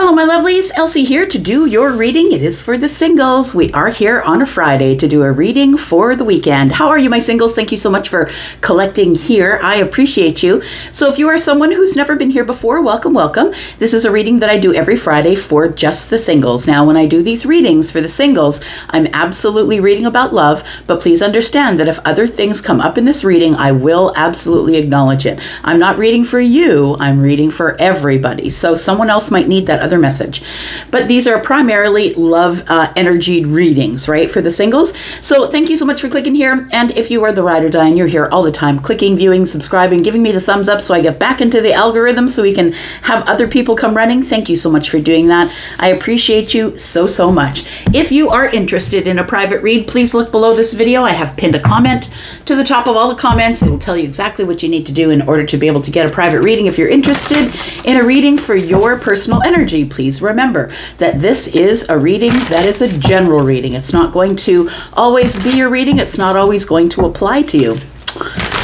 Hello, my lovelies. Elsie here to do your reading. It is for the singles. We are here on a Friday to do a reading for the weekend. How are you, my singles? Thank you so much for collecting here. I appreciate you. So if you are someone who's never been here before, welcome, welcome. This is a reading that I do every Friday for just the singles. Now, when I do these readings for the singles, I'm absolutely reading about love, but please understand that if other things come up in this reading, I will absolutely acknowledge it. I'm not reading for you. I'm reading for everybody. So someone else might need that other message. But these are primarily love energy readings, right, for the singles. So thank you so much for clicking here. And if you are the ride or die and you're here all the time, clicking, viewing, subscribing, giving me the thumbs up so I get back into the algorithm so we can have other people come running, thank you so much for doing that. I appreciate you so, so much. If you are interested in a private read, please look below this video. I have pinned a comment to the top of all the comments. It will tell you exactly what you need to do in order to be able to get a private reading. If you're interested in a reading for your personal energy, please remember that this is a reading that is a general reading. It's not going to always be your reading. It's not always going to apply to you.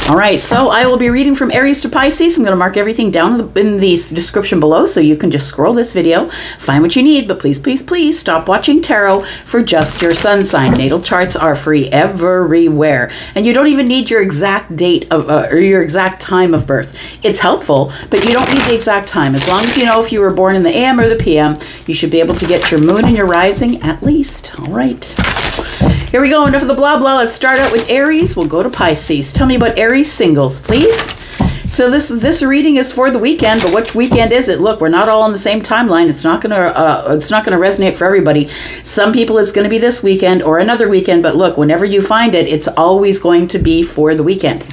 All right, so I will be reading from Aries to Pisces. I'm going to mark everything down in the description below so you can just scroll this video, find what you need, but please, please, please stop watching tarot for just your sun sign. Natal charts are free everywhere, and you don't even need your exact date of, or your exact time of birth. It's helpful, but you don't need the exact time. As long as you know if you were born in the AM or the PM, you should be able to get your moon and your rising at least. All right. Here we go, enough of the blah blah. Let's start out with Aries. We'll go to Pisces. Tell me about Aries singles, please. So this reading is for the weekend, but which weekend is it? Look, we're not all on the same timeline. It's not gonna resonate for everybody. Some people it's gonna be this weekend or another weekend, but look, whenever you find it, it's always going to be for the weekend.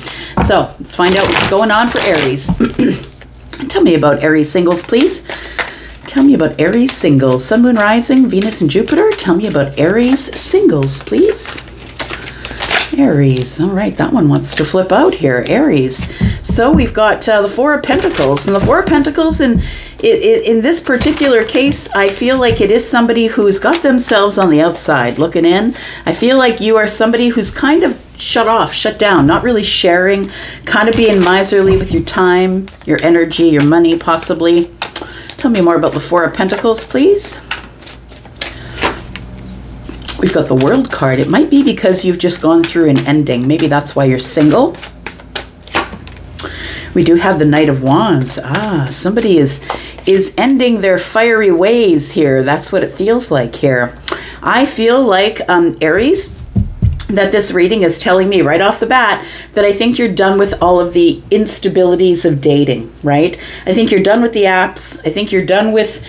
So let's find out what's going on for Aries. Tell me about Aries singles, please. Tell me about Aries singles. Sun, Moon, Rising, Venus, and Jupiter. Tell me about Aries singles, please. Aries. All right, that one wants to flip out here. Aries. So we've got the Four of Pentacles. And the Four of Pentacles, in this particular case, I feel like it is somebody who's got themselves on the outside looking in. I feel like you are somebody who's kind of shut off, shut down, not really sharing, kind of being miserly with your time, your energy, your money, possibly. Tell me more about the Four of Pentacles, please. We've got the World card. It might be because you've just gone through an ending. Maybe that's why you're single. We do have the Knight of Wands. Ah, somebody is ending their fiery ways here. That's what it feels like here. I feel like, Aries, that this reading is telling me right off the bat that I think you're done with all of the instabilities of dating, right? I think you're done with the apps. I think you're done with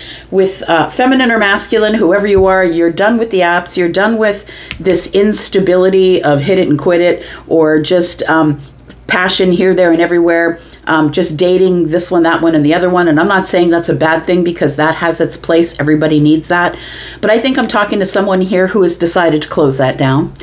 feminine or masculine, whoever you are, you're done with the apps. You're done with this instability of hit it and quit it, or just passion here, there, and everywhere, just dating this one, that one, and the other one. And I'm not saying that's a bad thing because that has its place. Everybody needs that. But I think I'm talking to someone here who has decided to close that down.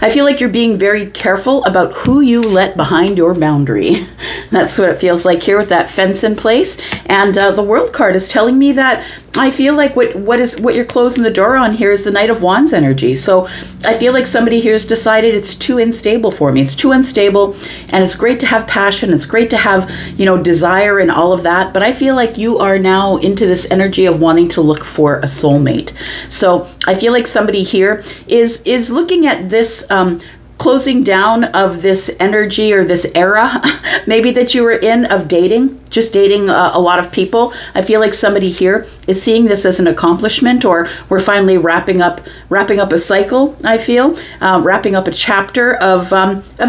I feel like you're being very careful about who you let behind your boundary. That's what it feels like here with that fence in place. And the World card is telling me that I feel like what you're closing the door on here is the Knight of Wands energy. So I feel like somebody here has decided it's too unstable for me. It's too unstable, and it's great to have passion. It's great to have, you know, desire and all of that. But I feel like you are now into this energy of wanting to look for a soulmate. So I feel like somebody here is looking at this closing down of this energy or this era maybe that you were in of dating, just dating a lot of people. I feel like somebody here is seeing this as an accomplishment, or we're finally wrapping up a cycle. I feel wrapping up a chapter of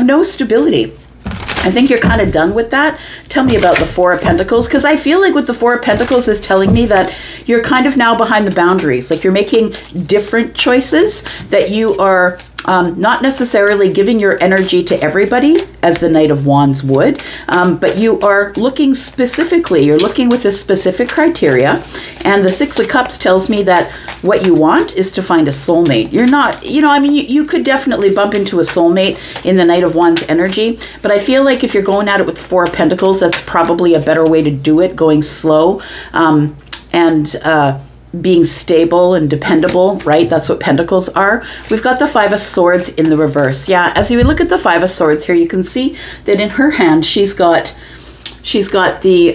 no stability. I think you're kind of done with that. Tell me about the Four of Pentacles, because I feel like with the Four of Pentacles is telling me that you're kind of now behind the boundaries. Like you're making different choices, that you are not necessarily giving your energy to everybody as the Knight of Wands would, but you are looking specifically, you're looking with a specific criteria. And the Six of Cups tells me that what you want is to find a soulmate. You're not, you know, I mean, you could definitely bump into a soulmate in the Knight of Wands energy, but I feel like if you're going at it with Four of Pentacles, that's probably a better way to do it, going slow, and being stable and dependable, right? That's what Pentacles are. We've got the Five of Swords in the reverse. Yeah, as you look at the Five of Swords here, you can see that in her hand, she's got the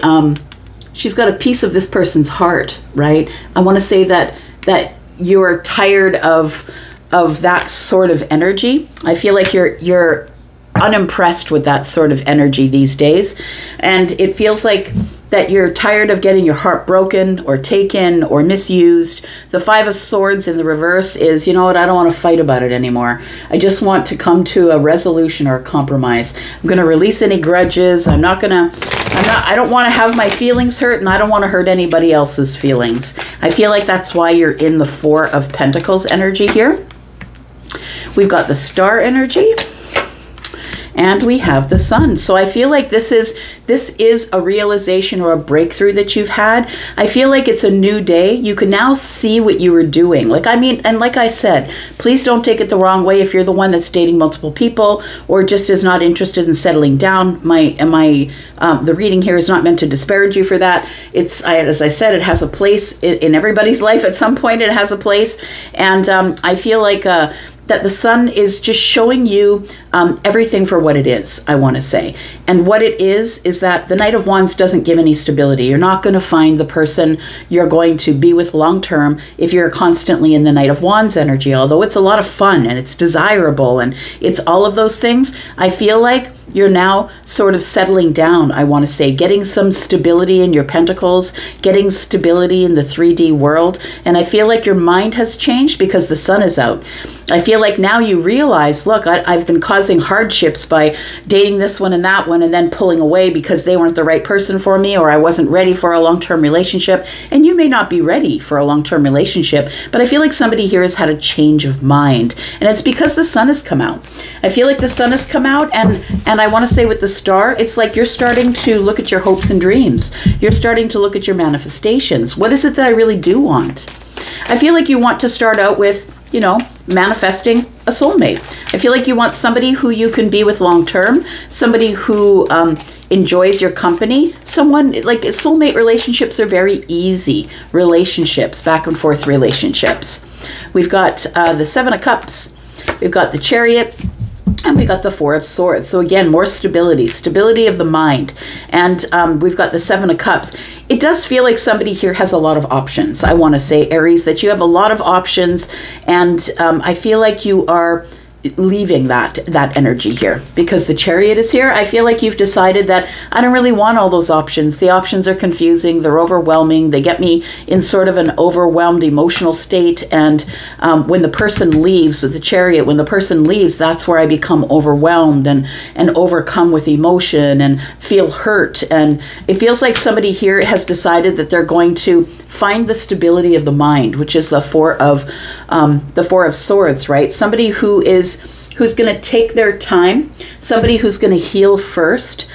she's got a piece of this person's heart, right? I want to say that you're tired of that sort of energy. I feel like you're unimpressed with that sort of energy these days, and it feels like that you're tired of getting your heart broken or taken or misused. The Five of Swords in the reverse is, you know what, I don't want to fight about it anymore. I just want to come to a resolution or a compromise. I'm going to release any grudges. I don't want to have my feelings hurt, and I don't want to hurt anybody else's feelings. I feel like that's why you're in the Four of Pentacles energy here. We've got the Star energy, and we have the Sun. So I feel like this is a realization or a breakthrough that you've had. I feel like it's a new day. You can now see what you were doing. Like I said, please don't take it the wrong way if you're the one that's dating multiple people or just is not interested in settling down. The reading here is not meant to disparage you for that. As I said, it has a place in everybody's life. At some point, it has a place, and I feel like that the Sun is just showing you everything for what it is, I want to say. And what it is that the Knight of Wands doesn't give any stability. You're not going to find the person you're going to be with long term if you're constantly in the Knight of Wands energy. Although it's a lot of fun and it's desirable and it's all of those things, I feel like you're now sort of settling down, I want to say, getting some stability in your pentacles, getting stability in the 3D world. And I feel like your mind has changed because the Sun is out. I feel like now you realize, look, I've been causing hardships by dating this one and that one and then pulling away because they weren't the right person for me, or I wasn't ready for a long-term relationship. And you may not be ready for a long-term relationship, but I feel like somebody here has had a change of mind. And it's because the Sun has come out. I feel like the Sun has come out, and I want to say with the Star, it's like you're starting to look at your hopes and dreams. You're starting to look at your manifestations. What is it that I really do want? I feel like you want to start out with, manifesting a soulmate. I feel like you want somebody who you can be with long term, somebody who enjoys your company, someone like soulmate relationships are very easy relationships, back and forth relationships. We've got the Seven of Cups, we've got the Chariot, and we got the Four of Swords. So again, more stability of the mind. And we've got the Seven of Cups. It does feel like somebody here has a lot of options. I want to say, Aries, that you have a lot of options. And I feel like you are leaving that energy here because the Chariot is here. I feel like you've decided that I don't really want all those options. The options are confusing. They're overwhelming. They get me in sort of an overwhelmed emotional state. And when the person leaves with the Chariot, when the person leaves, that's where I become overwhelmed and overcome with emotion and feel hurt. And it feels like somebody here has decided that they're going to find the stability of the mind, which is the Four of Swords, right? Somebody who's going to take their time, somebody who's going to heal first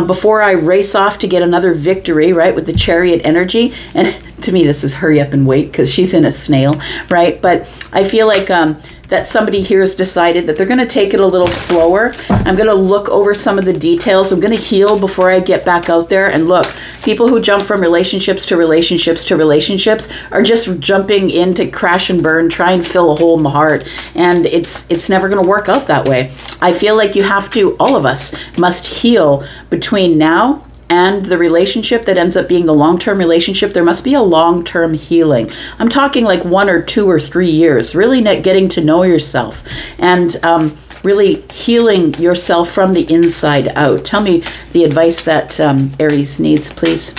before I race off to get another victory, right, with the Chariot energy. And to me, this is hurry up and wait because she's in a snail, right? But I feel like that somebody here has decided that they're going to take it a little slower. I'm going to look over some of the details. I'm going to heal before I get back out there. And look, people who jump from relationships to relationships to relationships are just jumping in to crash and burn, try and fill a hole in the heart. And it's never going to work out that way. I feel like you have to, all of us must heal between now and the relationship that ends up being the long-term relationship. There must be a long-term healing. I'm talking like 1 or 2 or 3 years, really getting to know yourself and really healing yourself from the inside out. Tell me the advice that Aries needs, please.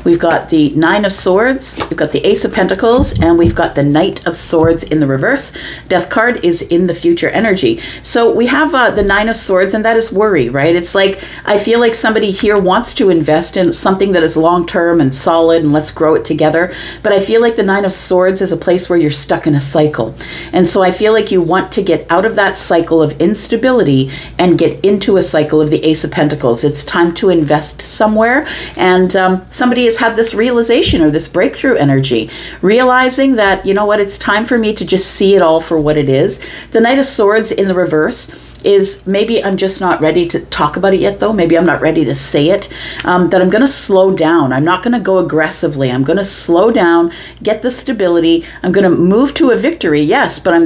We've got the Nine of Swords, we've got the Ace of Pentacles, and we've got the Knight of Swords in the reverse. Death card is in the future energy. So we have the Nine of Swords, and that is worry, right? It's like, I feel like somebody here wants to invest in something that is long-term and solid, and let's grow it together. But I feel like the Nine of Swords is a place where you're stuck in a cycle. And so I feel like you want to get out of that cycle of instability and get into a cycle of the Ace of Pentacles. It's time to invest somewhere, and somebody has had this realization or this breakthrough energy, realizing that, you know what, it's time for me to just see it all for what it is. The Knight of Swords in the reverse is maybe I'm just not ready to talk about it yet, though. Maybe I'm not ready to say it, that I'm going to slow down. I'm not going to go aggressively. I'm going to slow down, get the stability. I'm going to move to a victory, yes, but I'm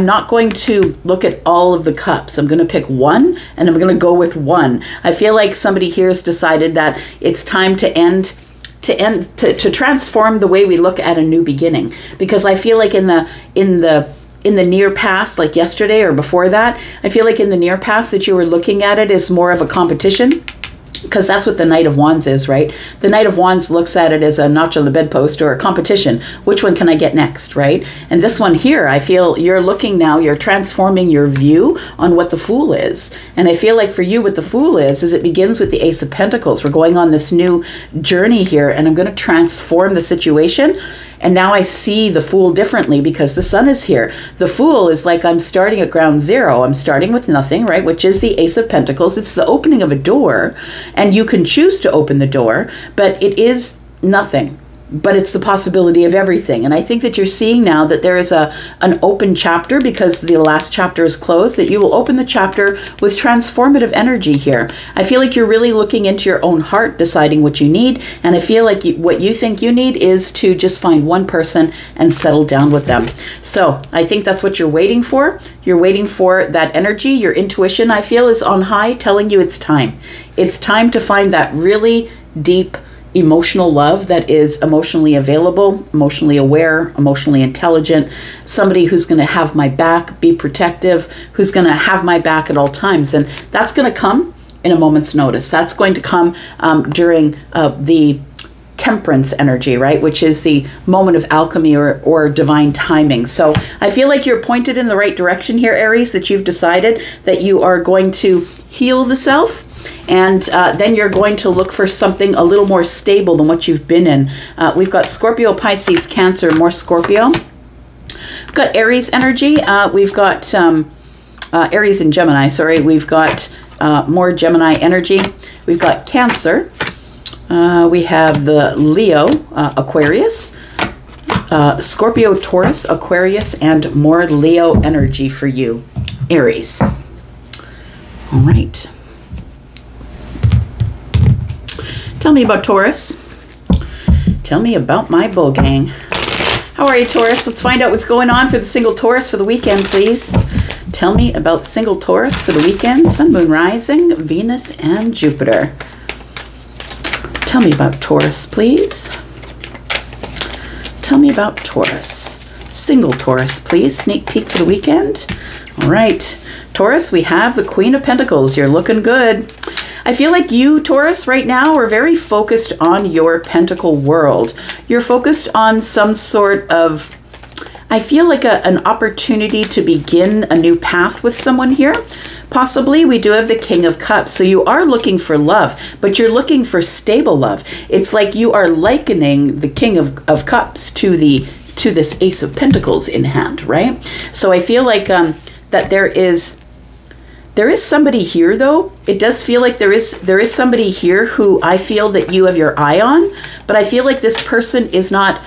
not going to look at all of the cups. I'm going to pick one, and I'm going to go with one. I feel like somebody here has decided that it's time to transform the way we look at a new beginning, because I feel like in the near past, like yesterday or before that, I feel like in the near past that you were looking at it as more of a competition, because that's what the Knight of Wands is, right? The Knight of Wands looks at it as a notch on the bedpost or a competition. Which one can I get next, right? And this one here, I feel you're looking now, you're transforming your view on what the Fool is. And I feel like for you, what the Fool is it begins with the Ace of Pentacles. We're going on this new journey here, and I'm going to transform the situation. And now I see the Fool differently because the Sun is here. The Fool is like I'm starting at ground zero. I'm starting with nothing, right? Which is the Ace of Pentacles. It's the opening of a door, and you can choose to open the door, but it is nothing. But it's the possibility of everything. And I think that you're seeing now that there is an open chapter, because the last chapter is closed, that you will open the chapter with transformative energy here. I feel like you're really looking into your own heart, deciding what you need. And I feel like what you think you need is to just find one person and settle down with them. So I think that's what you're waiting for. You're waiting for that energy. Your intuition, I feel, is on high, telling you it's time. It's time to find that really deep emotional love that is emotionally available, emotionally aware, emotionally intelligent, somebody who's going to have my back, be protective, who's going to have my back at all times. And that's going to come in a moment's notice. That's going to come during the Temperance energy, right? Which is the moment of alchemy or divine timing. So I feel like you're pointed in the right direction here, Aries, that you've decided that you are going to heal the self. And then you're going to look for something a little more stable than what you've been in. We've got Scorpio, Pisces, Cancer, more Scorpio. We've got Aries energy. We've got Aries and Gemini, sorry. We've got more Gemini energy. We've got Cancer. We have the Leo, Aquarius. Scorpio, Taurus, Aquarius, and more Leo energy for you, Aries. All right. Tell me about Taurus. Tell me about my bull gang. How are you, Taurus? Let's find out what's going on for the single Taurus for the weekend, please. Tell me about single Taurus for the weekend. Sun, Moon, Rising, Venus, and Jupiter. Tell me about Taurus, please. Tell me about Taurus. Single Taurus, please. Sneak peek for the weekend. All right. Taurus, we have the Queen of Pentacles. You're looking good. I feel like you, Taurus, right now are very focused on your pentacle world. You're focused on some sort of, I feel like an opportunity to begin a new path with someone here. Possibly we do have the King of Cups. So you are looking for love, but you're looking for stable love. It's like you are likening the King of Cups to this Ace of Pentacles in hand, right? So I feel like that there is somebody here, though. It does feel like there is somebody here who I feel that you have your eye on, but I feel like this person has not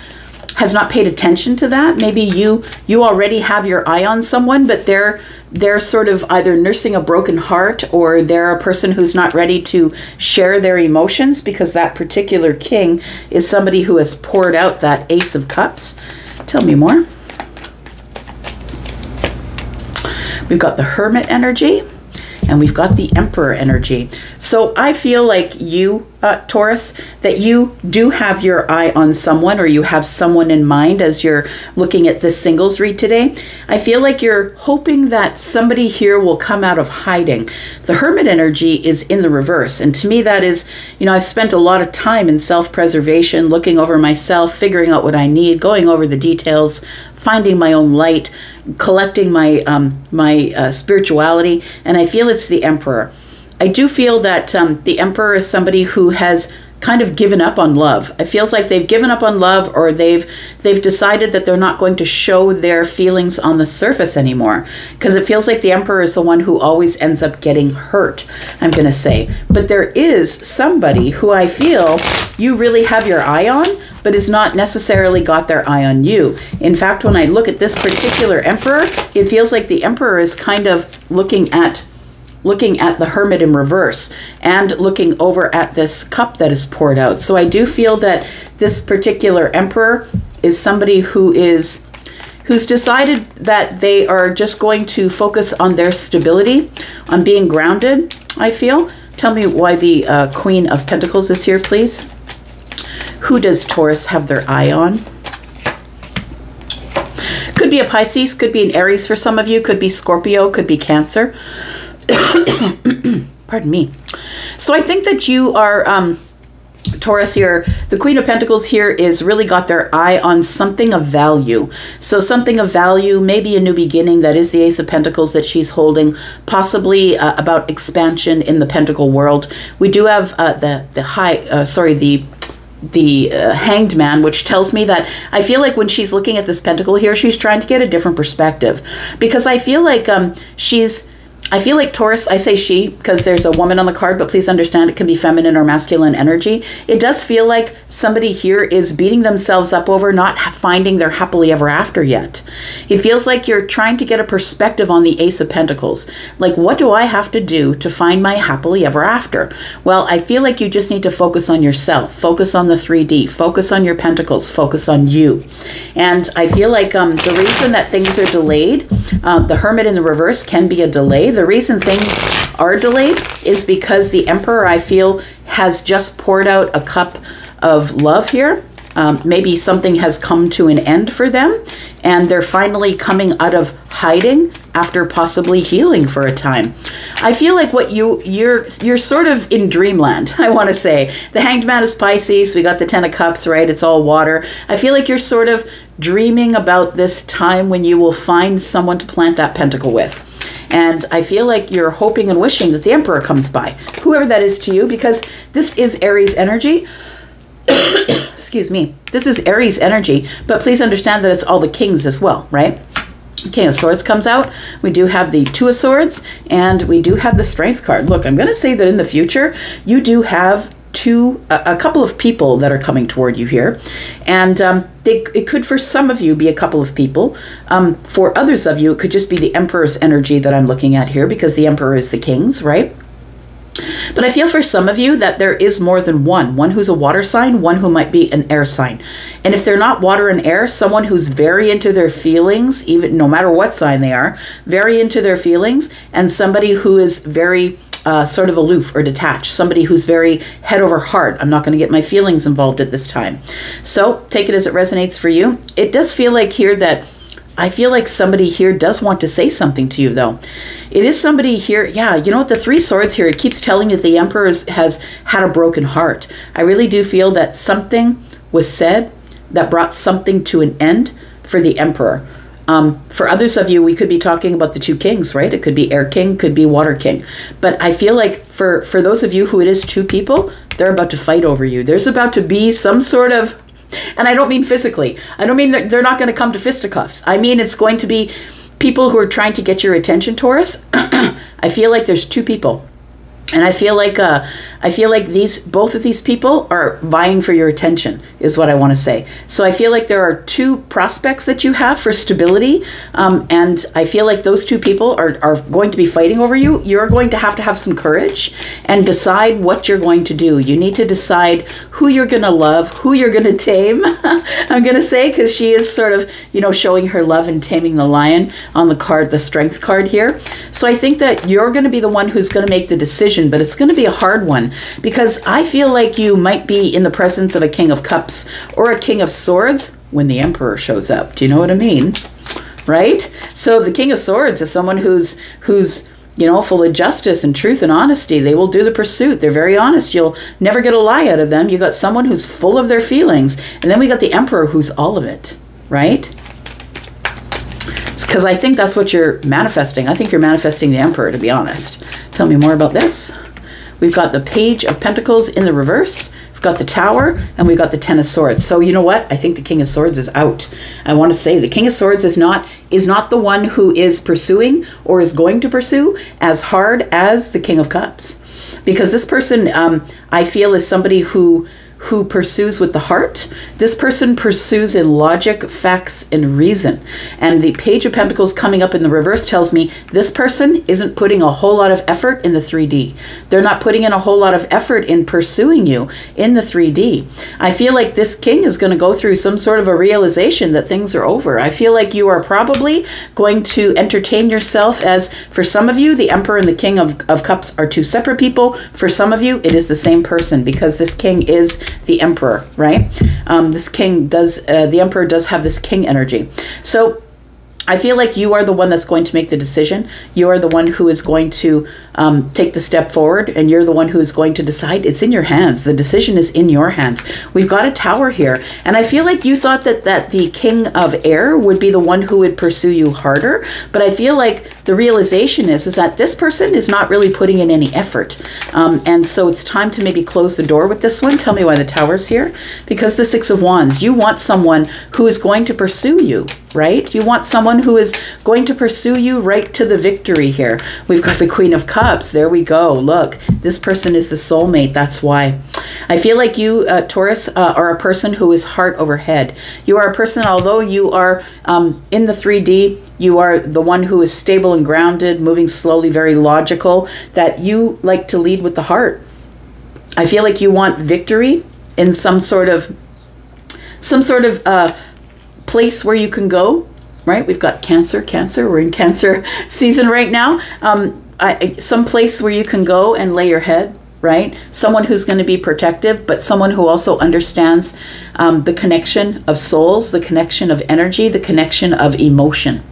paid attention to that. Maybe you already have your eye on someone, but they're sort of either nursing a broken heart, or they're a person who's not ready to share their emotions, because that particular king is somebody who has poured out that Ace of Cups. Tell me more. We've got the Hermit energy. And we've got the Emperor energy. So I feel like you, Taurus, that you do have your eye on someone, or you have someone in mind as you're looking at this singles read today. I feel like you're hoping that somebody here will come out of hiding. The Hermit energy is in the reverse. And to me, that is, I've spent a lot of time in self-preservation, looking over myself, figuring out what I need, going over the details, finding my own light, collecting my spirituality, and I feel it's the Emperor. I do feel that the Emperor is somebody who has kind of given up on love. It feels like they've given up on love, or they've decided that they're not going to show their feelings on the surface anymore, because it feels like the Emperor is the one who always ends up getting hurt, I'm going to say. But there is somebody who I feel you really have your eye on. but has not necessarily got their eye on you. In fact, when I look at this particular Emperor, it feels like the Emperor is kind of looking at the Hermit in reverse and looking over at this cup that is poured out. So I do feel that this particular Emperor is somebody who's decided that they are just going to focus on their stability, on being grounded, I feel. Tell me why the Queen of Pentacles is here, please. Who does Taurus have their eye on? Could be a Pisces, could be an Aries for some of you, could be Scorpio, could be Cancer. Pardon me. So I think that you are, Taurus here, the Queen of Pentacles here is really got their eye on something of value. So something of value, maybe a new beginning, that is the Ace of Pentacles that she's holding, possibly about expansion in the Pentacle world. We do have the Hanged Man, which tells me that I feel like when she's looking at this pentacle here, she's trying to get a different perspective, because I feel like I feel like Taurus, I say she because there's a woman on the card, but please understand it can be feminine or masculine energy. It does feel like somebody here is beating themselves up over not finding their happily ever after yet. It feels like you're trying to get a perspective on the Ace of Pentacles. Like, what do I have to do to find my happily ever after? Well, I feel like you just need to focus on yourself, focus on the 3D, focus on your pentacles, focus on you. And I feel like the reason that things are delayed, the Hermit in the reverse can be a delay. The reason things are delayed is because the Emperor, I feel, has just poured out a cup of love here. Maybe something has come to an end for them, and they're finally coming out of hiding after possibly healing for a time. I feel like what you're sort of in dreamland, I want to say. The Hanged Man is Pisces, we got the Ten of Cups, right? It's all water. I feel like you're sort of dreaming about this time when you will find someone to plant that pentacle with. And I feel like you're hoping and wishing that the Emperor comes by, whoever that is to you, because this is Aries energy. Excuse me. This is Aries energy, but please understand that it's all the kings as well, right? King of Swords comes out. We do have the Two of Swords, and we do have the Strength card. Look, I'm going to say that in the future, you do have a couple of people that are coming toward you here, and it could for some of you be a couple of people. For others of you, it could just be the Emperor's energy that I'm looking at here, because the Emperor is the kings, right? But I feel for some of you that there is more than one who's a water sign, one who might be an air sign. And if they're not water and air, someone who's very into their feelings, even no matter what sign they are, very into their feelings, and somebody who is very sort of aloof or detached, somebody who's very head over heart. I'm not going to get my feelings involved at this time. So take it as it resonates for you. It does feel like here that I feel like somebody here does want to say something to you, though. It is somebody here, yeah, you know what, the Three Swords here, it keeps telling you the Emperor has had a broken heart. I really do feel that something was said that brought something to an end for the Emperor. For others of you, we could be talking about the two kings, right? It could be Air King, could be Water King. But I feel like for those of you who it is two people, they're about to fight over you. There's about to be some sort of, and I don't mean physically. I don't mean that they're not going to come to fisticuffs. I mean it's going to be people who are trying to get your attention, Taurus. I feel like there's two people. And I feel like both of these people are vying for your attention, is what I want to say. So I feel like there are two prospects that you have for stability, and I feel like those two people are going to be fighting over you. You're going to have some courage and decide what you're going to do. You need to decide who you're going to love, who you're going to tame. I'm going to say, because she is sort of, you know, showing her love and taming the lion on the card, the Strength card here. So I think that you're going to be the one who's going to make the decision, but it's going to be a hard one, because I feel like you might be in the presence of a King of Cups or a King of Swords when the Emperor shows up. Do you know what I mean? Right? So the King of Swords is someone who's you know, full of justice and truth and honesty. They will do the pursuit. They're very honest. You'll never get a lie out of them. You got someone who's full of their feelings, and then we got the Emperor who's all of it, right? Because I think that's what you're manifesting. I think you're manifesting the Emperor, to be honest. Tell me more about this. We've got the Page of Pentacles in the reverse. We've got the Tower, and we've got the Ten of Swords. So you know what? I think the King of Swords is out. I want to say the King of Swords is not the one who is pursuing or is going to pursue as hard as the King of Cups. Because this person, I feel, is somebody who who pursues with the heart. This person pursues in logic, facts, and reason. And the Page of Pentacles coming up in the reverse tells me this person isn't putting a whole lot of effort in the 3D. They're not putting in a whole lot of effort in pursuing you in the 3D. I feel like this king is going to go through some sort of a realization that things are over. I feel like you are probably going to entertain yourself as, for some of you, the Emperor and the King of Cups are two separate people. For some of you, it is the same person, because this king is the Emperor, right? This king does, the Emperor does have this king energy. So I feel like you are the one that's going to make the decision. You are the one who is going to take the step forward, and you're the one who is going to decide. It's in your hands. The decision is in your hands. We've got a Tower here, and I feel like you thought that the King of Air would be the one who would pursue you harder, but I feel like the realization is that this person is not really putting in any effort, and so it's time to maybe close the door with this one. Tell me why the Tower's here. Because the Six of Wands, you want someone who is going to pursue you, right? You want someone who is going to pursue you right to the victory here. We've got the Queen of Cups. There we go. Look, this person is the soulmate. That's why. I feel like you, Taurus, are a person who is heart over head. You are a person, although you are in the 3D, you are the one who is stable and grounded, moving slowly, very logical, that you like to lead with the heart. I feel like you want victory in some sort of place where you can go, right? We've got Cancer. We're in Cancer season right now. Some place where you can go and lay your head, right? Someone who's going to be protective, but someone who also understands the connection of souls, the connection of energy, the connection of emotion.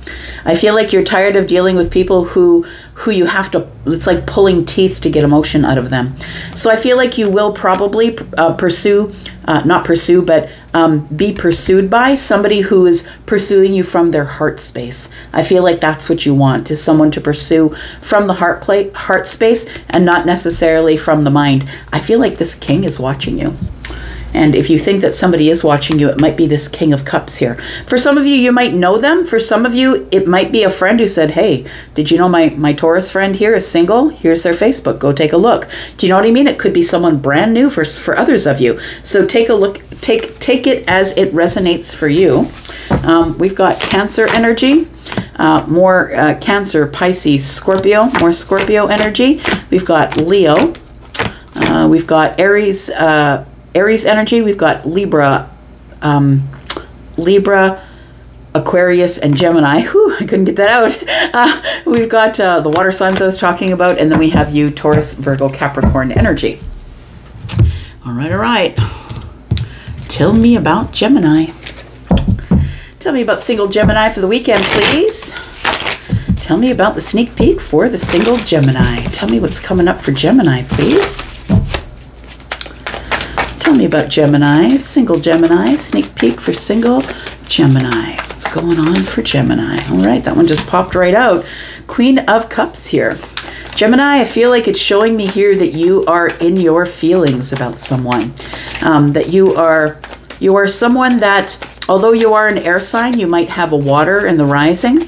I feel like you're tired of dealing with people who you have to, it's like pulling teeth to get emotion out of them. So I feel like you will probably be pursued by somebody who is pursuing you from their heart space. I feel like that's what you want, is someone to pursue from the heart space and not necessarily from the mind. I feel like this king is watching you. And if you think that somebody is watching you, it might be this King of Cups here. For some of you, you might know them. For some of you, it might be a friend who said, hey, did you know my Taurus friend here is single? Here's their Facebook. Go take a look. Do you know what I mean? It could be someone brand new for others of you. So take a look. Take it as it resonates for you. We've got Cancer energy. More Cancer, Pisces, Scorpio. More Scorpio energy. We've got Leo. We've got Aries energy. We've got Libra, Aquarius, and Gemini. Whew, I couldn't get that out. We've got the water signs I was talking about, and then we have you, Taurus, Virgo, Capricorn energy. All right. Tell me about Gemini. Tell me about single Gemini for the weekend, please. Tell me about the sneak peek for the single Gemini. Tell me what's coming up for Gemini, please. Tell me about Gemini, single Gemini, sneak peek for single Gemini. What's going on for Gemini? All right, that one just popped right out. Queen of Cups here. Gemini, I feel like it's showing me here that you are in your feelings about someone. That you are someone that, although you are an air sign, you might have a water in the rising,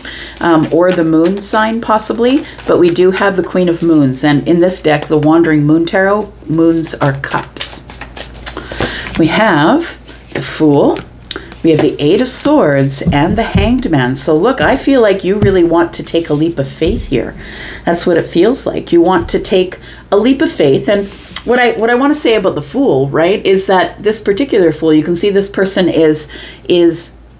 or the moon sign possibly, but we do have the Queen of Moons. And in this deck, the Wandering Moon Tarot, moons are cups. We have the Fool, we have the Eight of Swords, and the Hanged Man. So look, I feel like you really want to take a leap of faith here. That's what it feels like. You want to take a leap of faith. And what I want to say about the Fool, right, is that this particular Fool, you can see this person is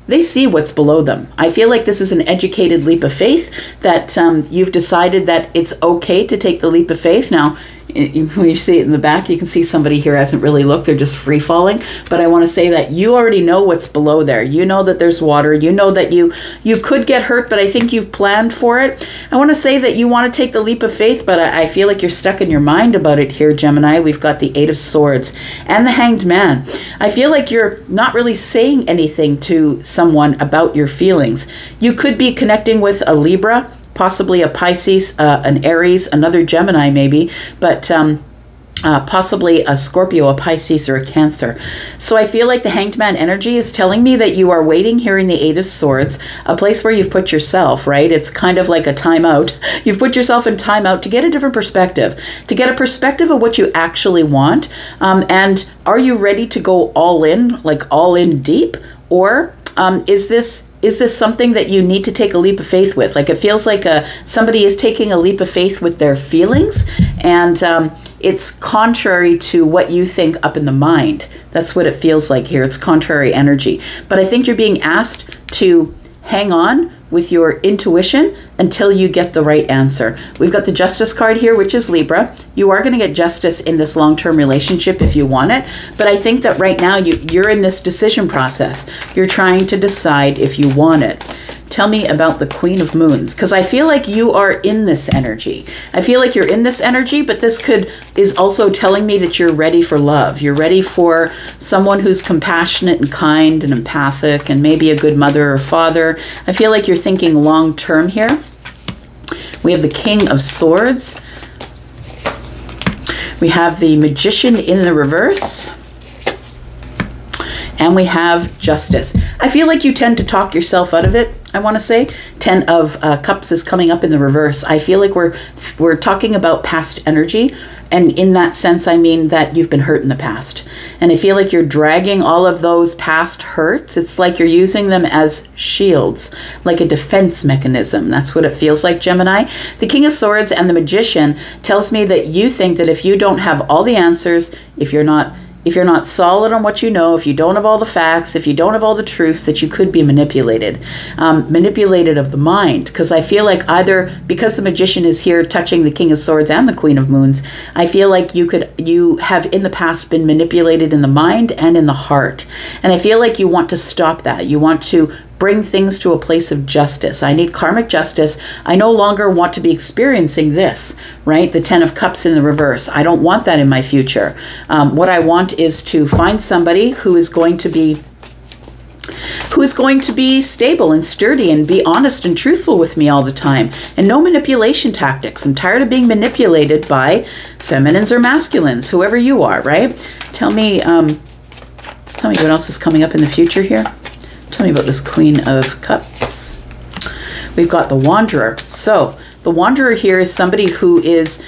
they see what's below them. I feel like this is an educated leap of faith, that you've decided that it's okay to take the leap of faith. Now, when you see it in the back, you can see somebody here hasn't really looked. They're just free falling. But I want to say that you already know what's below there. You know that there's water. You know that you could get hurt, but I think you've planned for it. I want to say that you want to take the leap of faith, but I feel like you're stuck in your mind about it here, Gemini. We've got the Eight of Swords and the Hanged Man. I feel like you're not really saying anything to someone about your feelings. You could be connecting with a Libra, possibly a Pisces, an Aries, another Gemini maybe, but possibly a Scorpio, a Pisces, or a Cancer. So I feel like the Hanged Man energy is telling me that you are waiting here in the Eight of Swords, a place where you've put yourself, right? It's kind of like a timeout. You've put yourself in timeout to get a different perspective, to get a perspective of what you actually want. And are you ready to go all in, like all in deep? Or is this something that you need to take a leap of faith with? Like, it feels like somebody is taking a leap of faith with their feelings, and it's contrary to what you think up in the mind. That's what it feels like here. It's contrary energy. But I think you're being asked to hang on with your intuition until you get the right answer. We've got the Justice card here, which is Libra. You are going to get justice in this long-term relationship if you want it. But I think that right now you're in this decision process. You're trying to decide if you want it. Tell me about the Queen of Moons, because I feel like you are in this energy. I feel like you're in this energy, but this is also telling me that you're ready for love. You're ready for someone who's compassionate and kind and empathic and maybe a good mother or father. I feel like you're thinking long term here. We have the King of Swords. We have the Magician in the reverse. And we have Justice. I feel like you tend to talk yourself out of it, I want to say. Ten of Cups is coming up in the reverse. I feel like we're talking about past energy. And in that sense, I mean that you've been hurt in the past. And I feel like you're dragging all of those past hurts. It's like you're using them as shields, like a defense mechanism. That's what it feels like, Gemini. The King of Swords and the Magician tells me that you think that if you don't have all the answers, if you're not solid on what you know, if you don't have all the facts, if you don't have all the truths, that you could be manipulated. Manipulated of the mind. Because I feel like because the Magician is here touching the King of Swords and the Queen of Moons, I feel like you have in the past been manipulated in the mind and in the heart. And I feel like you want to stop that. You want to bring things to a place of justice. I need karmic justice. I no longer want to be experiencing this, right? The Ten of Cups in the reverse. I don't want that in my future. What I want is to find somebody who is going to be stable and sturdy and be honest and truthful with me all the time, and no manipulation tactics. I'm tired of being manipulated by feminines or masculines, whoever you are, right? Tell me what else is coming up in the future here. Tell me about this Queen of Cups. We've got the Wanderer. So the Wanderer here is somebody who is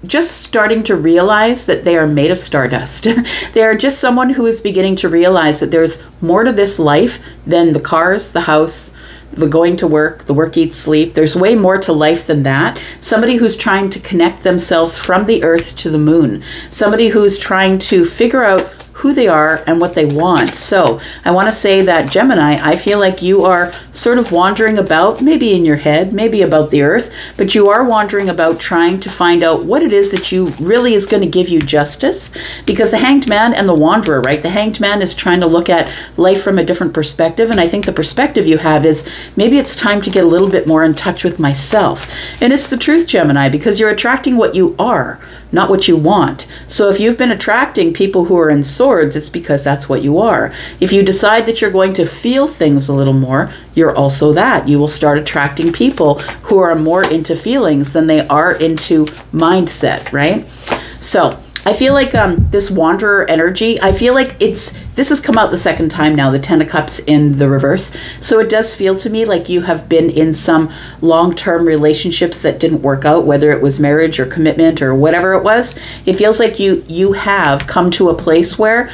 just starting to realize that they are made of stardust. They are just someone who is beginning to realize that there's more to this life than the cars, the house, the going to work, the work, eat, sleep. There's way more to life than that. Somebody who's trying to connect themselves from the earth to the moon. Somebody who's trying to figure out who they are and what they want. So I want to say that, Gemini, I feel like you are sort of wandering about, maybe in your head, maybe about the earth, but you are wandering about trying to find out what it is that you really is going to give you justice. Because the Hanged Man and the Wanderer, right? The Hanged Man is trying to look at life from a different perspective. And I think the perspective you have is maybe it's time to get a little bit more in touch with myself. And it's the truth, Gemini, because you're attracting what you are, not what you want. So if you've been attracting people who are in swords, it's because that's what you are. If you decide that you're going to feel things a little more, you're also that. You will start attracting people who are more into feelings than they are into mindset, right? So I feel like this Wanderer energy, I feel like this has come out the second time now, the Ten of Cups in the reverse. So it does feel to me like you have been in some long-term relationships that didn't work out, whether it was marriage or commitment or whatever it was. It feels like you have come to a place where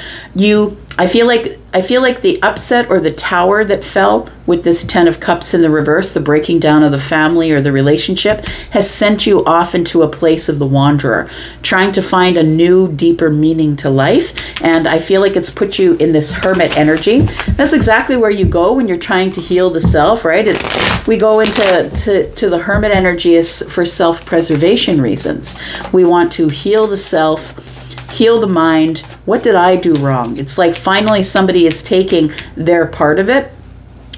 I feel like the upset or the tower that fell with this Ten of Cups in the reverse, the breaking down of the family or the relationship, has sent you off into a place of the Wanderer, trying to find a new, deeper meaning to life. And I feel like it's put you in this hermit energy. That's exactly where you go when you're trying to heal the self, right? We go into the hermit energy is for self-preservation reasons. We want to heal the self, heal the mind. What did I do wrong? It's like finally somebody is taking their part of it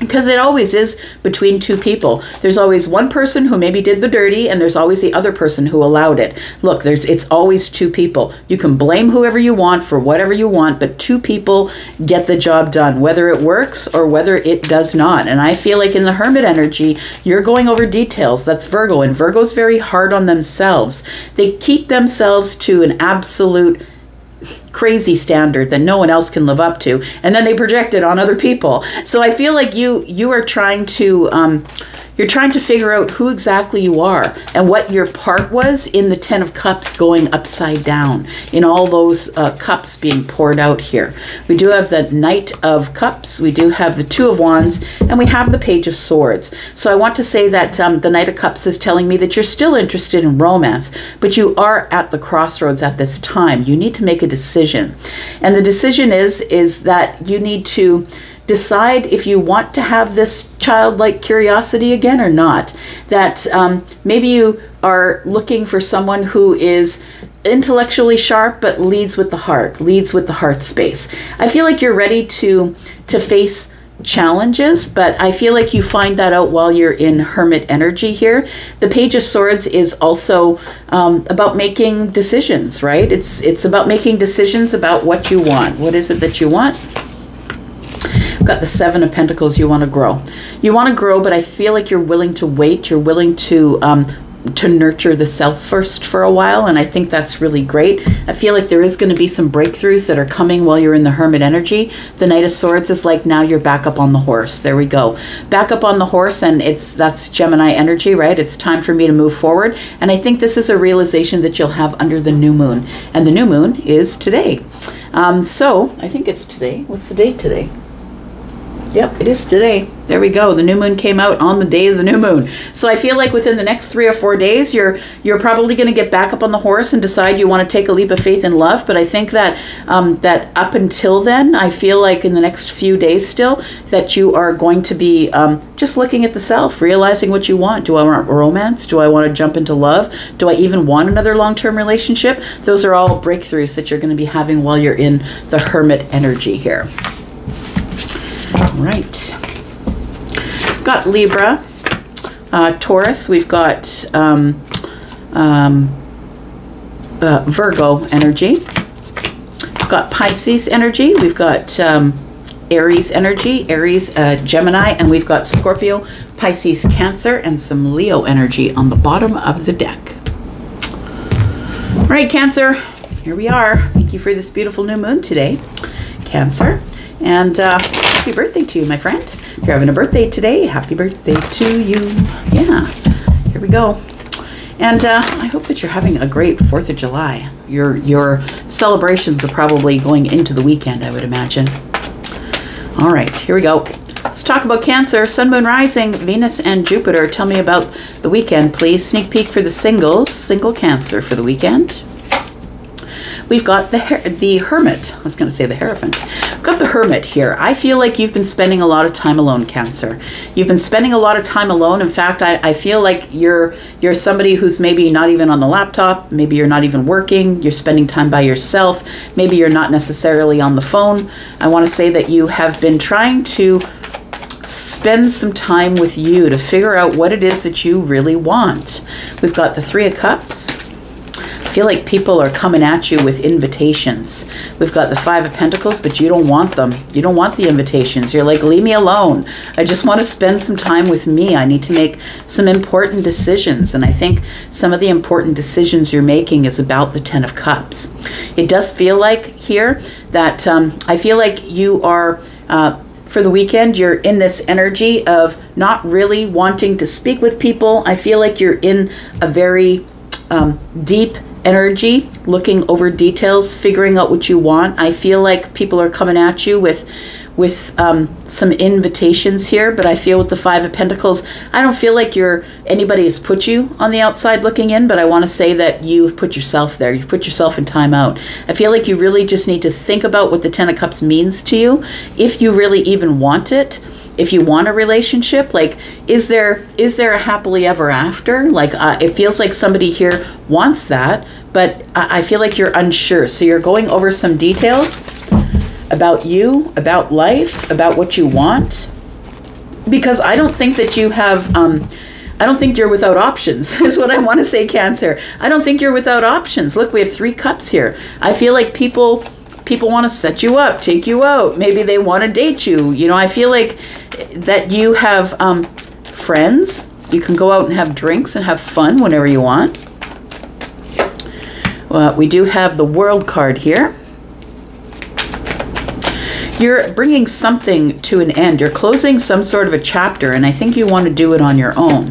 Because it always is between two people. There's always one person who maybe did the dirty, and there's always the other person who allowed it. Look, it's always two people. You can blame whoever you want for whatever you want, but two people get the job done, whether it works or whether it does not. And I feel like in the Hermit energy, you're going over details. That's Virgo, and Virgo's very hard on themselves. They keep themselves to an absolute crazy standard that no one else can live up to, and then they project it on other people. So I feel like you are trying to you're trying to figure out who exactly you are and what your part was in the Ten of Cups going upside down, in all those cups being poured out here. We do have the Knight of Cups, we do have the Two of Wands, and we have the Page of Swords. So I want to say that the Knight of Cups is telling me that you're still interested in romance, but you are at the crossroads at this time. You need to make a decision. And the decision is that you need to decide if you want to have this childlike curiosity again or not. That maybe you are looking for someone who is intellectually sharp but leads with the heart space. I feel like you're ready to face challenges, but I feel like you find that out while you're in Hermit energy here. The Page of Swords is also about making decisions, right? It's about making decisions about what you want. What is it that you want? Got the Seven of Pentacles. You want to grow. You want to grow, but I feel like you're willing to wait. You're willing to nurture the self first for a while, and I think that's really great. I feel like there is going to be some breakthroughs that are coming while you're in the Hermit energy. The Knight of Swords is like, now you're back up on the horse. There we go. Back up on the horse, and that's Gemini energy, right? It's time for me to move forward, and I think this is a realization that you'll have under the new moon, and the new moon is today. So I think it's today. What's the date today? Yep, it is today. There we go. The new moon came out on the day of the new moon. So I feel like within the next 3 or 4 days, you're probably going to get back up on the horse and decide you want to take a leap of faith in love. But I think that that up until then, I feel like in the next few days still, that you are going to be just looking at the self, realizing what you want. Do I want romance? Do I want to jump into love? Do I even want another long-term relationship? Those are all breakthroughs that you're going to be having while you're in the Hermit energy here. All right. Got Libra, Taurus. We've got Virgo energy. We've got Pisces energy. We've got Aries energy, Aries, Gemini, and we've got Scorpio, Pisces, Cancer, and some Leo energy on the bottom of the deck. All right, Cancer, here we are. Thank you for this beautiful new moon today, Cancer. And happy birthday to you, my friend. If you're having a birthday today, happy birthday to you. Yeah, here we go. And I hope that you're having a great 4th of July. Your celebrations are probably going into the weekend, I would imagine. All right, here we go. Let's talk about Cancer, Sun, Moon, Rising, Venus, and Jupiter. Tell me about the weekend, please. Sneak peek for the singles, single Cancer for the weekend. We've got the Hermit. I was going to say the Hierophant. We've got the Hermit here. I feel like you've been spending a lot of time alone, Cancer. You've been spending a lot of time alone. In fact, I feel like you're somebody who's maybe not even on the laptop. Maybe you're not even working. You're spending time by yourself. Maybe you're not necessarily on the phone. I want to say that you have been trying to spend some time with you to figure out what it is that you really want. We've got the Three of Cups. I feel like people are coming at you with invitations. We've got the Five of Pentacles, but you don't want them. You don't want the invitations. You're like, leave me alone. I just want to spend some time with me. I need to make some important decisions. And I think some of the important decisions you're making is about the Ten of Cups. It does feel like here that I feel like you are, for the weekend, you're in this energy of not really wanting to speak with people. I feel like you're in a very deep energy, looking over details, figuring out what you want. I feel like people are coming at you with some invitations here, but I feel with the Five of Pentacles, I don't feel like anybody has put you on the outside looking in, but I want to say that you've put yourself there. You've put yourself in time out. I feel like you really just need to think about what the Ten of Cups means to you, if you really even want it. If you want a relationship, like, is there a happily ever after? Like, it feels like somebody here wants that, but I feel like you're unsure. So you're going over some details about you, about life, about what you want. because I don't think that you have, I don't think you're without options, is what I want to say, Cancer. I don't think you're without options. Look, we have 3 cups here. I feel like people want to set you up, take you out. Maybe they want to date you. You know, I feel like that you have friends. You can go out and have drinks and have fun whenever you want. We do have the World card here. You're bringing something to an end. You're closing some sort of a chapter, and I think you want to do it on your own.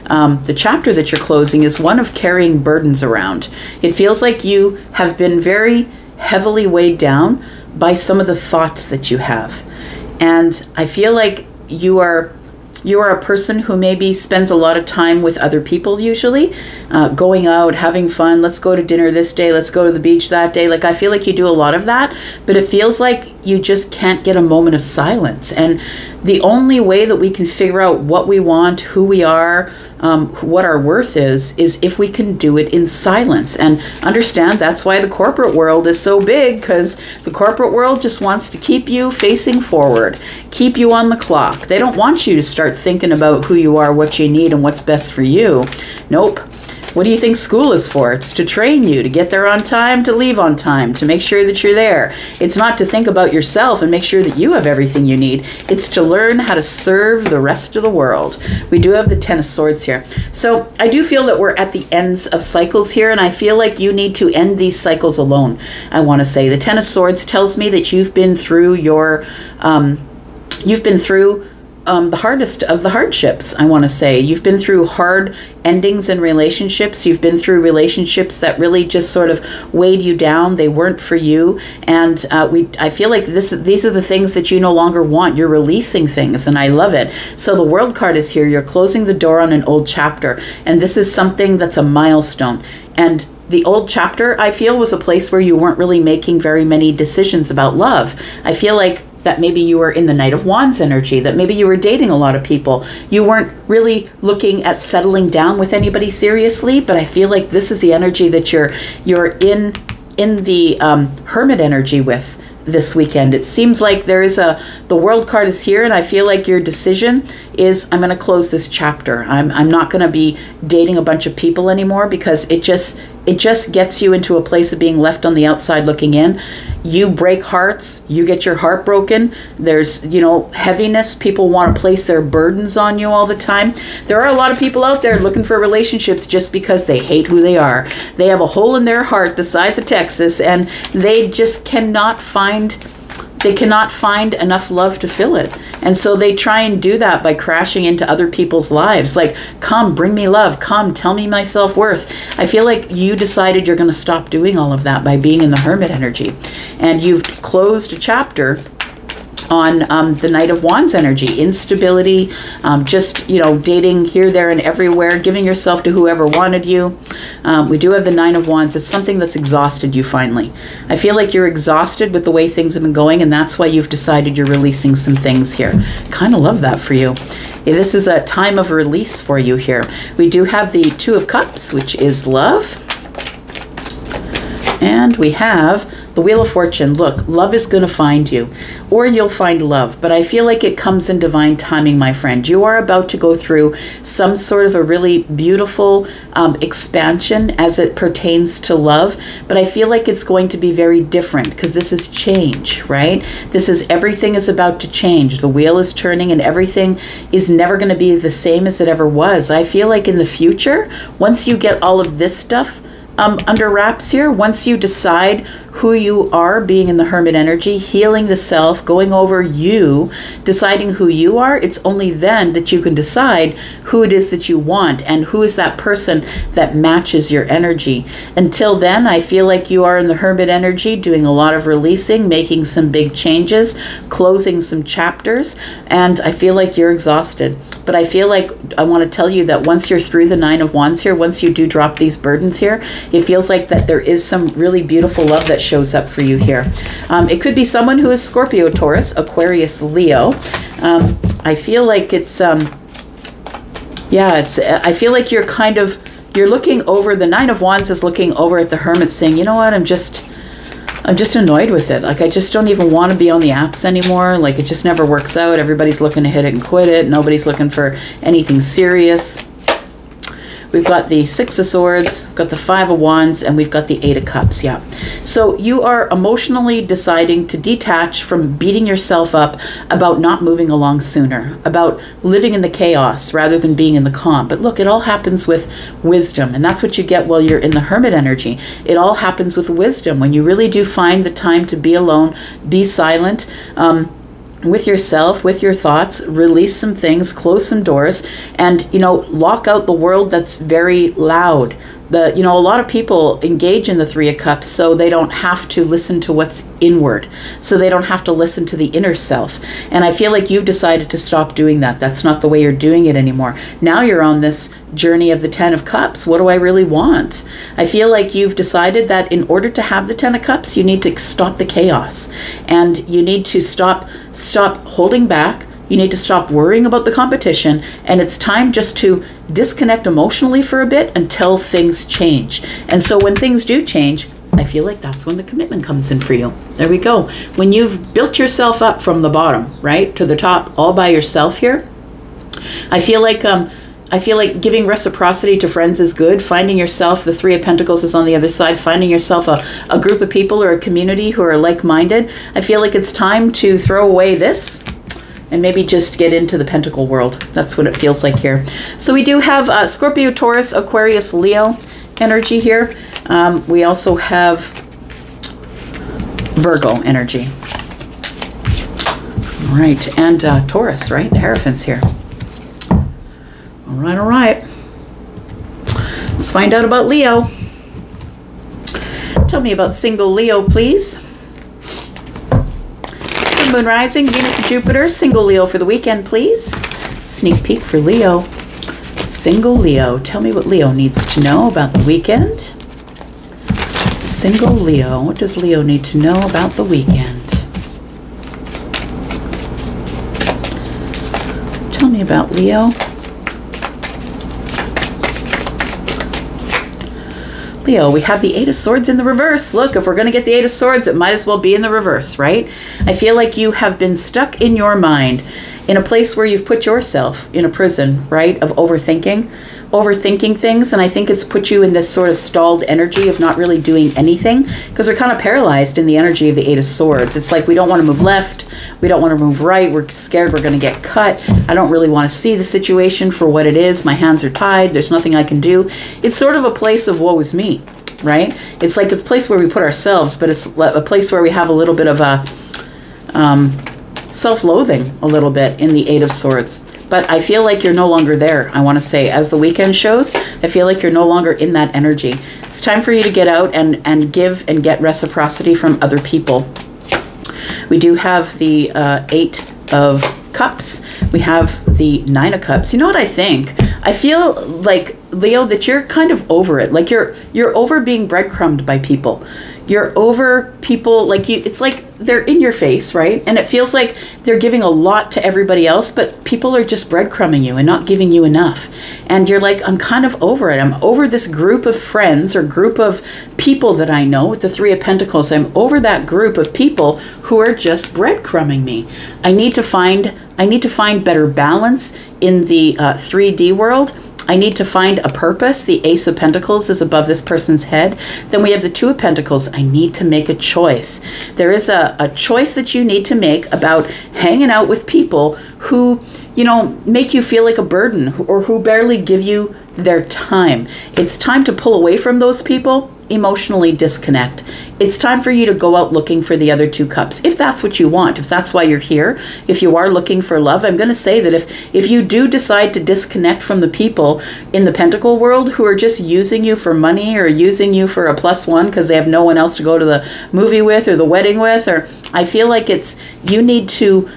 The chapter that you're closing is one of carrying burdens around. It feels like you have been very heavily weighed down by some of the thoughts that you have. And I feel like you are a person who maybe spends a lot of time with other people, usually going out, having fun. Let's go to dinner this day. Let's go to the beach that day. Like, I feel like you do a lot of that, but it feels like you just can't get a moment of silence. And the only way that we can figure out what we want, who we are, what our worth is if we can do it in silence. And understand that's why the corporate world is so big, because the corporate world just wants to keep you facing forward, keep you on the clock. They don't want you to start thinking about who you are, what you need, and what's best for you. Nope. What do you think school is for? It's to train you to get there on time, to leave on time, to make sure that you're there. It's not to think about yourself and make sure that you have everything you need. It's to learn how to serve the rest of the world. We do have the Ten of Swords here. So I do feel that we're at the ends of cycles here, and I feel like you need to end these cycles alone. I want to say the Ten of Swords tells me that you've been through the hardest of the hardships, I want to say. You've been through hard endings in relationships. You've been through relationships that really just sort of weighed you down. They weren't for you. And I feel like these are the things that you no longer want. You're releasing things, and I love it. So the World card is here. You're closing the door on an old chapter. And this is something that's a milestone. And the old chapter, I feel, was a place where you weren't really making very many decisions about love. I feel like that maybe you were in the Knight of Wands energy, that maybe you were dating a lot of people. You weren't really looking at settling down with anybody seriously, but I feel like this is the energy that you're in the Hermit energy with this weekend. It seems like there is the World card is here, and I feel like your decision is, I'm going to close this chapter. I'm not going to be dating a bunch of people anymore, because it just gets you into a place of being left on the outside looking in. You break hearts, you get your heart broken. There's, heaviness. People want to place their burdens on you all the time. There are a lot of people out there looking for relationships just because they hate who they are. They have a hole in their heart the size of Texas, and they just cannot find enough love to fill it. And so they try and do that by crashing into other people's lives. Like, come, bring me love. Come, tell me my self-worth. I feel like you decided you're going to stop doing all of that by being in the Hermit energy. And you've closed a chapter on the Knight of Wands energy, instability, just, dating here, there, and everywhere, giving yourself to whoever wanted you. We do have the Nine of Wands. It's something that's exhausted you finally. I feel like you're exhausted with the way things have been going, and that's why you've decided you're releasing some things here. Kind of love that for you. This is a time of release for you here. We do have the Two of Cups, which is love. And we have the Wheel of Fortune. Look, love is going to find you, or you'll find love, but I feel like it comes in divine timing, my friend. You are about to go through some sort of a really beautiful expansion as it pertains to love, but I feel like it's going to be very different, because this is change, right? This is, everything is about to change. The wheel is turning, and everything is never going to be the same as it ever was. I feel like in the future, once you get all of this stuff under wraps here, once you decide who you are, being in the Hermit energy, healing the self, going over you, deciding who you are, it's only then that you can decide who it is that you want and who is that person that matches your energy. Until then, I feel like you are in the Hermit energy, doing a lot of releasing, making some big changes, closing some chapters, and I feel like you're exhausted. But I feel like I want to tell you that once you're through the Nine of Wands here, once you do drop these burdens here, it feels like that there is some really beautiful love that shows up for you here. It could be someone who is Scorpio, Taurus, Aquarius, Leo. I feel like it's, I feel like you're looking over, the Nine of Wands is looking over at the Hermit saying, you know what, I'm just annoyed with it. Like, I just don't even want to be on the apps anymore. Like, it just never works out. Everybody's looking to hit it and quit it. Nobody's looking for anything serious. We've got the Six of Swords, got the Five of Wands, and we've got the Eight of Cups, yeah. So you are emotionally deciding to detach from beating yourself up about not moving along sooner, about living in the chaos rather than being in the calm. But look, it all happens with wisdom, and that's what you get while you're in the Hermit energy. It all happens with wisdom. When you really do find the time to be alone, be silent, with yourself, with your thoughts, release some things, close some doors, and, you know, lock out the world that's very loud. You know, a lot of people engage in the Three of Cups so they don't have to listen to what's inward, so they don't have to listen to the inner self. And I feel like you've decided to stop doing that. That's not the way you're doing it anymore. Now you're on this journey of the Ten of Cups. What do I really want? I feel like you've decided that in order to have the Ten of Cups, you need to stop the chaos, and you need to stop holding back. You need to stop worrying about the competition, and it's time just to disconnect emotionally for a bit until things change. And so when things do change, I feel like that's when the commitment comes in for you. There we go. When you've built yourself up from the bottom, right, to the top all by yourself here, I feel like giving reciprocity to friends is good. Finding yourself, the Three of Pentacles is on the other side, finding yourself a group of people or a community who are like-minded. I feel like it's time to throw away this and maybe just get into the Pentacle world. That's what it feels like here. So we do have Scorpio, Taurus, Aquarius, Leo energy here. We also have Virgo energy. All right, and Taurus, right? The Hierophants here. All right, all right. Let's find out about Leo. Tell me about single Leo, please. Sun, Moon, Rising, Venus, and Jupiter. Single Leo for the weekend, please. Sneak peek for Leo. Single Leo. Tell me what Leo needs to know about the weekend. Single Leo. What does Leo need to know about the weekend? Tell me about Leo. Leo, we have the Eight of Swords in the reverse. Look, if we're going to get the Eight of Swords, it might as well be in the reverse, right? I feel like you have been stuck in your mind in a place where you've put yourself in a prison, right, of overthinking things. And I think it's put you in this sort of stalled energy of not really doing anything, because we're kind of paralyzed in the energy of the Eight of Swords. It's like we don't want to move left. We don't want to move right. We're scared we're going to get cut. I don't really want to see the situation for what it is. My hands are tied. There's nothing I can do. It's sort of a place of woe is me, right? It's like it's a place where we put ourselves, but it's a place where we have a little bit of a self-loathing a little bit in the Eight of Swords. But I feel like you're no longer there, I want to say. As the weekend shows, I feel like you're no longer in that energy. It's time for you to get out and give and get reciprocity from other people. We do have the Eight of Cups. We have the Nine of Cups. You know what I think? I feel like, Leo, that you're kind of over it. Like you're over being breadcrumbed by people. You're over people, like you. It's like they're in your face, right? And it feels like they're giving a lot to everybody else, but people are just breadcrumbing you and not giving you enough. And you're like, I'm kind of over it. I'm over this group of friends or group of people that I know with the Three of Pentacles. I'm over that group of people who are just breadcrumbing me. I need to find better balance in the 3D world. I need to find a purpose. The Ace of Pentacles is above this person's head. Then we have the Two of Pentacles. I need to make a choice. There is a choice that you need to make about hanging out with people who, you know, make you feel like a burden or who barely give you their time. It's time to pull away from those people, emotionally disconnect. It's time for you to go out looking for the other two cups, if that's what you want, if that's why you're here. If you are looking for love, I'm going to say that if you do decide to disconnect from the people in the Pentacle world who are just using you for money or using you for a +1 because they have no one else to go to the movie with or the wedding with, or I feel like you need to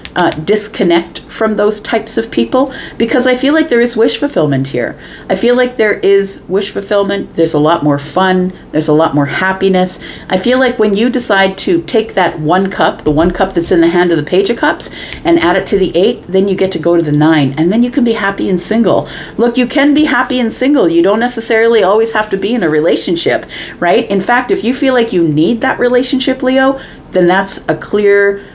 disconnect from those types of people, because I feel like there is wish fulfillment here. I feel like there is wish fulfillment. There's a lot more fun. There's a lot more happiness. I feel like when you decide to take that 1 cup, the 1 cup that's in the hand of the Page of Cups, and add it to the 8, then you get to go to the 9, and then you can be happy and single. Look, you can be happy and single. You don't necessarily always have to be in a relationship, right? In fact, if you feel like you need that relationship, Leo, then that's a clear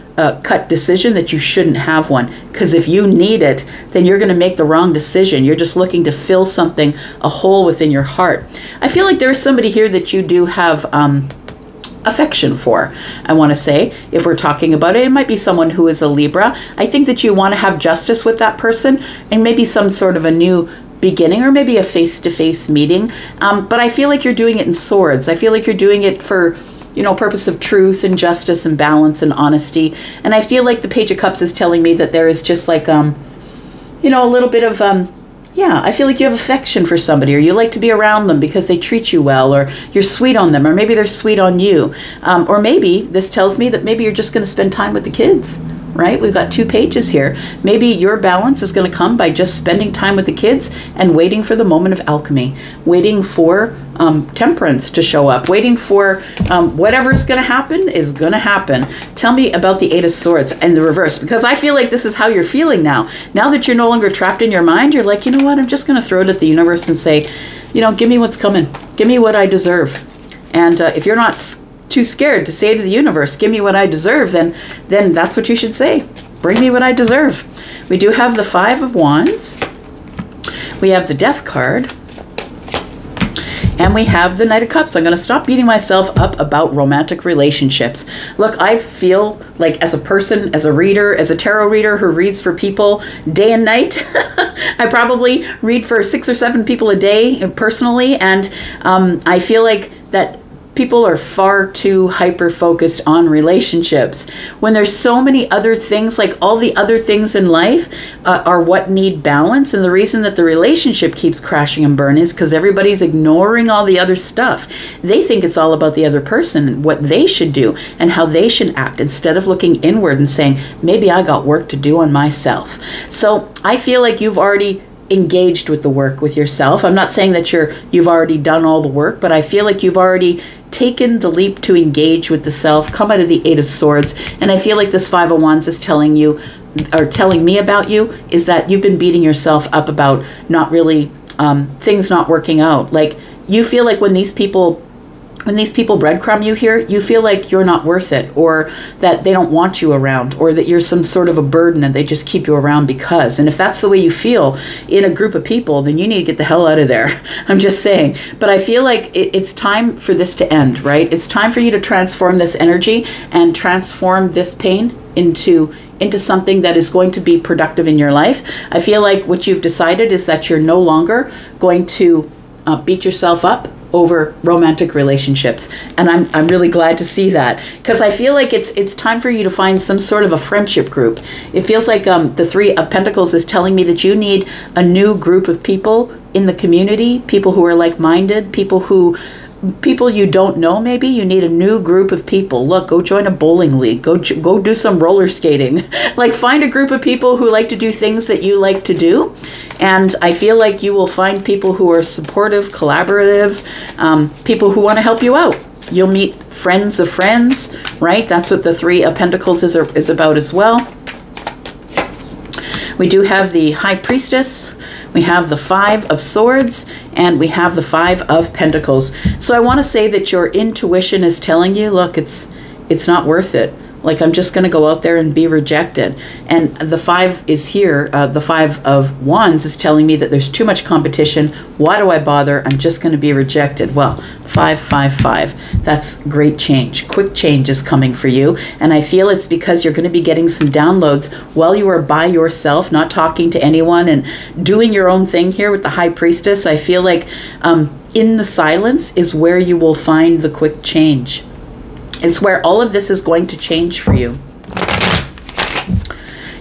cut decision that you shouldn't have one. Because if you need it, then you're going to make the wrong decision. You're just looking to fill something, a hole within your heart. I feel like there's somebody here that you do have affection for. I want to say, if we're talking about it, it might be someone who is a Libra. I think that you want to have justice with that person, and maybe some sort of a new beginning, or maybe a face-to-face meeting. But I feel like you're doing it in swords. I feel like you're doing it for, you know, purpose of truth and justice and balance and honesty. And I feel like the Page of Cups is telling me that there is just like, you know, a little bit of, yeah, I feel like you have affection for somebody, or you like to be around them because they treat you well, or you're sweet on them, or maybe they're sweet on you. Or maybe this tells me that maybe you're just going to spend time with the kids. Right? We've got 2 pages here. Maybe your balance is going to come by just spending time with the kids and waiting for the moment of alchemy, waiting for temperance to show up, waiting for whatever's going to happen is going to happen. Tell me about the 8 of Swords and the reverse, because I feel like this is how you're feeling now. Now that you're no longer trapped in your mind, you're like, you know what? I'm just going to throw it at the universe and say, you know, give me what's coming. Give me what I deserve. And if you're not too scared to say to the universe, give me what I deserve, then that's what you should say. Bring me what I deserve. We do have the 5 of Wands. We have the Death card. And we have the Knight of Cups. I'm going to stop beating myself up about romantic relationships. Look, I feel like as a person, as a reader, as a tarot reader who reads for people day and night, I probably read for 6 or 7 people a day personally. And I feel like that people are far too hyper-focused on relationships when there's so many other things, like all the other things in life are what need balance. And the reason that the relationship keeps crashing and burning is because everybody's ignoring all the other stuff. They think it's all about the other person, what they should do and how they should act, instead of looking inward and saying, maybe I got work to do on myself. So I feel like you've already engaged with the work with yourself. I'm not saying that you've already done all the work, but I feel like you've already taken the leap to engage with the self, come out of the 8 of Swords. And I feel like this 5 of Wands is telling you, or telling me about you, is that you've been beating yourself up about not really, things not working out. Like, you feel like when these people breadcrumb you here, you feel like you're not worth it, or that they don't want you around, or that you're some sort of a burden and they just keep you around because. And if that's the way you feel in a group of people, then you need to get the hell out of there. I'm just saying. But I feel like it's time for this to end, right? It's time for you to transform this energy and transform this pain into something that is going to be productive in your life. I feel like what you've decided is that you're no longer going to beat yourself up over romantic relationships, and I'm really glad to see that, because I feel like it's time for you to find some sort of a friendship group. It feels like the 3 of Pentacles is telling me that you need a new group of people in the community, people who are like-minded, people you don't know. Maybe you need a new group of people. Look, go join a bowling league, go do some roller skating. Like, find a group of people who like to do things that you like to do. And I feel like you will find people who are supportive, collaborative, people who want to help you out. You'll meet friends of friends, right? That's what the 3 of Pentacles is about as well. We do have the High Priestess. We have the 5 of Swords, and we have the 5 of Pentacles. So I want to say that your intuition is telling you, look, it's not worth it. Like, I'm just going to go out there and be rejected. And the 5 is here. The 5 of Wands is telling me that there's too much competition. Why do I bother? I'm just going to be rejected. Well, 5, 5, 5. That's great change. Quick change is coming for you. And I feel it's because you're going to be getting some downloads while you are by yourself, not talking to anyone and doing your own thing here with the High Priestess. I feel like in the silence is where you will find the quick change. It's where all of this is going to change for you,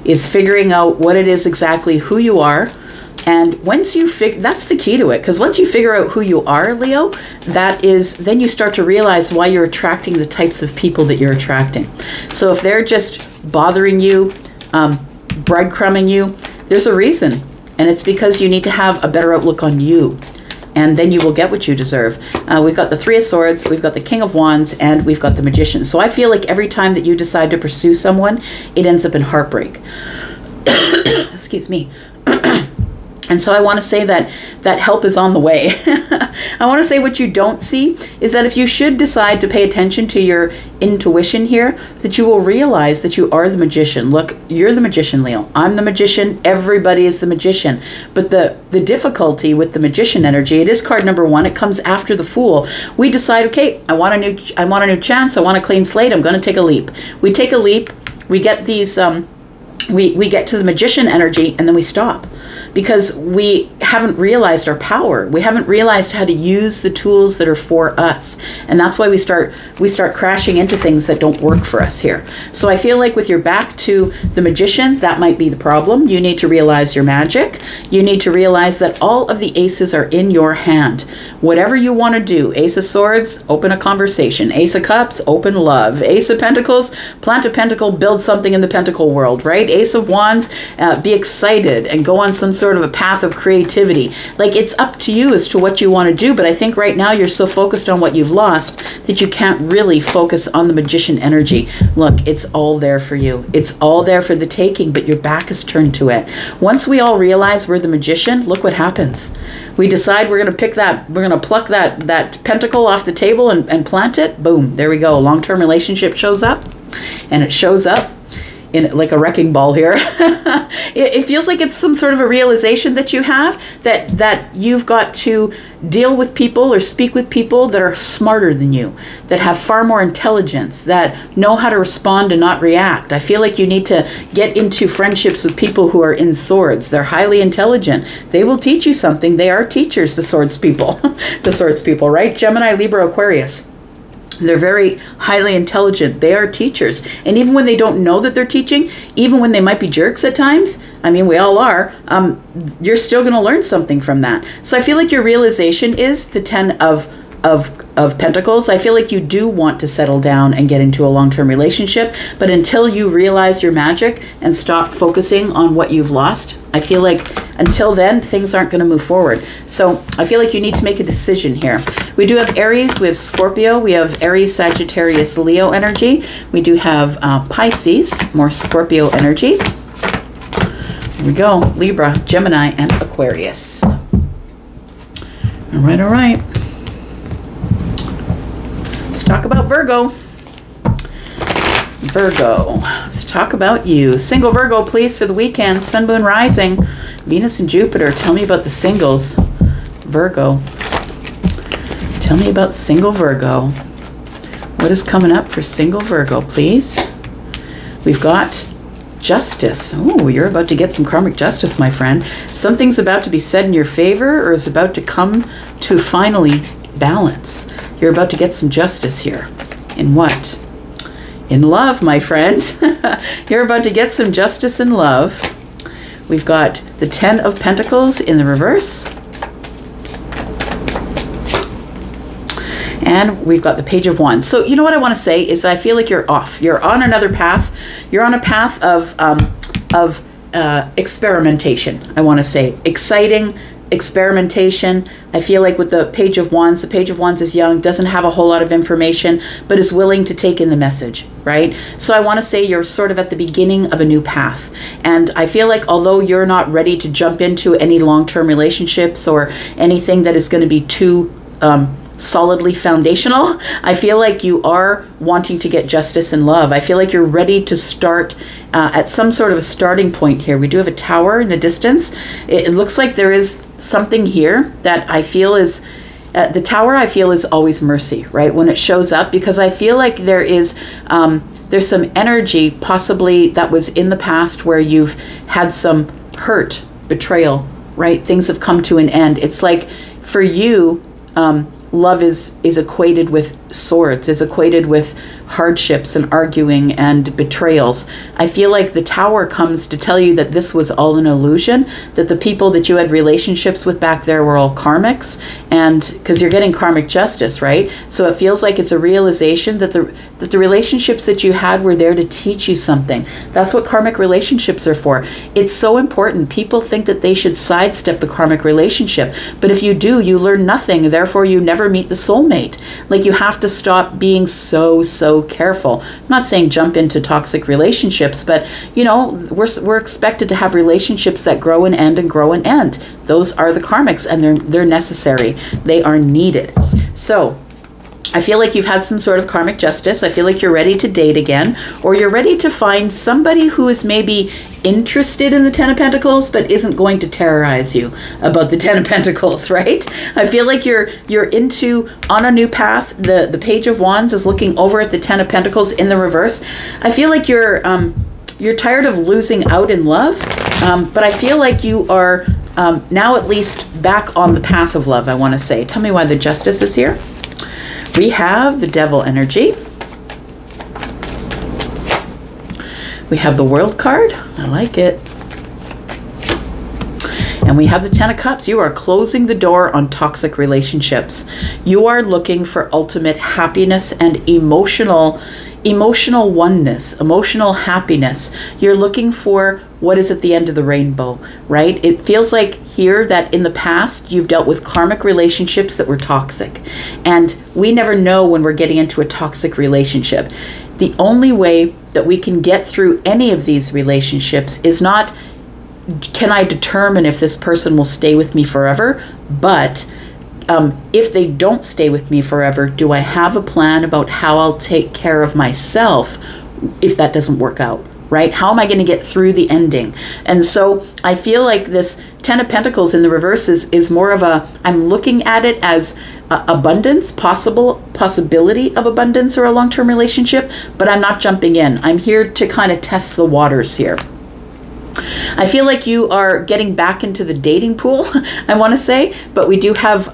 is figuring out what it is exactly, who you are. And once you that's the key to it, because once you figure out who you are, Leo, then you start to realize why you're attracting the types of people that you're attracting. So if they're just bothering you, breadcrumbing you, there's a reason. And it's because you need to have a better outlook on you. and then you will get what you deserve. We've got the Three of Swords, we've got the King of Wands, and we've got the Magician. So I feel like every time that you decide to pursue someone, it ends up in heartbreak. Excuse me. And so I want to say that help is on the way. I want to say what you don't see is that if you should decide to pay attention to your intuition here, that you will realize that you are the magician. Look, you're the magician, Leo. I'm the magician. Everybody is the magician. But the difficulty with the magician energy, it is card number 1. It comes after the Fool. We decide, okay, I want a new chance. I want a clean slate. I'm going to take a leap. We take a leap. We get these we get to the magician energy, and then we stop because we haven't realized our power. We haven't realized how to use the tools that are for us. And that's why we start crashing into things that don't work for us here. So I feel like with your back to the magician, that might be the problem. You need to realize your magic. You need to realize that all of the aces are in your hand. Whatever you want to do, Ace of Swords, open a conversation. Ace of Cups, open love. Ace of Pentacles, plant a pentacle, build something in the pentacle world, right? Ace of Wands, be excited and go on some sort of a path of creativity. Like, it's up to you as to what you want to do, but I think right now you're so focused on what you've lost that you can't really focus on the magician energy. Look, it's all there for you. It's all there for the taking, but your back is turned to it. Once we all realize we're the magician, look what happens. We decide we're going to pluck that pentacle off the table and plant it. Boom, there we go. A long-term relationship shows up, and it shows up in like a wrecking ball here. It feels like it's some sort of a realization that you have that you've got to deal with people or speak with people that are smarter than you, that have far more intelligence, that know how to respond and not react. I feel like you need to get into friendships with people who are in swords. They're highly intelligent. They will teach you something. They are teachers, the swords people. The swords people, right? Gemini, Libra, Aquarius. They're very highly intelligent. They are teachers. And even when they don't know that they're teaching, even when they might be jerks at times, I mean, we all are, you're still going to learn something from that. So I feel like your realization is the 10 of Pentacles. I feel like you do want to settle down and get into a long-term relationship, but until you realize your magic and stop focusing on what you've lost, I feel like until then, things aren't going to move forward. So I feel like you need to make a decision here. We do have Aries, we have Scorpio, we have Aries, Sagittarius, Leo energy. We do have Pisces, more Scorpio energy. Here we go, Libra, Gemini, and Aquarius. All right, all right. Let's talk about Virgo. Virgo, let's talk about you. Single Virgo, please, for the weekend. Sun, Moon, Rising, Venus and Jupiter. Tell me about the singles. Virgo. Tell me about single Virgo. What is coming up for single Virgo, please? We've got Justice. Oh, you're about to get some karmic justice, my friend. Something's about to be said in your favor or is about to come to finally balance. You're about to get some justice here. In what? In love, my friend. You're about to get some justice in love. We've got the 10 of Pentacles in the reverse. And we've got the Page of Wands. So you know what I want to say is that I feel like you're off. You're on another path. You're on a path of experimentation, I want to say. Exciting experimentation. I feel like with the Page of Wands is young, doesn't have a whole lot of information, but is willing to take in the message, right? So I want to say you're sort of at the beginning of a new path. And I feel like although you're not ready to jump into any long-term relationships or anything that is going to be too solidly foundational, I feel like you are wanting to get justice and love. I feel like you're ready to start at some sort of a starting point here. We do have a tower in the distance. It looks like there is something here that I feel is the tower. I feel is always mercy, right? When it shows up, because I feel like there is there's some energy possibly that was in the past where you've had some hurt, betrayal, right? Things have come to an end. It's like for you, love is equated with swords, is equated with hardships and arguing and betrayals. I feel like the Tower comes to tell you that this was all an illusion, that the people that you had relationships with back there were all karmics, and because you're getting karmic justice, right? So it feels like it's a realization that the relationships that you had were there to teach you something. That's what karmic relationships are for. It's so important. People think that they should sidestep the karmic relationship, but if you do, you learn nothing. Therefore, you never meet the soulmate. Like, you have to stop being so careful. I'm not saying jump into toxic relationships, but you know, we're expected to have relationships that grow and end and grow and end. Those are the karmics, and they're necessary. They are needed. So I feel like you've had some sort of karmic justice. I feel like you're ready to date again, or you're ready to find somebody who is maybe interested in the Ten of Pentacles but isn't going to terrorize you about the Ten of Pentacles, right? I feel like you're on a new path. The Page of Wands is looking over at the Ten of Pentacles in the reverse. I feel like you're tired of losing out in love, but I feel like you are now at least back on the path of love, I want to say. Tell me why the Justice is here. We have the Devil energy. We have the World card. I like it. And we have the Ten of Cups. You are closing the door on toxic relationships. You are looking for ultimate happiness and emotional oneness, emotional happiness. You're looking for what is at the end of the rainbow, right? It feels like here that in the past you've dealt with karmic relationships that were toxic, and we never know when we're getting into a toxic relationship. The only way that we can get through any of these relationships is not, can I determine if this person will stay with me forever, but if they don't stay with me forever, do I have a plan about how I'll take care of myself if that doesn't work out, right? How am I going to get through the ending? And so I feel like this Ten of Pentacles in the reverse is more of a, I'm looking at it as abundance, possibility of abundance or a long-term relationship, but I'm not jumping in. I'm here to kind of test the waters here. I feel like you are getting back into the dating pool, I want to say, but we do have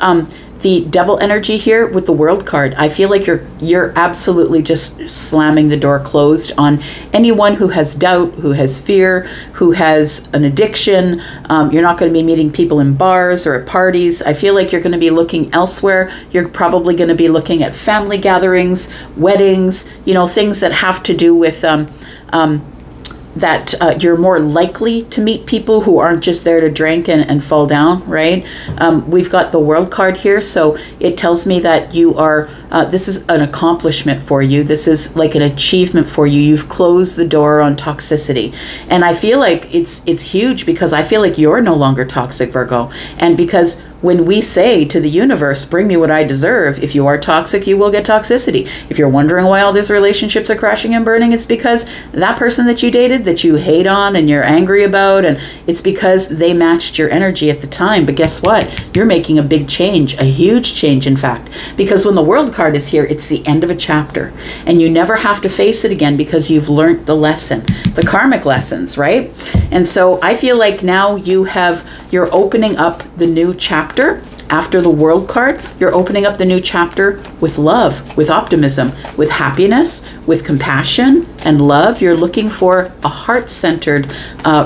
the Devil energy here with the World card. I feel like you're absolutely just slamming the door closed on anyone who has doubt, who has fear, who has an addiction. You're not going to be meeting people in bars or at parties. I feel like you're going to be looking elsewhere. You're probably going to be looking at family gatherings, weddings, you know, things that have to do with that you're more likely to meet people who aren't just there to drink and fall down, right? We've got the World card here, so it tells me that you are, this is an accomplishment for you. This is like an achievement for you. You've closed the door on toxicity. And I feel like it's huge, because I feel like you're no longer toxic, Virgo. And because when we say to the universe, bring me what I deserve, if you are toxic, you will get toxicity. If you're wondering why all these relationships are crashing and burning, it's because that person that you dated, that you hate on and you're angry about, and it's because they matched your energy at the time. But guess what? You're making a big change, a huge change, in fact, because when the World card is here, it's the end of a chapter, and you never have to face it again because you've learned the lesson, the karmic lessons, right? And so I feel like now you're opening up the new chapter. After the World card, you're opening up the new chapter with love, with optimism, with happiness, with compassion and love. You're looking for a heart-centered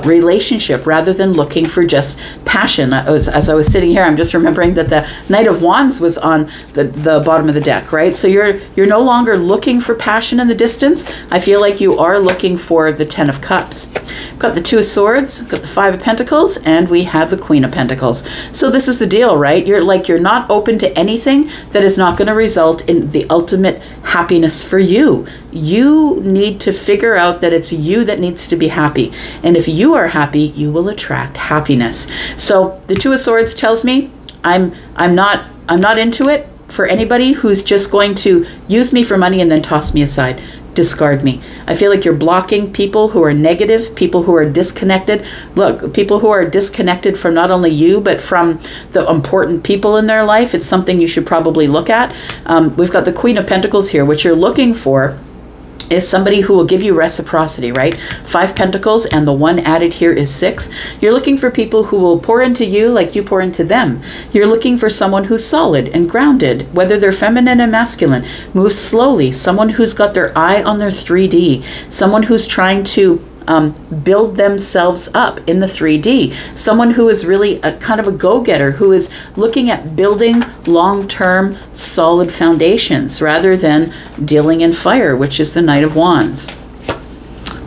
relationship rather than looking for just passion. As I was sitting here, I'm just remembering that the Knight of Wands was on the bottom of the deck, right? So you're no longer looking for passion in the distance. I feel like you are looking for the Ten of Cups. We've got the Two of Swords, got the Five of Pentacles, and we have the Queen of Pentacles. So this is the deal, right? You're not open to anything that is not going to result in the ultimate happiness for you. You need to figure out that it's you that needs to be happy. And if you are happy, you will attract happiness. So the Two of Swords tells me I'm not into it for anybody who's just going to use me for money and then toss me aside. Discard me. I feel like you're blocking people who are negative, people who are disconnected. Look, people who are disconnected from not only you, but from the important people in their life. It's something you should probably look at. We've got the Queen of Pentacles here. What you're looking for is somebody who will give you reciprocity, right? 5 Pentacles, and the 1 added here is 6. You're looking for people who will pour into you like you pour into them. You're looking for someone who's solid and grounded, whether they're feminine and masculine, moves slowly, someone who's got their eye on their 3D, someone who's trying to build themselves up in the 3D. Someone who is really a kind of a go-getter, who is looking at building long-term solid foundations rather than dealing in fire, which is the Knight of Wands.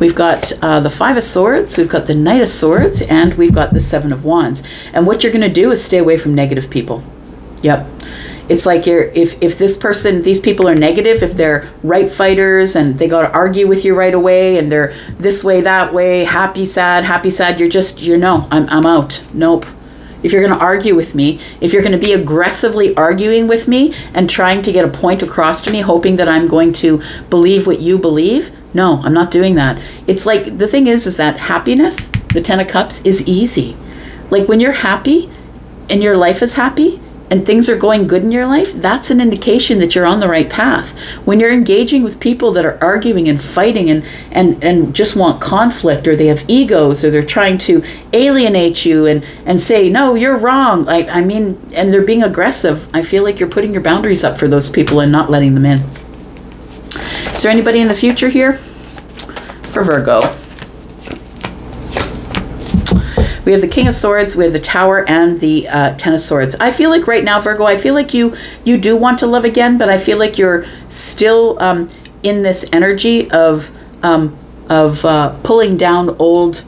We've got the 5 of Swords, we've got the Knight of Swords, and we've got the 7 of Wands. And what you're going to do is stay away from negative people. Yep. It's like if this person, these people are negative, if they're right fighters and they got to argue with you right away and they're this way, that way, happy, sad, you're no, I'm out. Nope. If you're going to argue with me, if you're going to be aggressively arguing with me and trying to get a point across to me, hoping that I'm going to believe what you believe, no, I'm not doing that. It's like, the thing is that happiness, the 10 of Cups, is easy. Like when you're happy and your life is happy, and things are going good in your life, that's an indication that you're on the right path. When you're engaging with people that are arguing and fighting and just want conflict, or they have egos, or they're trying to alienate you and say, no, you're wrong. I mean, and they're being aggressive, I feel like you're putting your boundaries up for those people and not letting them in. Is there anybody in the future here? For Virgo. We have the King of Swords, we have the Tower, and the 10 of Swords. I feel like right now, Virgo, I feel like you do want to love again, but I feel like you're still in this energy of pulling down old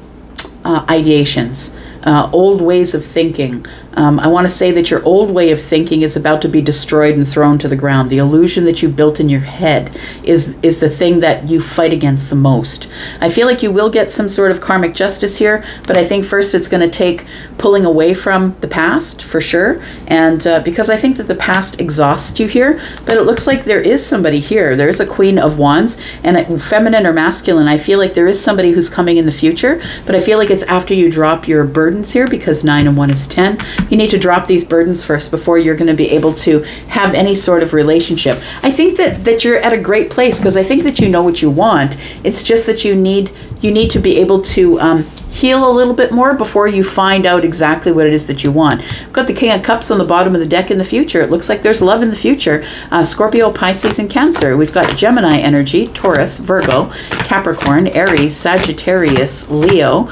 ideations, old ways of thinking. I want to say that your old way of thinking is about to be destroyed and thrown to the ground. The illusion that you built in your head is the thing that you fight against the most. I feel like you will get some sort of karmic justice here, but I think first it's going to take pulling away from the past, for sure. And because I think that the past exhausts you here, but it looks like there is somebody here. There is a Queen of Wands, and feminine or masculine, I feel like there is somebody who's coming in the future, but I feel like it's after you drop your burdens here, because 9 and 1 is 10. You need to drop these burdens first before you're going to be able to have any sort of relationship. I think that you're at a great place, because I think that you know what you want. It's just that you need to be able to heal a little bit more before you find out exactly what it is that you want. We've got the King of Cups on the bottom of the deck in the future. It looks like there's love in the future. Scorpio, Pisces, and Cancer. We've got Gemini energy, Taurus, Virgo, Capricorn, Aries, Sagittarius, Leo.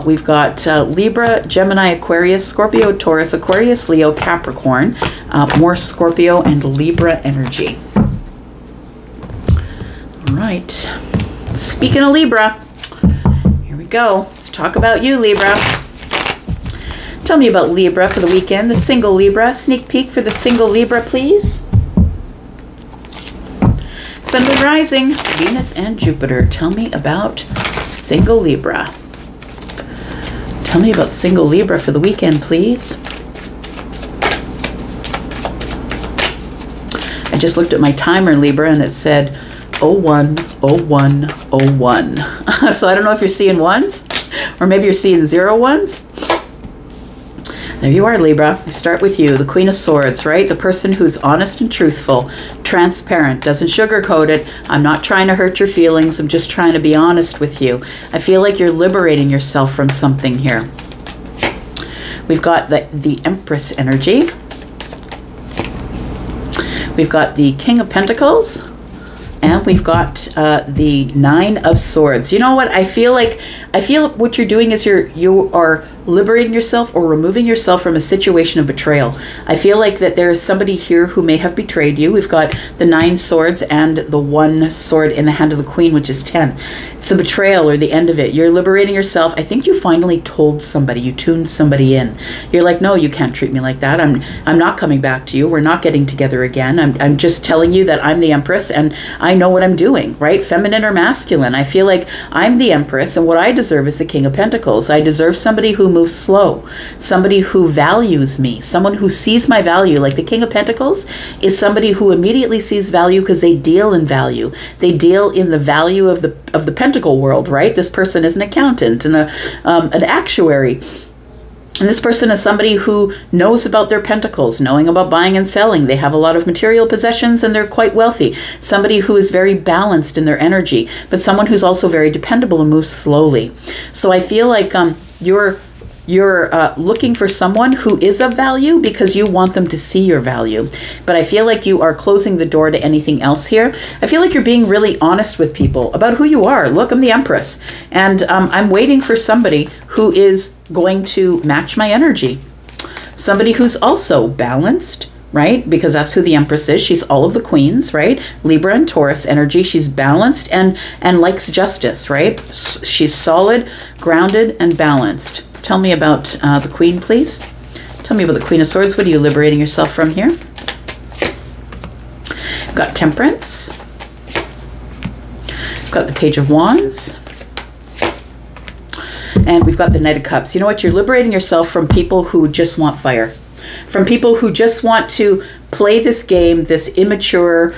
We've got Libra, Gemini, Aquarius, Scorpio, Taurus, Aquarius, Leo, Capricorn. More Scorpio and Libra energy. All right. Speaking of Libra, go. Let's talk about you, Libra. Tell me about Libra for the weekend. The single Libra. Sneak peek for the single Libra, please. Sun, Moon, Rising, Venus, and Jupiter. Tell me about single Libra. Tell me about single Libra for the weekend, please. I just looked at my timer, Libra, and it said 010101. So I don't know if you're seeing ones, or maybe you're seeing 0 ones. There you are, Libra. I start with you, the Queen of Swords, right? The person who's honest and truthful, transparent, doesn't sugarcoat it. I'm not trying to hurt your feelings. I'm just trying to be honest with you. I feel like you're liberating yourself from something here. We've got the Empress energy. We've got the King of Pentacles. And we've got the 9 of Swords. You know what? I feel what you're doing is you are liberating yourself or removing yourself from a situation of betrayal. I feel like that there is somebody here who may have betrayed you. We've got the 9 swords and the 1 sword in the hand of the Queen, which is 10. It's a betrayal or the end of it. You're liberating yourself. I think you finally told somebody, you tuned somebody in. You're like, no, you can't treat me like that. I'm not coming back to you. We're not getting together again. I'm just telling you that I'm the Empress and I know what I'm doing, right? Feminine or masculine. I feel like I'm the Empress, and what I deserve is the King of Pentacles. I deserve somebody who moves slow, somebody who values me, someone who sees my value. Like the King of Pentacles is somebody who immediately sees value because they deal in value. They deal in the value of the pentacle world, right? This person is an accountant and an actuary. And this person is somebody who knows about their pentacles, knowing about buying and selling. They have a lot of material possessions and they're quite wealthy. Somebody who is very balanced in their energy, but someone who's also very dependable and moves slowly. So I feel like you're looking for someone who is of value because you want them to see your value. But I feel like you are closing the door to anything else here. I feel like you're being really honest with people about who you are. Look, I'm the Empress. And I'm waiting for somebody who is going to match my energy. Somebody who's also balanced, right? Because that's who the Empress is. She's all of the queens, right? Libra and Taurus energy. She's balanced and likes justice, right? She's solid, grounded, and balanced. Tell me about the Queen, please. Tell me about the Queen of Swords. What are you liberating yourself from here? We've got Temperance. We've got the Page of Wands. And we've got the Knight of Cups. You know what? You're liberating yourself from people who just want fire. From people who just want to play this game, this immature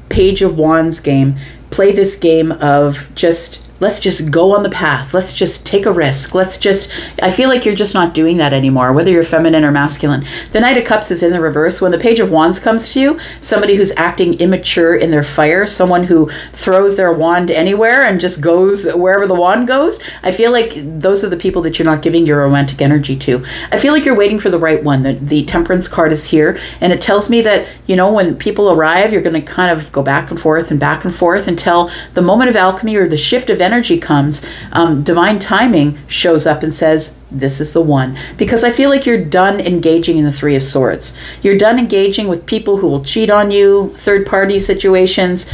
Page of Wands game. Play this game of just... let's just go on the path. Let's just take a risk. I feel like you're just not doing that anymore, whether you're feminine or masculine. The Knight of Cups is in the reverse. When the Page of Wands comes to you, somebody who's acting immature in their fire, someone who throws their wand anywhere and just goes wherever the wand goes, I feel like those are the people that you're not giving your romantic energy to. I feel like you're waiting for the right one. The Temperance card is here, and it tells me that, you know, when people arrive, you're going to kind of go back and forth until the moment of alchemy or the shift of energy comes. Divine timing shows up and says, this is the one. Because I feel like you're done engaging in the Three of Swords. You're done engaging with people who will cheat on you, third-party situations,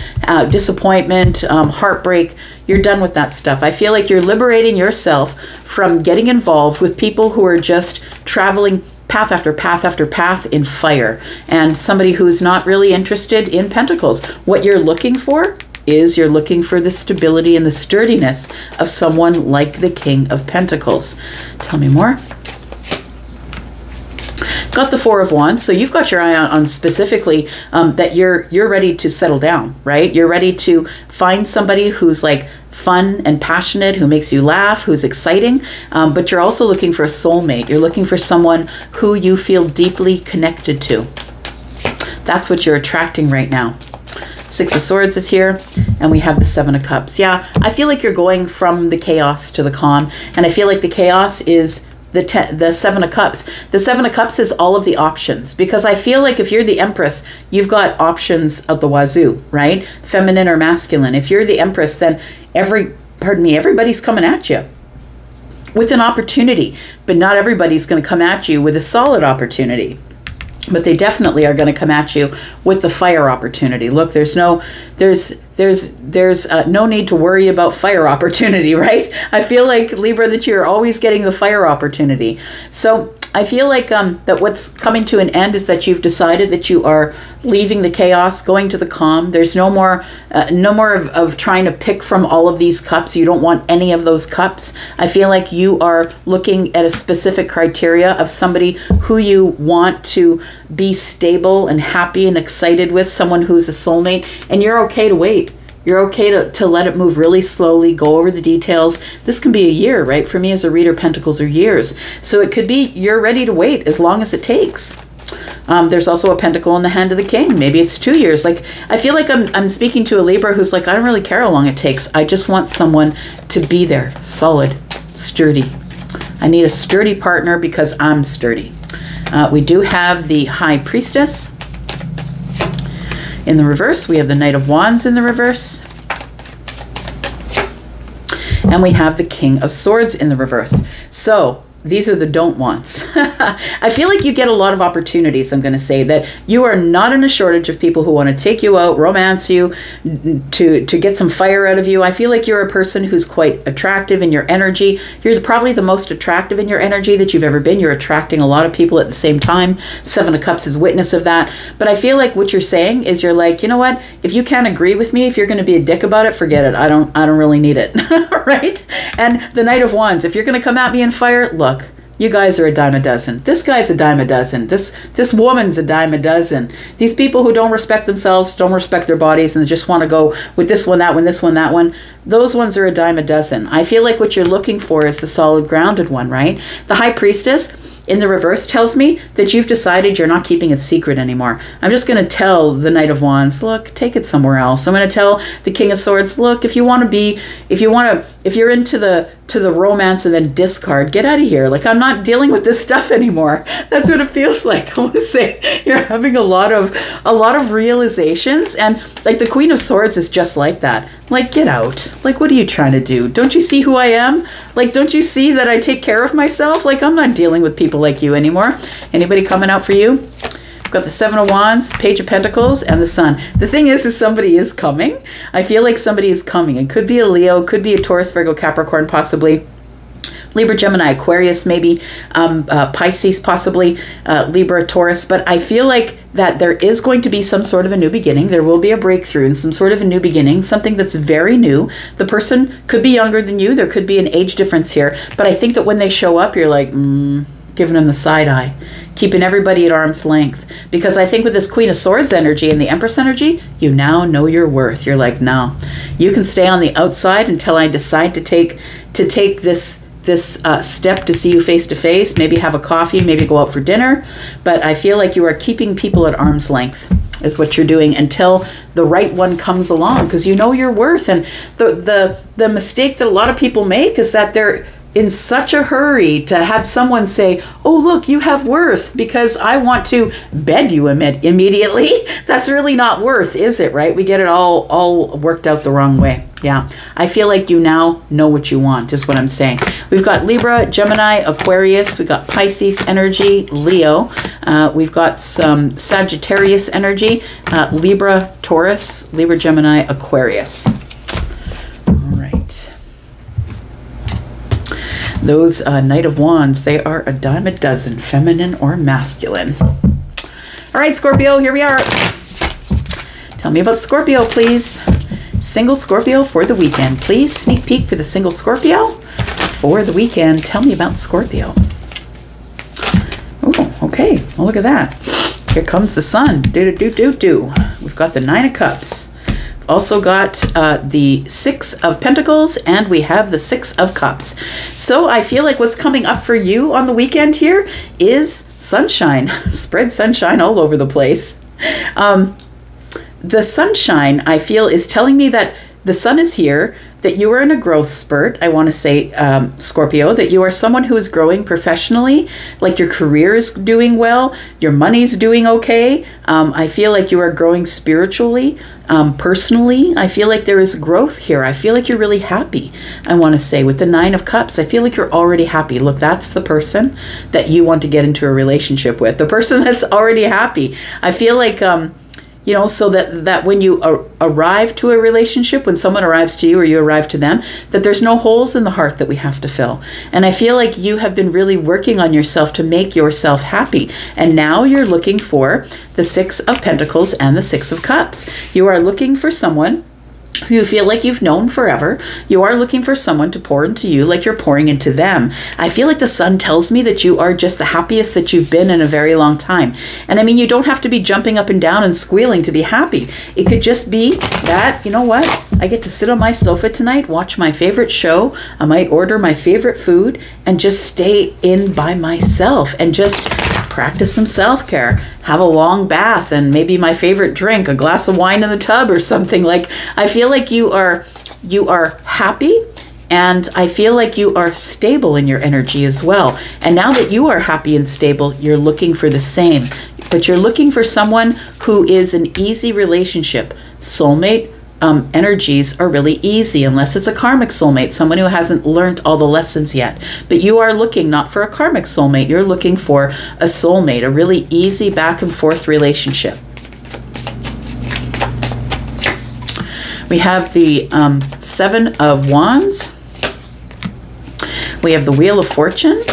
disappointment, heartbreak. You're done with that stuff. I feel like you're liberating yourself from getting involved with people who are just traveling path after path after path in fire, and somebody who's not really interested in pentacles. What you're looking for is you're looking for the stability and the sturdiness of someone like the King of Pentacles. Tell me more. Got the Four of Wands, so you've got your eye on specifically that you're ready to settle down, right? You're ready to find somebody who's like fun and passionate, who makes you laugh, who's exciting, but you're also looking for a soulmate. You're looking for someone who you feel deeply connected to. That's what you're attracting right now. Six of Swords is here, and we have the Seven of Cups. Yeah, I feel like you're going from the chaos to the calm, and I feel like the chaos is the Seven of Cups. The Seven of Cups is all of the options, because I feel like if you're the Empress, you've got options at the wazoo, right? Feminine or masculine. If you're the Empress, then everybody's coming at you with an opportunity, but not everybody's going to come at you with a solid opportunity. But they definitely are going to come at you with the fire opportunity. Look, there's no need to worry about fire opportunity, right? I feel like, Libra, that you're always getting the fire opportunity. So I feel like that what's coming to an end is that you've decided that you are leaving the chaos, going to the calm. There's no more of trying to pick from all of these cups. You don't want any of those cups. I feel like you are looking at a specific criteria of somebody who you want to be stable and happy and excited with, someone who's a soulmate, and you're okay to wait. You're okay to let it move really slowly, go over the details. This can be a year, right? For me as a reader, pentacles are years. So it could be you're ready to wait as long as it takes. There's also a pentacle in the hand of the king. Maybe it's 2 years. Like, I feel like I'm speaking to a Libra who's like, I don't really care how long it takes. I just want someone to be there, solid, sturdy. I need a sturdy partner because I'm sturdy. We do have the High Priestess in the reverse. We have the Knight of Wands in the reverse. And we have the King of Swords in the reverse. So these are the don't wants. I feel like you get a lot of opportunities. I'm going to say that you are not in a shortage of people who want to take you out, romance you, to get some fire out of you. I feel like you're a person who's quite attractive in your energy. You're probably the most attractive in your energy that you've ever been. You're attracting a lot of people at the same time. Seven of Cups is witness of that. But I feel like what you're saying is you're like, you know what? If you can't agree with me, if you're going to be a dick about it, forget it. I don't really need it. Right? And the Knight of Wands, if you're going to come at me in fire, look, you guys are a dime a dozen. This guy's a dime a dozen. This woman's a dime a dozen. These people who don't respect themselves, don't respect their bodies, and just want to go with this one, that one, this one, that one, those ones are a dime a dozen. I feel like what you're looking for is the solid, grounded one, right? The High Priestess in the reverse tells me that you've decided you're not keeping it secret anymore. I'm just going to tell the Knight of Wands, look, take it somewhere else. I'm going to tell the King of Swords, look, if you're into the romance and then discard, get out of here. Like, I'm not dealing with this stuff anymore. That's what it feels like. I want to say you're having a lot of realizations, and like the Queen of Swords is just like that. Like, get out. Like, what are you trying to do? Don't you see who I am? Like, don't you see that I take care of myself? Like, I'm not dealing with people like you anymore. Anybody coming out for you? We've got the Seven of Wands, Page of Pentacles, and the Sun. The thing is somebody is coming. I feel like somebody is coming. It could be a Leo, could be a Taurus, Virgo, Capricorn, possibly. Libra, Gemini, Aquarius, maybe Pisces, possibly Libra, Taurus. But I feel like that there is going to be some sort of a new beginning. There will be a breakthrough and some sort of a new beginning, something that's very new. The person could be younger than you. There could be an age difference here. But I think that when they show up, you're like, giving them the side eye, keeping everybody at arm's length. Because I think with this Queen of Swords energy and the Empress energy, you now know your worth. You're like, no, you can stay on the outside until I decide to take this step to see you face to face, maybe have a coffee, maybe go out for dinner. But I feel like you are keeping people at arm's length is what you're doing until the right one comes along, because you know your worth. And the mistake that a lot of people make is that they're in such a hurry to have someone say, oh, look, you have worth because I want to bed you immediately. That's really not worth, is it, right? We get it all worked out the wrong way. Yeah, I feel like you now know what you want, is what I'm saying. We've got Libra, Gemini, Aquarius. We've got Pisces energy, Leo. We've got some Sagittarius energy, Libra, Taurus, Libra, Gemini, Aquarius. Those Knight of Wands, they are a dime a dozen, feminine or masculine. All right, Scorpio, here we are. Tell me about Scorpio, please. Single Scorpio for the weekend, please. Sneak peek for the single Scorpio for the weekend. Tell me about Scorpio. Oh, okay. Well, look at that. Here comes the Sun. We've got the Nine of Cups. Also got the Six of Pentacles, and we have the Six of Cups. So I feel like what's coming up for you on the weekend here is sunshine. Spread sunshine all over the place. The sunshine, I feel, is telling me that the sun is here, that you are in a growth spurt. I want to say, Scorpio, that you are someone who is growing professionally, like your career is doing well, your money's doing okay. I feel like you are growing spiritually, personally. I feel like there is growth here. I feel like you're really happy. I want to say with the Nine of Cups, I feel like you're already happy. Look, that's the person that you want to get into a relationship with, the person that's already happy. I feel like, you know, so that when you arrive to a relationship, when someone arrives to you or you arrive to them, that there's no holes in the heart that we have to fill. And I feel like you have been really working on yourself to make yourself happy. And now you're looking for the Six of Pentacles and the Six of Cups. You are looking for someone who you feel like you've known forever. You are looking for someone to pour into you like you're pouring into them. I feel like the sun tells me that you are just the happiest that you've been in a very long time. And I mean, you don't have to be jumping up and down and squealing to be happy. It could just be that, you know what? I get to sit on my sofa tonight, watch my favorite show. I might order my favorite food and just stay in by myself and just practice some self-care, have a long bath, and maybe my favorite drink, a glass of wine in the tub or something. Like, I feel like you are happy, and I feel like you are stable in your energy as well. And now that you are happy and stable, you're looking for the same, but you're looking for someone who is an easy relationship. Soulmate energies are really easy, unless it's a karmic soulmate, someone who hasn't learned all the lessons yet. But you are looking not for a karmic soulmate, you're looking for a soulmate, a really easy back and forth relationship. We have the Seven of Wands, we have the Wheel of Fortune,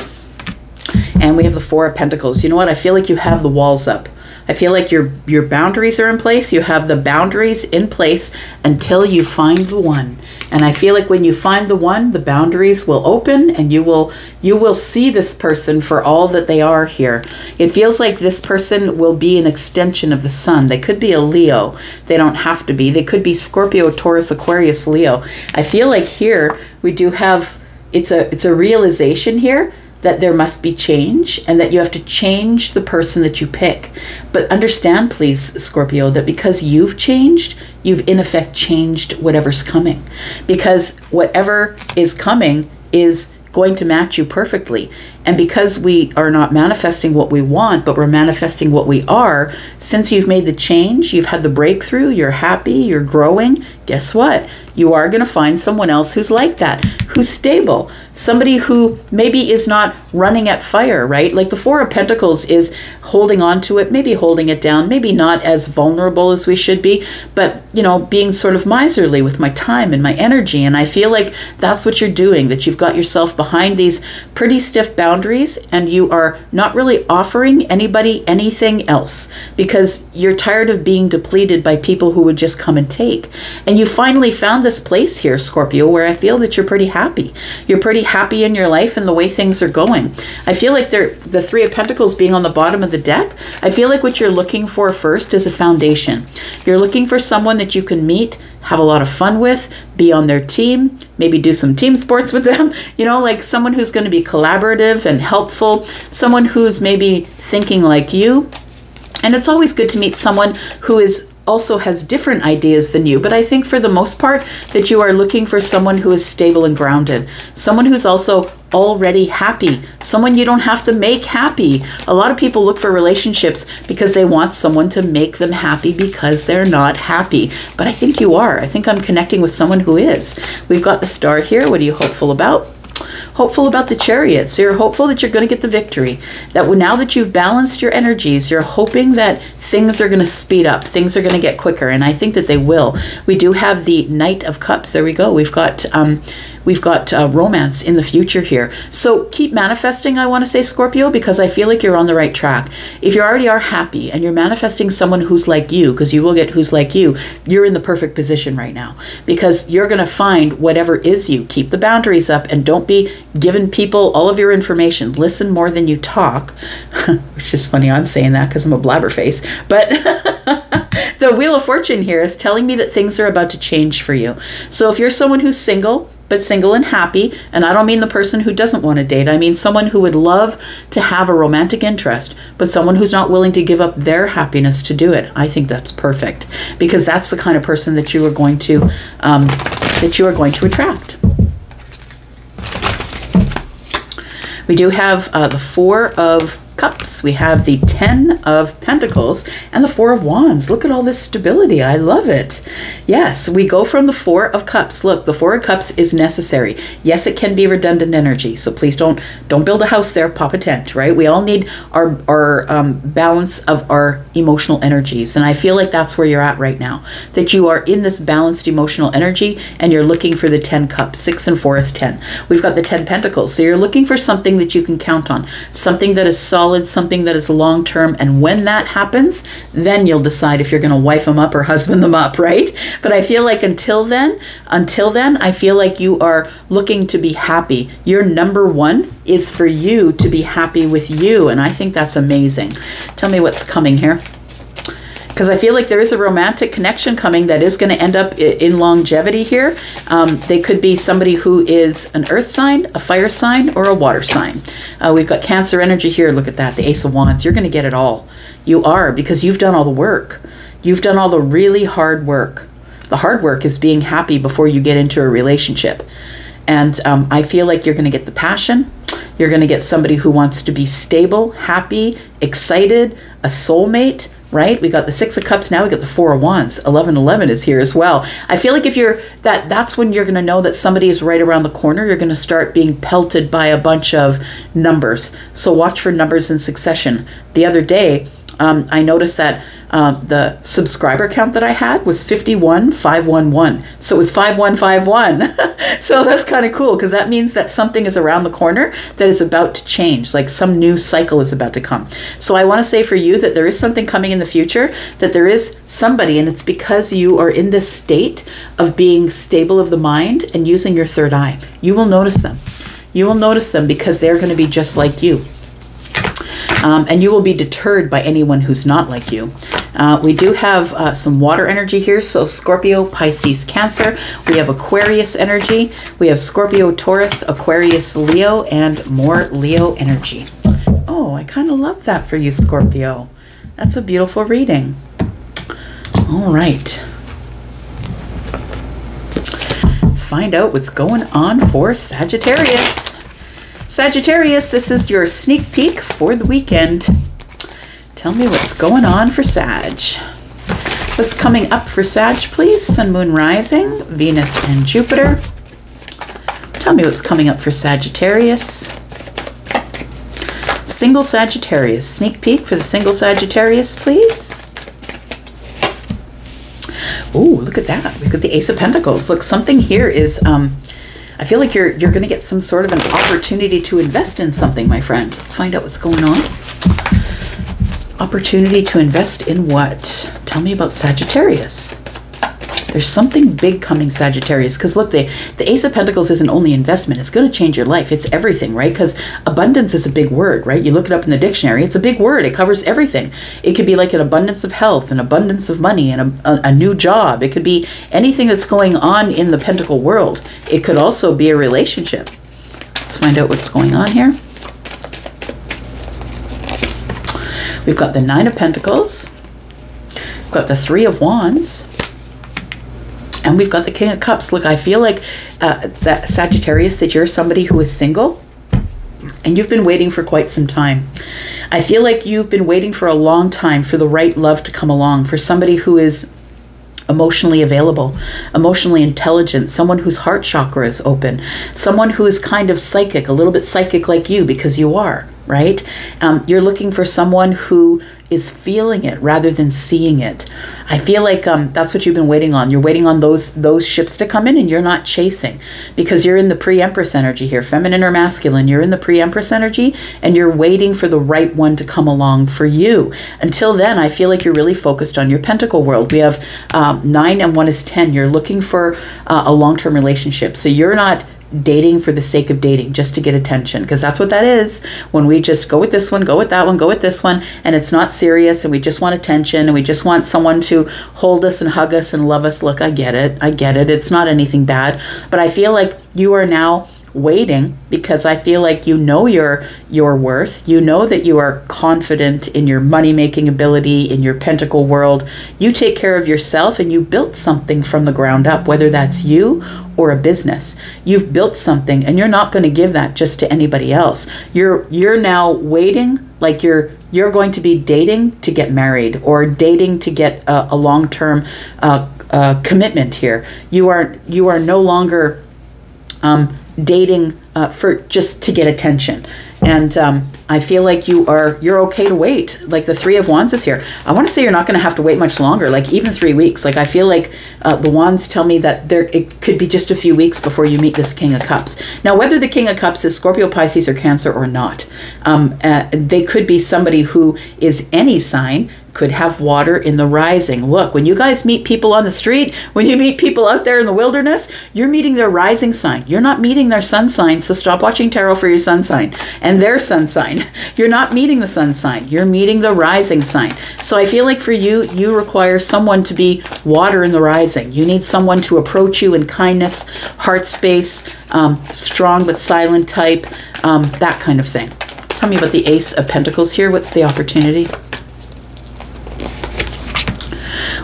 and we have the Four of Pentacles. You know what? I feel like you have the walls up. I feel like your boundaries are in place. You have the boundaries in place until you find the one. And I feel like when you find the one, the boundaries will open and you will see this person for all that they are here. It feels like this person will be an extension of the sun. They could be a Leo. They don't have to be. They could be Scorpio, Taurus, Aquarius, Leo. I feel like here we do have, it's a realization here that there must be change and that you have to change the person that you pick. But understand, please, Scorpio, that because you've changed, you've in effect changed whatever's coming. Because whatever is coming is going to match you perfectly. And because we are not manifesting what we want, but we're manifesting what we are, since you've made the change, you've had the breakthrough, you're happy, you're growing, guess what? You are going to find someone else who's like that, who's stable, somebody who maybe is not running at fire, right? Like the Four of Pentacles is holding on to it, maybe holding it down, maybe not as vulnerable as we should be, but, you know, being sort of miserly with my time and my energy. And I feel like that's what you're doing, that you've got yourself behind these pretty stiff boundaries and you are not really offering anybody anything else because you're tired of being depleted by people who would just come and take. And you finally found this place here, Scorpio, where I feel that you're pretty happy. You're pretty happy in your life and the way things are going. I feel like the Three of Pentacles being on the bottom of the deck, I feel like what you're looking for first is a foundation. You're looking for someone that you can meet, have a lot of fun with, be on their team, maybe do some team sports with them, you know, like someone who's going to be collaborative and helpful, someone who's maybe thinking like you. And it's always good to meet someone who is also has different ideas than you, but I think for the most part that you are looking for someone who is stable and grounded, someone who's also already happy, someone you don't have to make happy. A lot of people look for relationships because they want someone to make them happy because they're not happy, but I think you are. I think I'm connecting with someone who is. We've got the Star here. What are you hopeful about? Hopeful about the Chariot. So you're hopeful that you're going to get the victory. That now that you've balanced your energies, you're hoping that things are going to speed up. Things are going to get quicker. And I think that they will. We do have the Knight of Cups. There we go. We've got romance in the future here. So keep manifesting, I want to say, Scorpio, because I feel like you're on the right track. If you already are happy and you're manifesting someone who's like you, because you will get who's like you, you're in the perfect position right now because you're going to find whatever is you. Keep the boundaries up and don't be giving people all of your information. Listen more than you talk, which is funny. I'm saying that because I'm a blabberface, but the Wheel of Fortune here is telling me that things are about to change for you. So if you're someone who's single, but single and happy, and I don't mean the person who doesn't want to date, I mean someone who would love to have a romantic interest, but someone who's not willing to give up their happiness to do it, I think that's perfect because that's the kind of person that you are going to attract. We do have the Four of Cups. We have the Ten of Pentacles and the Four of Wands. Look at all this stability. I love it. Yes, we go from the Four of Cups. Look, the Four of Cups is necessary. Yes, it can be redundant energy. So please don't build a house there, pop a tent, right? We all need our balance of our emotional energies. And I feel like that's where you're at right now, that you are in this balanced emotional energy and you're looking for the 10 cups. 6 and 4 is 10. We've got the 10 pentacles. So you're looking for something that you can count on, something that is solid, something that is long-term, and when that happens, then you'll decide if you're going to wife them up or husband them up, right? But I feel like until then, I feel like you are looking to be happy. Your number one is for you to be happy with you, and I think that's amazing. Tell me what's coming here. Because I feel like there is a romantic connection coming that is going to end up in longevity here. They could be somebody who is an earth sign, a fire sign, or a water sign. We've got Cancer energy here. Look at that, the Ace of Wands. You're going to get it all. You are, because you've done all the work. You've done all the really hard work. The hard work is being happy before you get into a relationship. And I feel like you're going to get the passion. You're going to get somebody who wants to be stable, happy, excited, a soulmate, right? We got the 6 of Cups. Now we got the 4 of Wands. 1111 is here as well. I feel like if you're that's when you're going to know that somebody is right around the corner. You're going to start being pelted by a bunch of numbers. So watch for numbers in succession. The other day, I noticed that the subscriber count that I had was 51,511. So it was 5151. So that's kind of cool, because that means that something is around the corner that is about to change, like some new cycle is about to come. So I want to say for you that there is something coming in the future, that there is somebody, and it's because you are in this state of being stable of the mind and using your third eye. You will notice them. You will notice them because they're going to be just like you. And you will be deterred by anyone who's not like you. We do have some water energy here. So Scorpio, Pisces, Cancer. We have Aquarius energy. We have Scorpio, Taurus, Aquarius, Leo, and more Leo energy. Oh, I kind of love that for you, Scorpio. That's a beautiful reading. All right. Let's find out what's going on for Sagittarius. Sagittarius, this is your sneak peek for the weekend. Tell me what's going on for Sag. What's coming up for Sag, please? Sun, Moon, Rising, Venus, and Jupiter. Tell me what's coming up for Sagittarius. Single Sagittarius. Sneak peek for the single Sagittarius, please. Ooh, look at that. We've got the Ace of Pentacles. Look, something here is... I feel like you're going to get some sort of an opportunity to invest in something, my friend. Let's find out what's going on. Opportunity to invest in what? Tell me about Sagittarius. There's something big coming, Sagittarius, because look, the Ace of Pentacles isn't only investment. It's going to change your life. It's everything, right? Because abundance is a big word, right? You look it up in the dictionary. It's a big word. It covers everything. It could be like an abundance of health, an abundance of money, and a new job. It could be anything that's going on in the Pentacle world. It could also be a relationship. Let's find out what's going on here. We've got the Nine of Pentacles. We've got the Three of Wands. And we've got the King of Cups. Look, I feel like that Sagittarius, that you're somebody who is single and you've been waiting for quite some time. I feel like you've been waiting for a long time for the right love to come along, for somebody who is emotionally available, emotionally intelligent, someone whose heart chakra is open, someone who is kind of psychic, a little bit psychic like you, because you are, right? You're looking for someone who is feeling it rather than seeing it. I feel like that's what you've been waiting on. You're waiting on those ships to come in, and you're not chasing, because you're in the pre-Empress energy here, feminine or masculine. You're in the pre-Empress energy, and you're waiting for the right one to come along for you. Until then, I feel like you're really focused on your Pentacle world. We have 9 and 1 is 10. You're looking for a long-term relationship. So you're not dating for the sake of dating, just to get attention, because that's what that is. When we just go with this one, go with that one, go with this one, and it's not serious, and we just want attention, and we just want someone to hold us and hug us and love us. Look, I get it. It's not anything bad, but I feel like you are now waiting, because I feel like you know your worth. You know that you are confident in your money-making ability, in your Pentacle world. You take care of yourself, and you built something from the ground up, whether that's you or a business. You've built something, and you're not going to give that just to anybody else. You're now waiting, like you're going to be dating to get married, or dating to get a long-term commitment here. You are no longer dating for just to get attention. And I feel like you're okay to wait. Like the Three of Wands is here. I want to say you're not going to have to wait much longer, like even 3 weeks. Like I feel like the Wands tell me that it could be just a few weeks before you meet this King of Cups. Now, whether the King of Cups is Scorpio, Pisces, or Cancer or not, they could be somebody who is any sign, could have water in the rising. Look, when you guys meet people on the street, when you meet people out there in the wilderness, you're meeting their rising sign. You're not meeting their sun sign, so stop watching tarot for your sun sign and their sun sign. You're not meeting the sun sign. You're meeting the rising sign. So I feel like for you, you require someone to be water in the rising. You need someone to approach you in kindness, heart space, strong but silent type, that kind of thing. Tell me about the Ace of Pentacles here. What's the opportunity?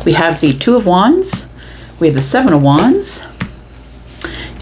We have the Two of Wands, we have the Seven of Wands,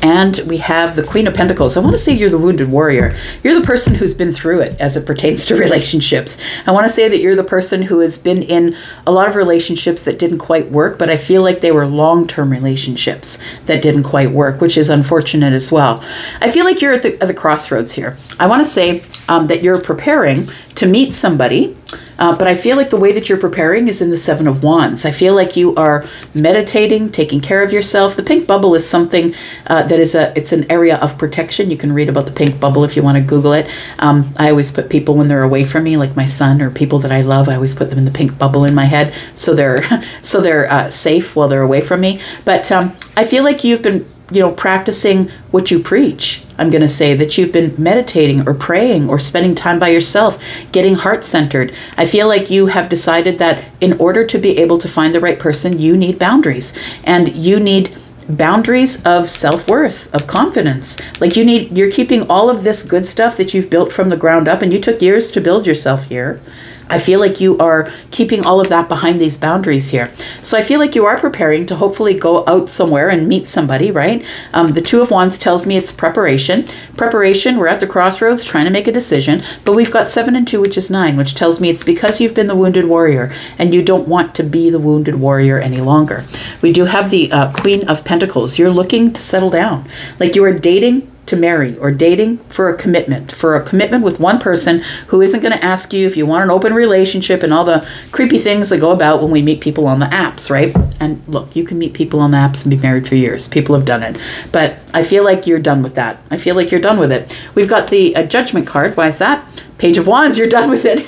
and we have the Queen of Pentacles. I want to say you're the wounded warrior. You're the person who's been through it as it pertains to relationships. I want to say that you're the person who has been in a lot of relationships that didn't quite work, but I feel like they were long-term relationships that didn't quite work, which is unfortunate as well. I feel like you're at the crossroads here. I want to say that you're preparing to meet somebody. But I feel like the way that you're preparing is in the Seven of Wands. I feel like you are meditating, taking care of yourself. The pink bubble is something that it's an area of protection. You can read about the pink bubble if you want to Google it. I always put people when they're away from me, like my son or people that I love, I always put them in the pink bubble in my head so they're safe while they're away from me. But I feel like you've been practicing what you preach. I'm going to say that you've been meditating or praying or spending time by yourself, getting heart-centered. I feel like you have decided that in order to be able to find the right person, you need boundaries. And you need boundaries of self-worth, of confidence. Like you're keeping all of this good stuff that you've built from the ground up, and you took years to build yourself here. I feel like you are keeping all of that behind these boundaries here. So I feel like you are preparing to hopefully go out somewhere and meet somebody, right? The Two of Wands tells me it's preparation. Preparation, we're at the crossroads trying to make a decision, but we've got 7 and 2, which is 9, which tells me it's because you've been the wounded warrior and you don't want to be the wounded warrior any longer. We do have the Queen of Pentacles. You're looking to settle down. Like you are dating to marry or dating for a commitment with one person who isn't going to ask you if you want an open relationship and all the creepy things that go about when we meet people on the apps, right? And look, you can meet people on the apps and be married for years. People have done it. But I feel like you're done with that. I feel like you're done with it. We've got the Judgment card. Why is that? Page of Wands, you're done with it.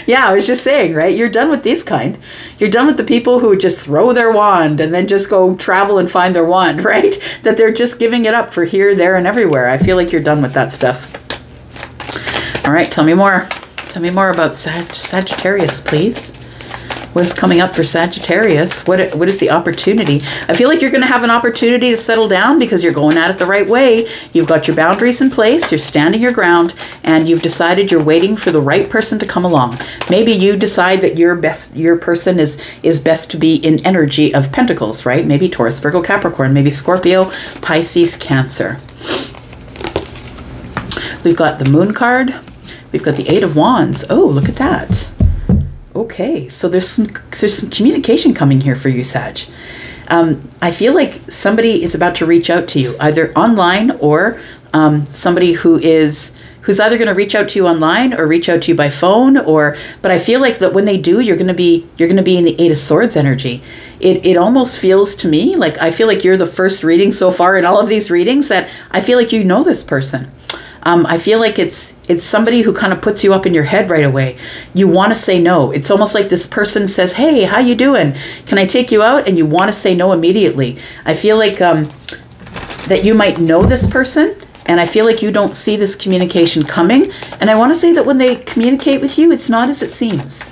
Yeah, I was just saying, right? You're done with these kind. You're done with the people who just throw their wand and then just go travel and find their wand, right? That they're just giving it up for here, there, and everywhere. I feel like you're done with that stuff. All right, tell me more. Tell me more about Sagittarius, please. What is coming up for Sagittarius? What is the opportunity? I feel like you're going to have an opportunity to settle down because you're going at it the right way. You've got your boundaries in place, you're standing your ground, and you've decided you're waiting for the right person to come along. Maybe you decide that your person is best to be in energy of Pentacles, right? Maybe Taurus, Virgo, Capricorn, maybe Scorpio, Pisces, Cancer. We've got the Moon card. We've got the Eight of Wands. Oh, look at that. Okay, so there's some communication coming here for you, Sag. I feel like somebody is about to reach out to you, either online or somebody who's either going to reach out to you online or reach out to you by phone. But I feel like that when they do, you're going to be in the Eight of Swords energy. It almost feels to me like I feel like you're the first reading so far in all of these readings that I feel like you know this person. I feel like it's somebody who kind of puts you up in your head right away. You want to say no. It's almost like this person says, hey, how you doing? Can I take you out? And you want to say no immediately. I feel like that you might know this person, and I feel like you don't see this communication coming. And I want to say that when they communicate with you, it's not as it seems.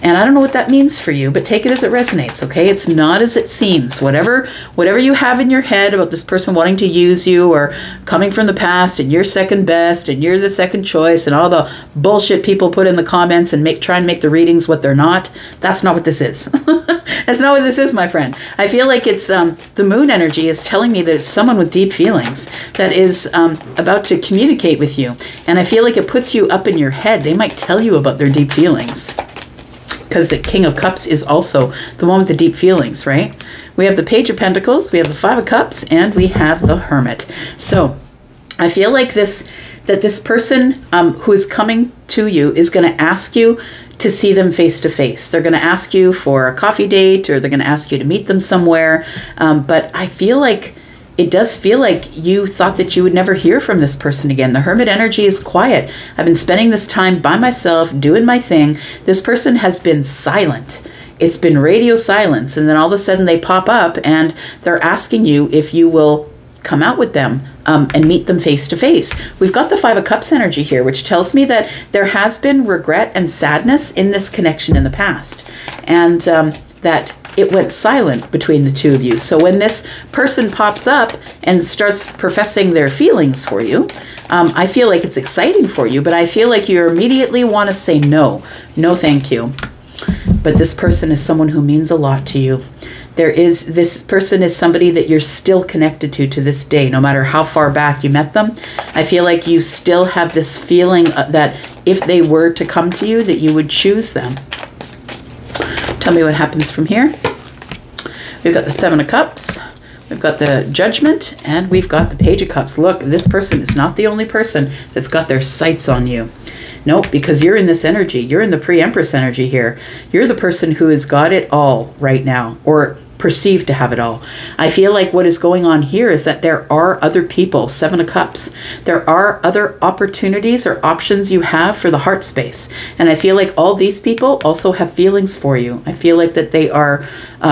And I don't know what that means for you, but take it as it resonates, okay? It's not as it seems. Whatever you have in your head about this person wanting to use you or coming from the past and you're second best and you're the second choice and all the bullshit people put in the comments and try and make the readings what they're not, that's not what this is. That's not what this is, my friend. I feel like it's the Moon energy is telling me that it's someone with deep feelings that is about to communicate with you. And I feel like it puts you up in your head. They might tell you about their deep feelings. Because the King of Cups is also the one with the deep feelings, right? We have the Page of Pentacles, we have the Five of Cups, and we have the Hermit. So I feel like this person who is coming to you is going to ask you to see them face to face. They're going to ask you for a coffee date, or they're going to ask you to meet them somewhere. But I feel like it does feel like you thought that you would never hear from this person again. The Hermit energy is quiet. I've been spending this time by myself, doing my thing. This person has been silent. It's been radio silence. And then all of a sudden they pop up and they're asking you if you will come out with them and meet them face to face. We've got the Five of Cups energy here, which tells me that there has been regret and sadness in this connection in the past. And that it went silent between the two of you. So when this person pops up and starts professing their feelings for you, I feel like it's exciting for you, but I feel like you immediately want to say no. No, thank you. But this person is someone who means a lot to you. This person is somebody that you're still connected to this day, no matter how far back you met them. I feel like you still have this feeling that if they were to come to you, that you would choose them. Tell me what happens from here. We've got the Seven of Cups. we've got the Judgment, and we've got the Page of Cups. Look, this person is not the only person that's got their sights on you. Nope, because you're in this energy. You're in the pre-Empress energy here. You're the person who has got it all right now, or perceived to have it all. I feel like what is going on here is that there are other people, Seven of Cups. There are other opportunities or options you have for the heart space. And I feel like all these people also have feelings for you. I feel like that they are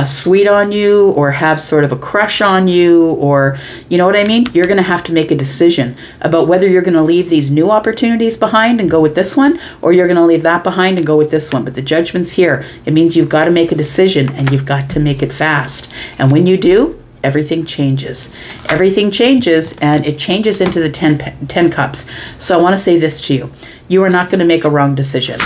sweet on you, or have sort of a crush on you, or you know what I mean? You're going to have to make a decision about whether you're going to leave these new opportunities behind and go with this one, or you're going to leave that behind and go with this one. But the Judgment's here. It means you've got to make a decision, and you've got to make it fast. And when you do, everything changes. Everything changes, and it changes into the 10 Cups. So I want to say this to you. You are not going to make a wrong decision.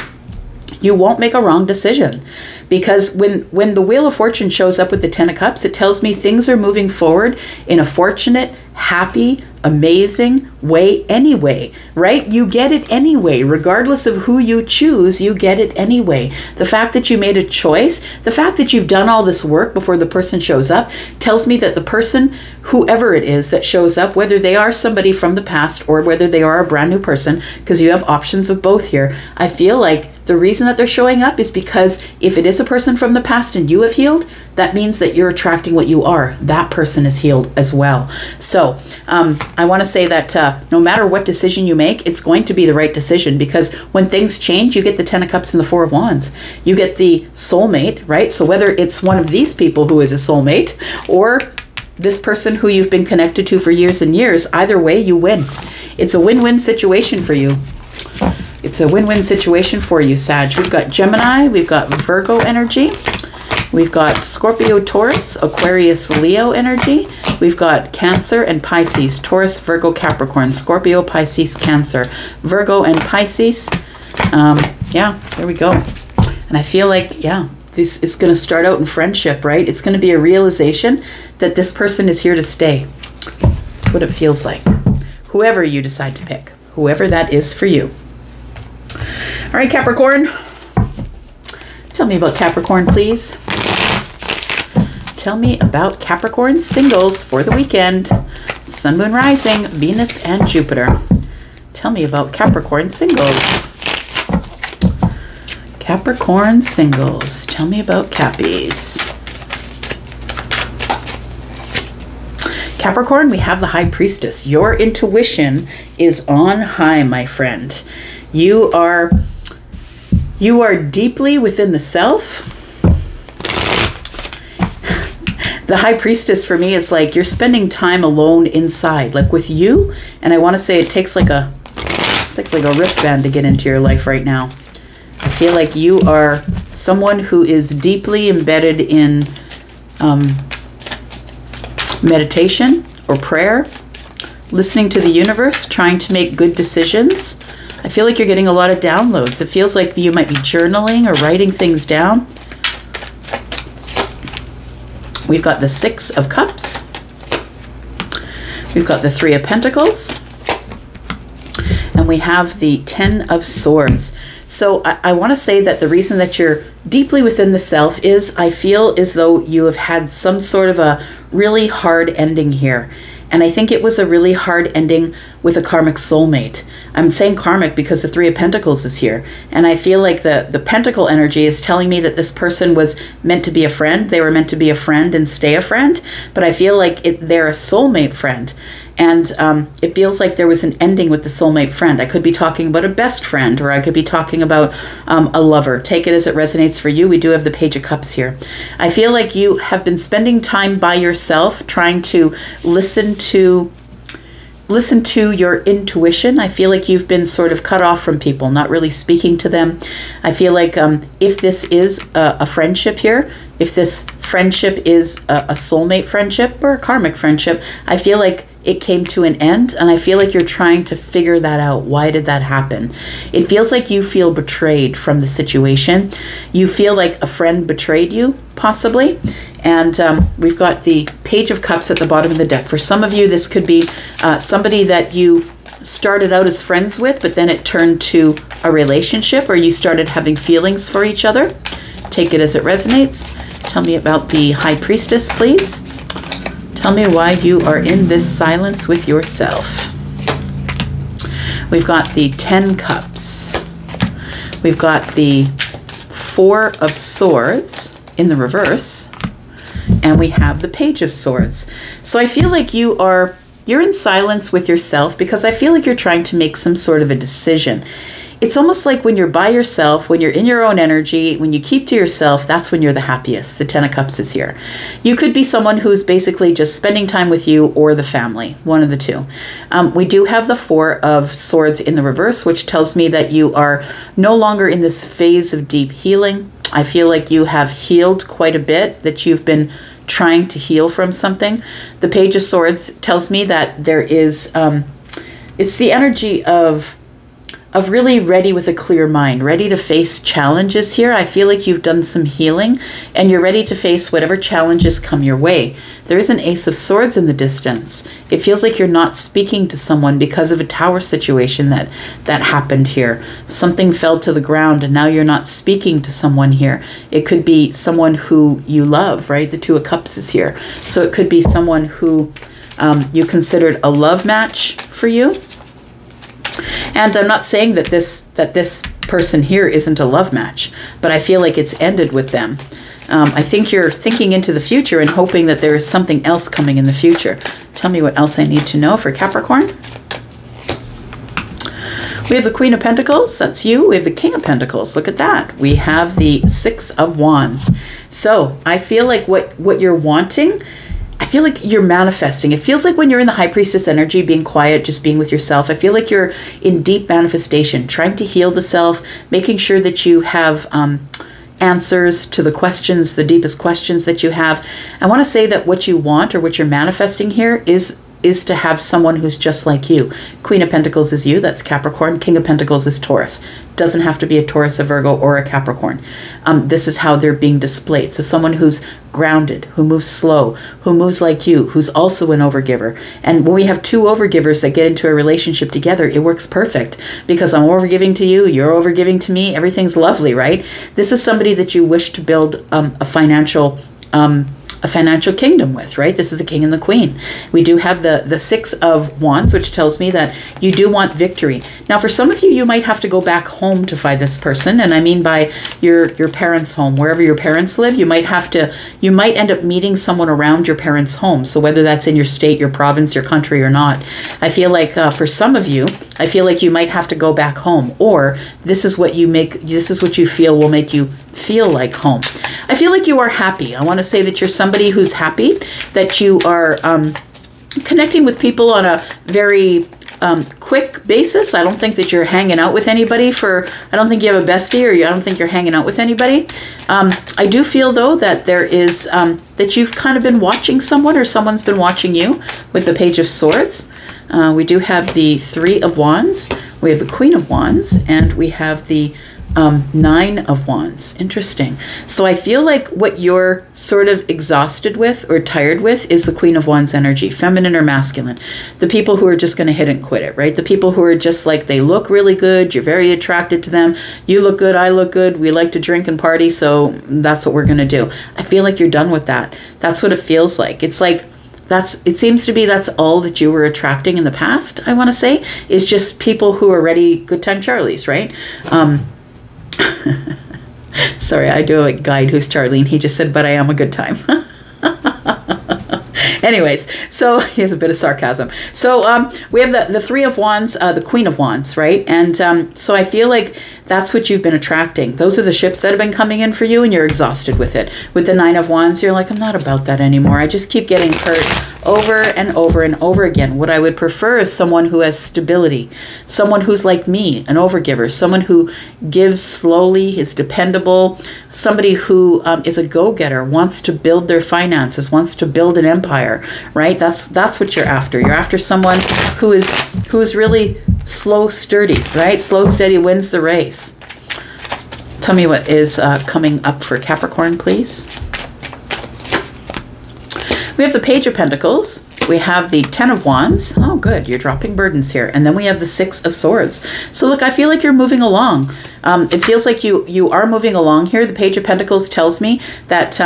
You won't make a wrong decision, because when the Wheel of Fortune shows up with the 10 of Cups, it tells me things are moving forward in a fortunate, happy, amazing way anyway, right? You get it anyway. Regardless of who you choose, you get it anyway. The fact that you made a choice, the fact that you've done all this work before the person shows up, tells me that the person, whoever it is that shows up, whether they are somebody from the past or whether they are a brand new person, because you have options of both here, I feel like the reason that they're showing up is because if it is a person from the past and you have healed, that means that you're attracting what you are. That person is healed as well. So I want to say that no matter what decision you make, it's going to be the right decision, because when things change, you get the 10 of Cups and the 4 of Wands. You get the soulmate, right? So whether it's one of these people who is a soulmate, or this person who you've been connected to for years and years, either way, you win. It's a win-win situation for you. It's a win-win situation for you, Sag. We've got Gemini, we've got Virgo energy, we've got Scorpio, Taurus, Aquarius, Leo energy, we've got Cancer and Pisces, Taurus, Virgo, Capricorn, Scorpio, Pisces, Cancer, Virgo and Pisces. Yeah, there we go. And I feel like, yeah, this is going to start out in friendship, right? It's going to be a realization that this person is here to stay. That's what it feels like. Whoever you decide to pick, whoever that is for you. All right, Capricorn. Tell me about Capricorn, please. Tell me about Capricorn singles for the weekend. Sun, Moon, Rising, Venus, and Jupiter. Tell me about Capricorn singles. Capricorn singles. Tell me about Cappies. Capricorn, we have the High Priestess. Your intuition is on high, my friend. You are deeply within the self. The High Priestess for me is like you're spending time alone inside, like with you. And I want to say it takes like a wristband to get into your life right now. I feel like you are someone who is deeply embedded in meditation or prayer, listening to the universe, trying to make good decisions. I feel like you're getting a lot of downloads. It feels like you might be journaling or writing things down. We've got the 6 of Cups. We've got the 3 of Pentacles. And we have the 10 of Swords. So I want to say that the reason that you're deeply within the self is I feel as though you have had some sort of a really hard ending here. And I think it was a really hard ending with a karmic soulmate. I'm saying karmic because the 3 of Pentacles is here. And I feel like the Pentacle energy is telling me that this person was meant to be a friend. They were meant to be a friend and stay a friend. But I feel like they're a soulmate friend. And it feels like there was an ending with the soulmate friend. I could be talking about a best friend, or I could be talking about a lover. Take it as it resonates for you. We do have the Page of Cups here. I feel like you have been spending time by yourself, trying to listen to your intuition. I feel like you've been sort of cut off from people, not really speaking to them. I feel like if this is a friendship here, if this friendship is a soulmate friendship or a karmic friendship, I feel like it came to an end, and I feel like you're trying to figure that out. Why did that happen? It feels like you feel betrayed from the situation. You feel like a friend betrayed you, possibly. And we've got the Page of Cups at the bottom of the deck. For some of you, this could be somebody that you started out as friends with, but then it turned to a relationship, or you started having feelings for each other. Take it as it resonates. Tell me about the High Priestess, please. Tell me why you are in this silence with yourself. We've got the 10 cups. We've got the 4 of swords in the reverse. And we have the Page of Swords. So I feel like you're in silence with yourself because I feel like you're trying to make some sort of a decision. It's almost like when you're by yourself, when you're in your own energy, when you keep to yourself, that's when you're the happiest. The 10 of Cups is here. You could be someone who's basically just spending time with you or the family, one of the two. We do have the 4 of Swords in the reverse, which tells me that you are no longer in this phase of deep healing. I feel like you have healed quite a bit, that you've been trying to heal from something. The Page of Swords tells me that there is, it's the energy of really ready with a clear mind, ready to face challenges here. I feel like you've done some healing and you're ready to face whatever challenges come your way. There is an Ace of Swords in the distance. It feels like you're not speaking to someone because of a tower situation that happened here. Something fell to the ground and now you're not speaking to someone here. It could be someone who you love, right? The 2 of Cups is here. So it could be someone who you considered a love match for you. And I'm not saying that this person here isn't a love match, but I feel like it's ended with them. I think you're thinking into the future and hoping that there is something else coming in the future. Tell me what else I need to know for Capricorn. We have the Queen of Pentacles, that's you. We have the King of Pentacles, look at that. We have the 6 of Wands. So I feel like what you're wanting, I feel like you're manifesting. It feels like when you're in the High Priestess energy, being quiet, just being with yourself, I feel like you're in deep manifestation, trying to heal the self, making sure that you have answers to the questions, the deepest questions that you have. I want to say that what you want or what you're manifesting here is to have someone who's just like you. Queen of Pentacles is you, that's Capricorn. King of Pentacles is Taurus. Doesn't have to be a Taurus, a Virgo, or a Capricorn. This is how they're being displayed. So someone who's grounded, who moves slow, who moves like you, who's also an overgiver. And when we have 2 overgivers that get into a relationship together, it works perfect because I'm overgiving to you, you're overgiving to me, everything's lovely, right? This is somebody that you wish to build a financial kingdom with, right? This is the King and the Queen. We do have the 6 of Wands, which tells me that you do want victory. Now, for some of you, you might have to go back home to find this person, and I mean by your parents' home, wherever your parents live. You might end up meeting someone around your parents' home. So whether that's in your state, your province, your country, or not, I feel like for some of you, I feel like you might have to go back home, or this is what you feel will make you feel like home. I feel like you are happy. I want to say that you're somebody who's happy, that you are connecting with people on a very quick basis. I don't think that you're hanging out with anybody I don't think you have a bestie, or I don't think you're hanging out with anybody. I do feel though that there is, that you've kind of been watching someone, or someone's been watching you with the Page of Swords. We do have the 3 of Wands, we have the Queen of Wands, and we have the 9 of Wands. Interesting. So I feel like what you're sort of exhausted with or tired with is the Queen of Wands energy, feminine or masculine. The people who are just going to hit and quit it, right? The people who are just like, they look really good, you're very attracted to them, you look good, I look good, we like to drink and party, so that's what we're going to do. I feel like you're done with that. That's what it feels like. It's like, it seems to be that's all that you were attracting in the past, I want to say, is just people who are ready, good time Charlies, right? Sorry, I do have a guide who's Charlene. He just said, but I am a good time. Anyways, so he has a bit of sarcasm. So we have the 3 of Wands, the Queen of Wands, right? And so I feel like that's what you've been attracting. Those are the ships that have been coming in for you, and you're exhausted with it. With the 9 of Wands, you're like, I'm not about that anymore. I just keep getting hurt over and over and over again. What I would prefer is someone who has stability, someone who's like me, an overgiver, someone who gives slowly, is dependable, somebody who is a go-getter, wants to build their finances, wants to build an empire, right? That's what you're after. You're after someone who is really slow, sturdy, right? Slow, steady wins the race. Tell me what is coming up for Capricorn, please. We have the Page of Pentacles. We have the 10 of Wands. Oh, good. You're dropping burdens here. And then we have the 6 of Swords. So look, I feel like you're moving along. It feels like you are moving along here. The Page of Pentacles tells me that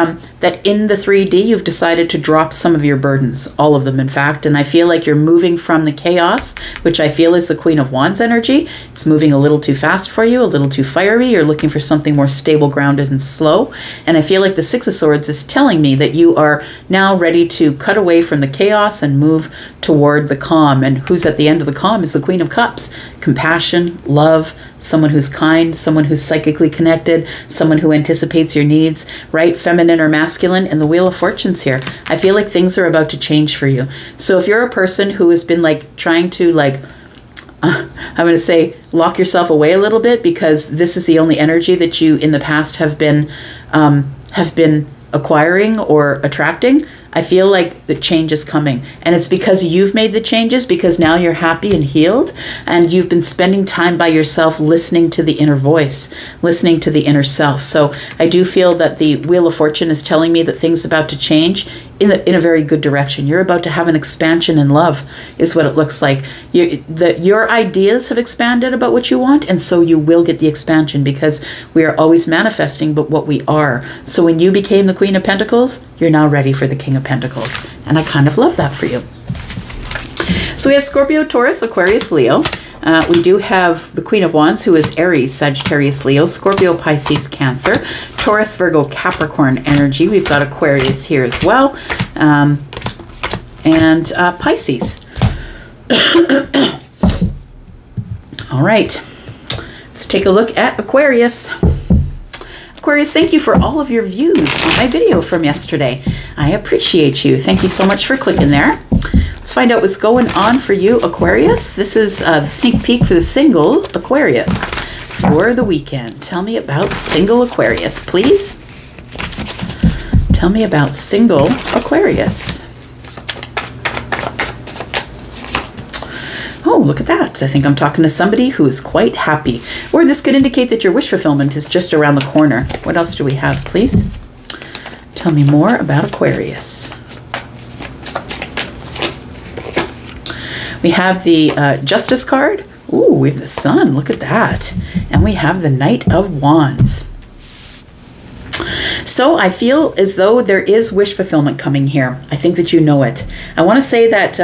that in the 3D you've decided to drop some of your burdens, all of them in fact, and I feel like you're moving from the chaos, which I feel is the Queen of Wands energy. It's moving a little too fast for you, a little too fiery. You're looking for something more stable, grounded, and slow. And I feel like the Six of Swords is telling me that you are now ready to cut away from the chaos and move toward the calm. And who's at the end of the calm is the Queen of Cups. Compassion, love, someone who's kind, someone who's psychically connected, someone who anticipates your needs, right? Feminine or masculine, and the Wheel of Fortune's here. I feel like things are about to change for you. So if you're a person who has been like trying to I'm going to say lock yourself away a little bit because this is the only energy that you in the past have been acquiring or attracting, I feel like the change is coming. And it's because you've made the changes, because now you're happy and healed, and you've been spending time by yourself listening to the inner voice, listening to the inner self. So I do feel that the Wheel of Fortune is telling me that things are about to change in a very good direction. You're about to have an expansion in love, is what it looks like. Your ideas have expanded about what you want, and so you will get the expansion, because we are always manifesting but what we are. So when you became the Queen of Pentacles, you're now ready for the King of Pentacles. And I kind of love that for you. So we have Scorpio, Taurus, Aquarius, Leo. We do have the Queen of Wands, who is Aries, Sagittarius, Leo, Scorpio, Pisces, Cancer, Taurus, Virgo, Capricorn energy. We've got Aquarius here as well, and Pisces. All right, let's take a look at Aquarius. Aquarius, thank you for all of your views on my video from yesterday. I appreciate you. Thank you so much for clicking there. Let's find out what's going on for you, Aquarius. This is the sneak peek for the single Aquarius for the weekend. Tell me about single Aquarius, please. Tell me about single Aquarius. Oh, look at that. I think I'm talking to somebody who is quite happy. Or this could indicate that your wish fulfillment is just around the corner. What else do we have, please? Tell me more about Aquarius. We have the Justice card. Ooh, we have the Sun. Look at that. And we have the Knight of Wands. So I feel as though there is wish fulfillment coming here. I think that you know it. I want to say that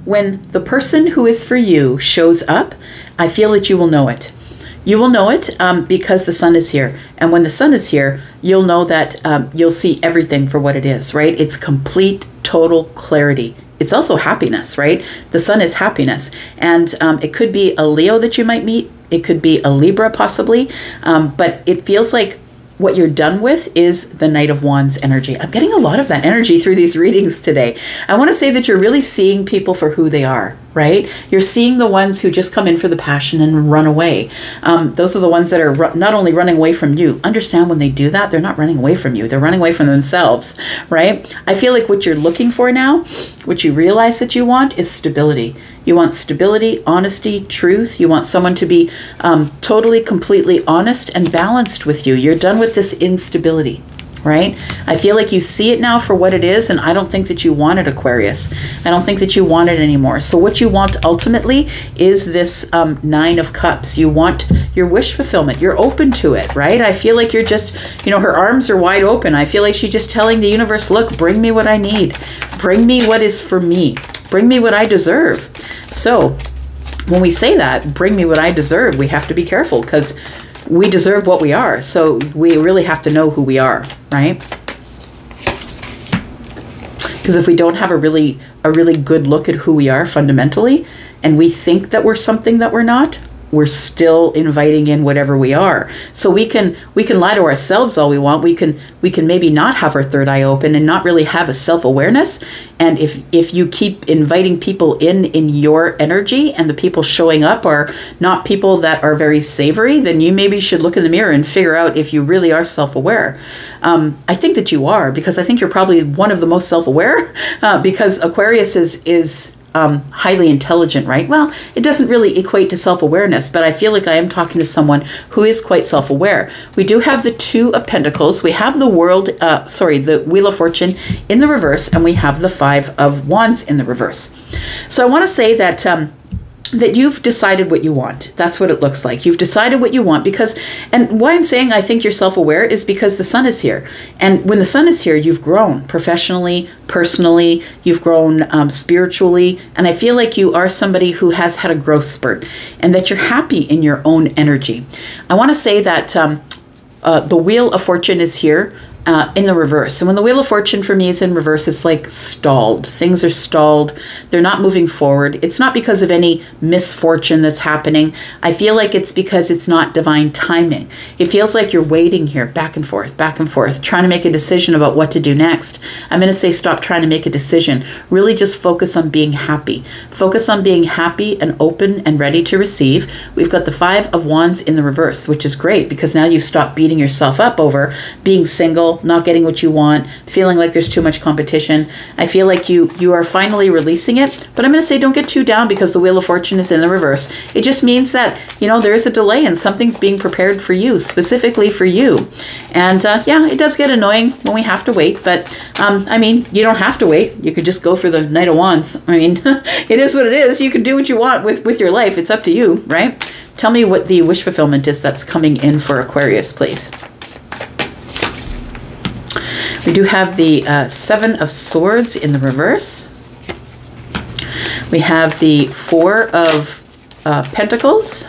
when the person who is for you shows up, I feel that you will know it. You will know it because the Sun is here. And when the Sun is here, you'll know that you'll see everything for what it is, right? It's complete, total clarity. It's also happiness, right? The Sun is happiness. And it could be a Leo that you might meet. It could be a Libra possibly. But it feels like what you're done with is the Knight of Wands energy. I'm getting a lot of that energy through these readings today. I want to say that you're really seeing people for who they are, right? You're seeing the ones who just come in for the passion and run away. Those are the ones that are not only running away from you. Understand when they do that, they're not running away from you. They're running away from themselves, right? I feel like what you're looking for now, what you realize that you want is stability. You want stability, honesty, truth. You want someone to be totally, completely honest and balanced with you. You're done with this instability, right? I feel like you see it now for what it is, and I don't think that you want it, Aquarius. I don't think that you want it anymore. So what you want ultimately is this Nine of Cups. You want your wish fulfillment. You're open to it, right? I feel like you're just, you know, her arms are wide open. I feel like she's just telling the universe, look, bring me what I need. Bring me what is for me. Bring me what I deserve. So when we say that, bring me what I deserve, we have to be careful because we deserve what we are. So we really have to know who we are, right? Because if we don't have a really good look at who we are fundamentally, and we think that we're something that we're not, we're still inviting in whatever we are. So we can lie to ourselves all we want. We can maybe not have our third eye open and not really have a self-awareness. And if you keep inviting people in your energy, and the people showing up are not people that are very savory, then you maybe should look in the mirror and figure out if you really are self-aware. I think that you are, because I think you're probably one of the most self-aware, because Aquarius is highly intelligent, right? Well, it doesn't really equate to self-awareness, but I feel like I am talking to someone who is quite self-aware. We do have the Two of Pentacles. We have the the Wheel of Fortune in the reverse, and we have the Five of Wands in the reverse. So I want to say that that you've decided what you want. That's what it looks like. You've decided what you want because, and why I'm saying I think you're self-aware is because the sun is here. And when the sun is here, you've grown professionally, personally, you've grown spiritually. And I feel like you are somebody who has had a growth spurt and that you're happy in your own energy. I want to say that the Wheel of Fortune is here. In the reverse. And when the Wheel of Fortune for me is in reverse, it's like stalled. Things are stalled. They're not moving forward. It's not because of any misfortune that's happening. I feel like it's because it's not divine timing. It feels like you're waiting here, back and forth, trying to make a decision about what to do next. I'm going to say stop trying to make a decision. Really just focus on being happy. Focus on being happy and open and ready to receive. We've got the Five of Wands in the reverse, which is great because now you've stopped beating yourself up over being single, not getting what you want, feeling like there's too much competition. I feel like you are finally releasing it, but I'm going to say don't get too down because the Wheel of Fortune is in the reverse. It just means that, you know, there is a delay and something's being prepared for you, specifically for you. And yeah, it does get annoying when we have to wait, but I mean, you don't have to wait. You could just go for the Knight of Wands. I mean, it is what it is. You can do what you want with your life. It's up to you, right? Tell me what the wish fulfillment is that's coming in for Aquarius, please. We do have the Seven of Swords in the reverse. We have the Four of Pentacles.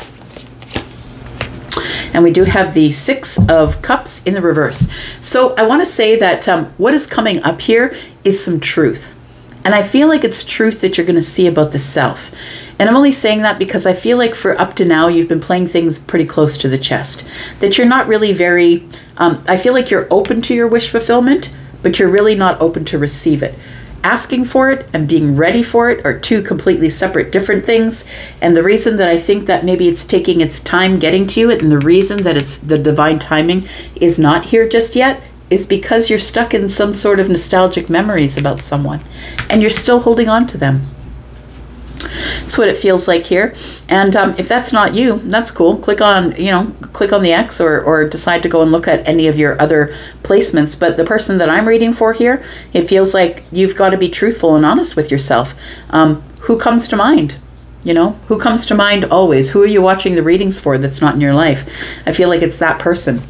And we do have the Six of Cups in the reverse. So I want to say that what is coming up here is some truth. And I feel like it's truth that you're going to see about the self. And I'm only saying that because I feel like for up to now, you've been playing things pretty close to the chest. That you're not really very, I feel like you're open to your wish fulfillment, but you're really not open to receive it. Asking for it and being ready for it are two completely separate, different things. And the reason that I think that maybe it's taking its time getting to you, and the reason that it's the divine timing is not here just yet, is because you're stuck in some sort of nostalgic memories about someone, and you're still holding on to them. That's what it feels like here. And if that's not you, that's cool. Click on, you know, click on the X or decide to go and look at any of your other placements. But the person that I'm reading for here, it feels like you've got to be truthful and honest with yourself. Who comes to mind? You know, who comes to mind always? Who are you watching the readings for that's not in your life? I feel like it's that person.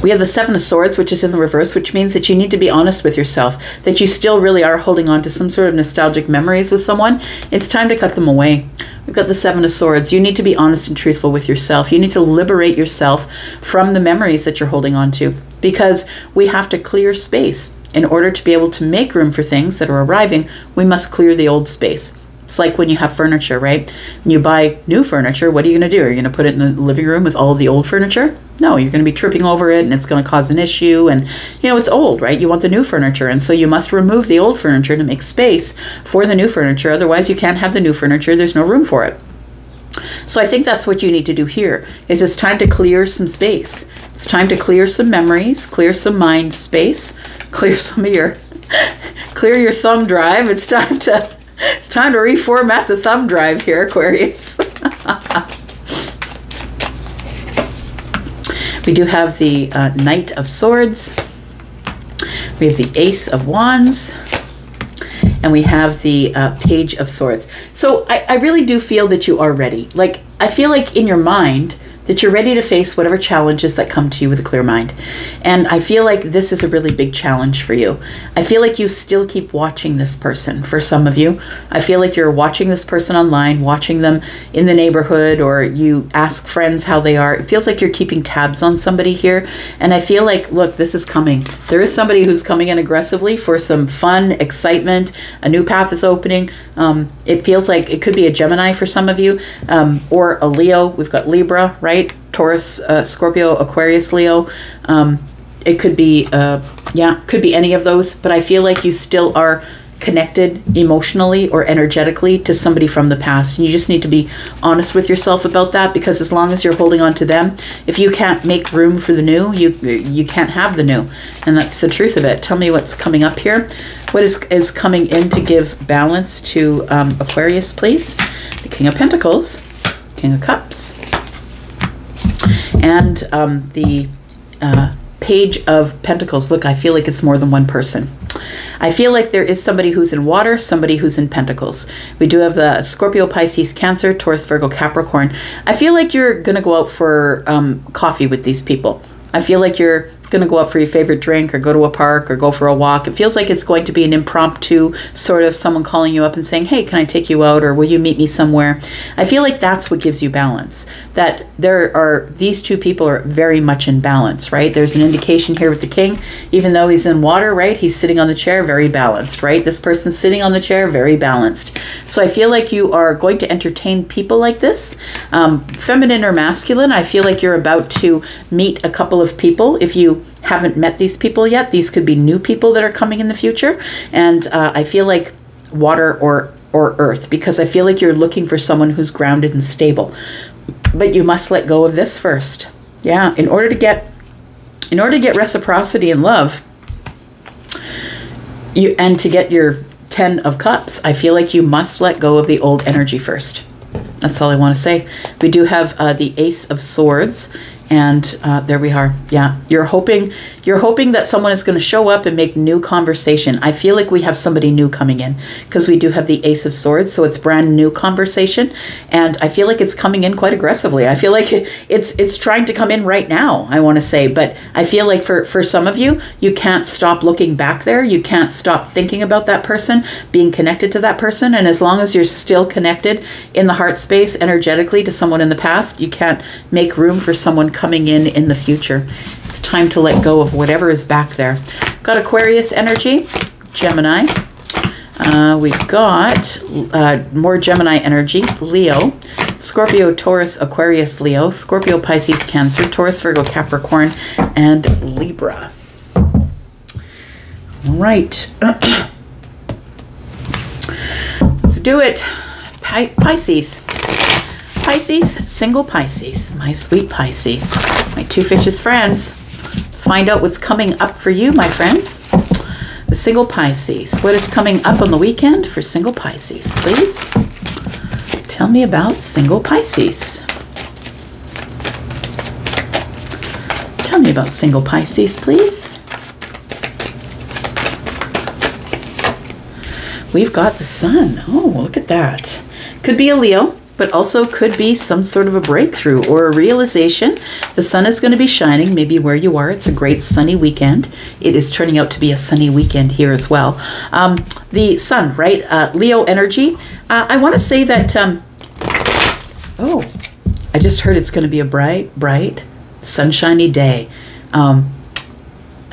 We have the Seven of Swords, which is in the reverse, which means that you need to be honest with yourself, that you still really are holding on to some sort of nostalgic memories with someone. It's time to cut them away. We've got the Seven of Swords. You need to be honest and truthful with yourself. You need to liberate yourself from the memories that you're holding on to, because we have to clear space. In order to be able to make room for things that are arriving, we must clear the old space. It's like when you have furniture, right? When you buy new furniture, what are you going to do? Are you going to put it in the living room with all of the old furniture? No, you're going to be tripping over it and it's going to cause an issue. And, you know, it's old, right? You want the new furniture. And so you must remove the old furniture to make space for the new furniture. Otherwise, you can't have the new furniture. There's no room for it. So I think that's what you need to do here, is it's time to clear some space. It's time to clear some memories, clear some mind space, clear some of your, clear your thumb drive. It's time to reformat the thumb drive here, Aquarius. We do have the Knight of Swords. We have the Ace of Wands. And we have the Page of Swords. So I really do feel that you are ready. Like, I feel like in your mind that you're ready to face whatever challenges that come to you with a clear mind. And I feel like this is a really big challenge for you. I feel like you still keep watching this person for some of you. I feel like you're watching this person online, watching them in the neighborhood, or you ask friends how they are. It feels like you're keeping tabs on somebody here. And I feel like, look, this is coming. There is somebody who's coming in aggressively for some fun, excitement. A new path is opening. It feels like it could be a Gemini for some of you, or a Leo. We've got Libra, right? Taurus, Scorpio, Aquarius, Leo. It could be, yeah, could be any of those, but I feel like you still are connected emotionally or energetically to somebody from the past. And you just need to be honest with yourself about that, because as long as you're holding on to them, if you can't make room for the new, you can't have the new. And that's the truth of it. Tell me what's coming up here. What is coming in to give balance to Aquarius, please? The King of Pentacles, King of Cups, and the Page of Pentacles. Look, I feel like it's more than one person. I feel like there is somebody who's in water, somebody who's in pentacles. We do have the Scorpio, Pisces, Cancer, Taurus, Virgo, Capricorn. I feel like you're going to go out for coffee with these people. I feel like you're going to go out for your favorite drink or go to a park or go for a walk. It feels like it's going to be an impromptu sort of someone calling you up and saying, hey, can I take you out, or will you meet me somewhere? I feel like that's what gives you balance, that these two people are very much in balance, right? There's an indication here with the king, even though he's in water, right? He's sitting on the chair, very balanced, right? This person's sitting on the chair, very balanced. So I feel like you are going to entertain people like this, feminine or masculine. I feel like you're about to meet a couple of people. If you haven't met these people yet, these could be new people that are coming in the future. And I feel like water or earth, because I feel like you're looking for someone who's grounded and stable. But you must let go of this first. Yeah, in order to get reciprocity and love, and to get your 10 of Cups, I feel like you must let go of the old energy first. That's all I want to say. We do have the Ace of Swords. And there we are. Yeah, you're hoping that someone is going to show up and make new conversation. I feel like we have somebody new coming in, because we do have the Ace of Swords, so it's brand new conversation, and I feel like it's coming in quite aggressively. I feel like it's trying to come in right now, I want to say, but I feel like for some of you, you can't stop looking back there. You can't stop thinking about that person, being connected to that person, and as long as you're still connected in the heart space energetically to someone in the past, you can't make room for someone coming in the future. It's time to let go of whatever is back there. Got Aquarius energy, Gemini. We've got more Gemini energy, Leo, Scorpio, Taurus, Aquarius, Leo, Scorpio, Pisces, Cancer, Taurus, Virgo, Capricorn, and Libra. All right. Let's do it. Pisces. Pisces, single Pisces, my sweet Pisces, my two fishes friends. Let's find out what's coming up for you, my friends. The single Pisces. What is coming up on the weekend for single Pisces, please? Tell me about single Pisces. Tell me about single Pisces, please. We've got the sun. Oh, look at that. Could be a Leo, but also could be some sort of a breakthrough or a realization. The sun is going to be shining maybe where you are. It's a great sunny weekend. It is turning out to be a sunny weekend here as well. The sun, right? Leo energy. I want to say that, oh, I just heard it's going to be a bright, sunshiny day. I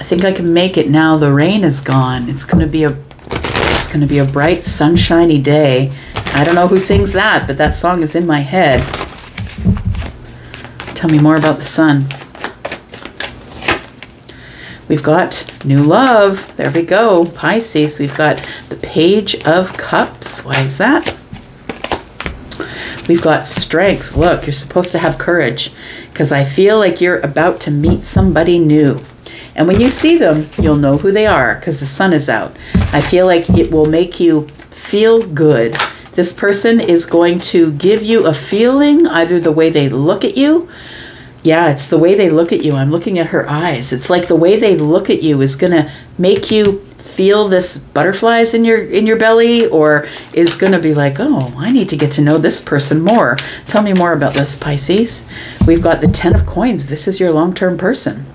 think I can make it now. The rain is gone. It's going to be a bright, sunshiny day. I don't know who sings that, but that song is in my head. Tell me more about the sun. We've got new love. There we go. Pisces. We've got the Page of Cups. Why is that? We've got strength. Look, you're supposed to have courage, because I feel like you're about to meet somebody new. And when you see them, you'll know who they are, because the sun is out. I feel like it will make you feel good. This person is going to give you a feeling, either the way they look at you. Yeah, it's the way they look at you. I'm looking at her eyes. It's like the way they look at you is going to make you feel this butterflies in your belly, or is going to be like, oh, I need to get to know this person more. Tell me more about this, Pisces. We've got the 10 of Coins. This is your long-term person.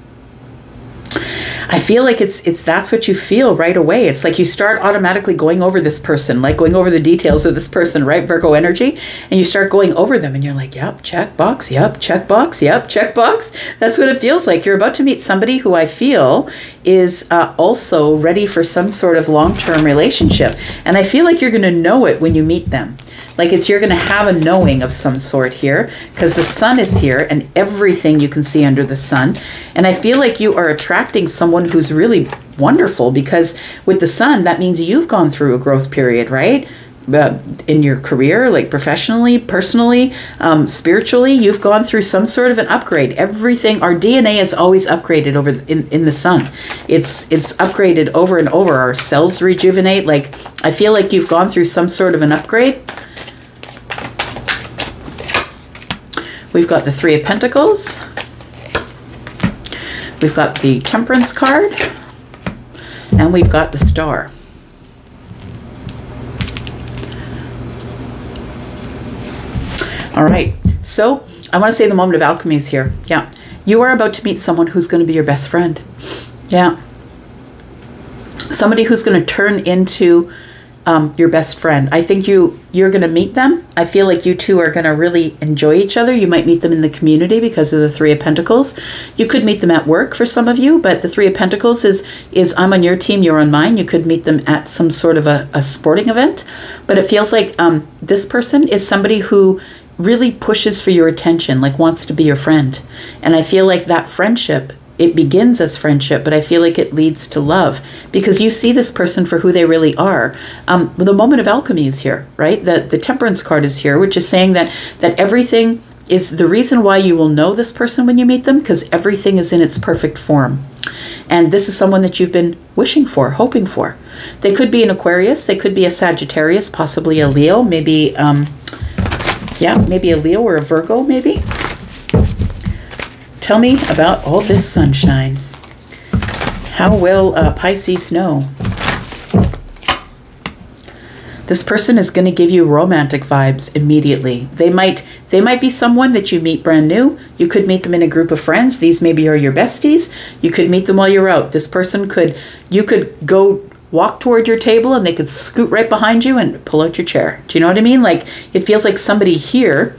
I feel like that's what you feel right away. It's like you start automatically going over this person, like going over the details of this person, right? Virgo energy. And you start going over them and you're like, yep, check box, yep, check box, yep, check box. That's what it feels like. You're about to meet somebody who I feel is also ready for some sort of long-term relationship. And I feel like you're going to know it when you meet them. Like you're going to have a knowing of some sort here, because the sun is here and everything you can see under the sun. And I feel like you are attracting someone who's really wonderful, because with the sun, that means you've gone through a growth period, right? In your career, like professionally, personally, spiritually, you've gone through some sort of an upgrade. Everything, our DNA is always upgraded over in the sun. It's upgraded over and over. Our cells rejuvenate. Like I feel like you've gone through some sort of an upgrade. We've got the Three of Pentacles. We've got the Temperance card. And we've got the Star. All right. So I want to say the moment of alchemy is here. Yeah. You are about to meet someone who's going to be your best friend. Yeah. Somebody who's going to turn into your best friend. I think you're going to meet them. I feel like you two are going to really enjoy each other. You might meet them in the community because of the Three of Pentacles. You could meet them at work for some of you, but the Three of Pentacles is I'm on your team, you're on mine. You could meet them at some sort of a sporting event, but it feels like this person is somebody who really pushes for your attention, like wants to be your friend. And I feel like that friendship, it begins as friendship, but I feel like it leads to love because you see this person for who they really are. The moment of alchemy is here, right? The Temperance card is here, which is saying that everything is the reason why you will know this person when you meet them, because everything is in its perfect form. And this is someone that you've been wishing for, hoping for. They could be an Aquarius, they could be a Sagittarius, possibly a Leo, maybe, maybe a Leo or a Virgo, maybe. Tell me about all this sunshine. How will Pisces know? This person is going to give you romantic vibes immediately. They might be someone that you meet brand new. You could meet them in a group of friends. These maybe are your besties. You could meet them while you're out. This person you could go walk toward your table and they could scoot right behind you and pull out your chair. Do you know what I mean? Like, it feels like somebody here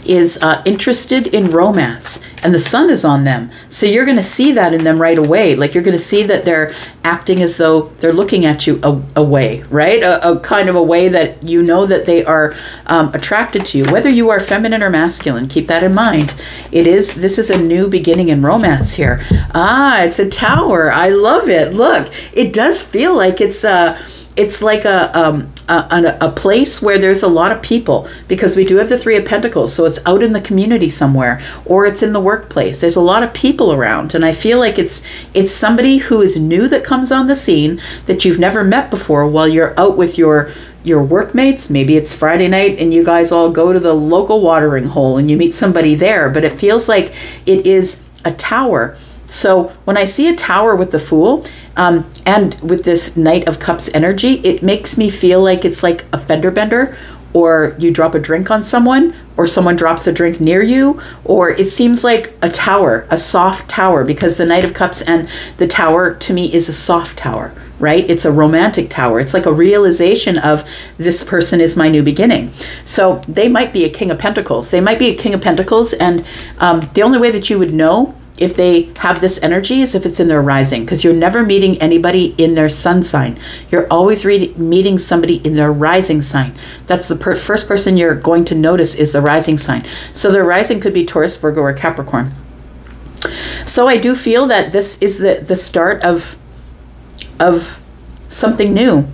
is interested in romance, and the sun is on them. So you're going to see that in them right away. Like, you're going to see that they're acting as though they're looking at you away, right? A kind of a way that you know that they are attracted to you. Whether you are feminine or masculine, keep that in mind. This is a new beginning in romance here. It's a tower. I love it. Look, it does feel like it's like a place where there's a lot of people, because we do have the Three of Pentacles, so it's out in the community somewhere, or it's in the workplace. There's a lot of people around, and I feel like it's somebody who is new that comes on the scene that you've never met before while you're out with your workmates. Maybe it's Friday night and you guys all go to the local watering hole and you meet somebody there, but it feels like it is a tower. So when I see a tower with the Fool, and with this Knight of Cups energy, it makes me feel like it's like a fender bender, or you drop a drink on someone, or someone drops a drink near you, or it seems like a tower, a soft tower, because the Knight of Cups and the tower to me is a soft tower, right? It's a romantic tower. It's like a realization of this person is my new beginning. So they might be a King of Pentacles. They might be a King of Pentacles, and the only way that you would know if they have this energy is if it's in their rising, because you're never meeting anybody in their sun sign. You're always meeting somebody in their rising sign. That's the first person you're going to notice is the rising sign. So their rising could be Taurus, Virgo, or Capricorn. So I do feel that this is the start of something new.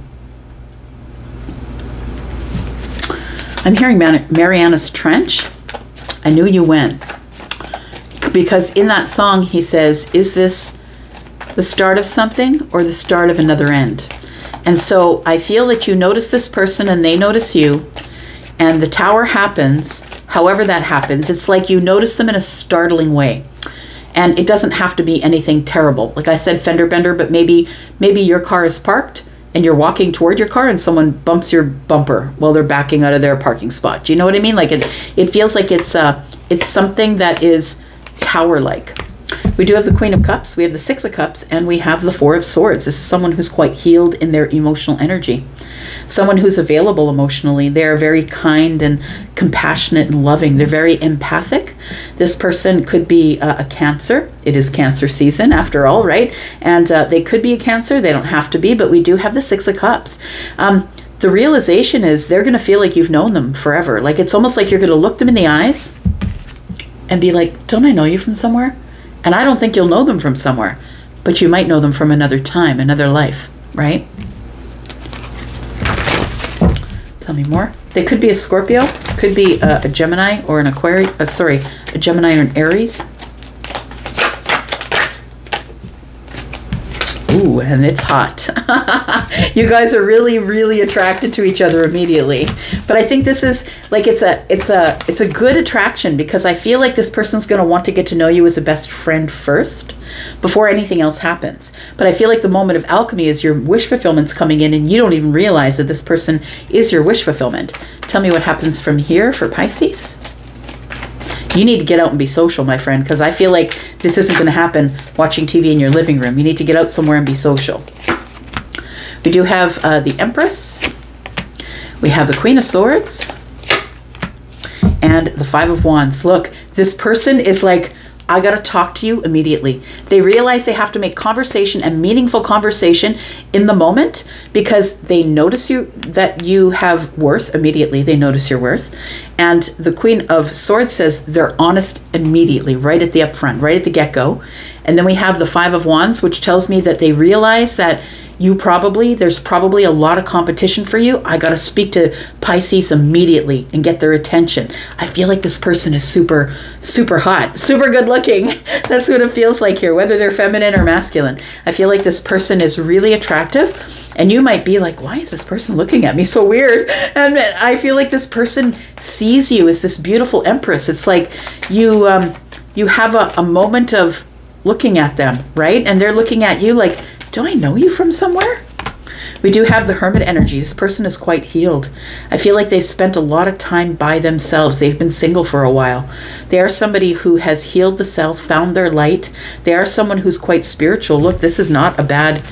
I'm hearing Mariana's Trench. I knew you went. Because in that song, he says, is this the start of something or the start of another end? And so I feel that you notice this person and they notice you, and the tower happens. However that happens, it's like you notice them in a startling way. And it doesn't have to be anything terrible. Like I said, fender bender, but maybe your car is parked and you're walking toward your car and someone bumps your bumper while they're backing out of their parking spot. Do you know what I mean? Like it feels like it's something that is tower-like. We do have the Queen of Cups, we have the Six of Cups, and we have the Four of Swords. This is someone who's quite healed in their emotional energy. Someone who's available emotionally. They're very kind and compassionate and loving. They're very empathic. This person could be a Cancer. It is Cancer season after all, right? And they could be a Cancer. They don't have to be, but we do have the Six of Cups. The realization is they're going to feel like you've known them forever. Like it's almost like you're going to look them in the eyes and be like, don't I know you from somewhere? And I don't think you'll know them from somewhere, but you might know them from another time, another life, right? Tell me more. They could be a Scorpio, could be a Gemini or an Aquarius, a Gemini or an Aries. Ooh, and it's hot. You guys are really, really attracted to each other immediately. But I think this is like it's a good attraction, because I feel like this person's going to want to get to know you as a best friend first before anything else happens. But I feel like the moment of alchemy is your wish fulfillment's coming in, and you don't even realize that this person is your wish fulfillment. Tell me what happens from here for Pisces. You need to get out and be social, my friend, because I feel like this isn't going to happen watching TV in your living room. You need to get out somewhere and be social. We do have the Empress. We have the Queen of Swords. And the Five of Wands. Look, this person is like, I got to talk to you immediately. They realize they have to make conversation and meaningful conversation in the moment, because they notice that you have worth immediately. They notice your worth. And the Queen of Swords says they're honest immediately, right at the upfront, right at the get-go. And then we have the Five of Wands, which tells me that they realize that there's probably a lot of competition for you. I got to speak to Pisces immediately and get their attention. I feel like this person is super, super hot, super good looking. That's what it feels like here, whether they're feminine or masculine. I feel like this person is really attractive, and you might be like, why is this person looking at me so weird? And I feel like this person sees you as this beautiful empress. It's like you have a moment of looking at them, right? And they're looking at you like, do I know you from somewhere? We do have the Hermit energy. This person is quite healed. I feel like they've spent a lot of time by themselves. They've been single for a while. They are somebody who has healed the self, found their light. They are someone who's quite spiritual. Look, this is not a bad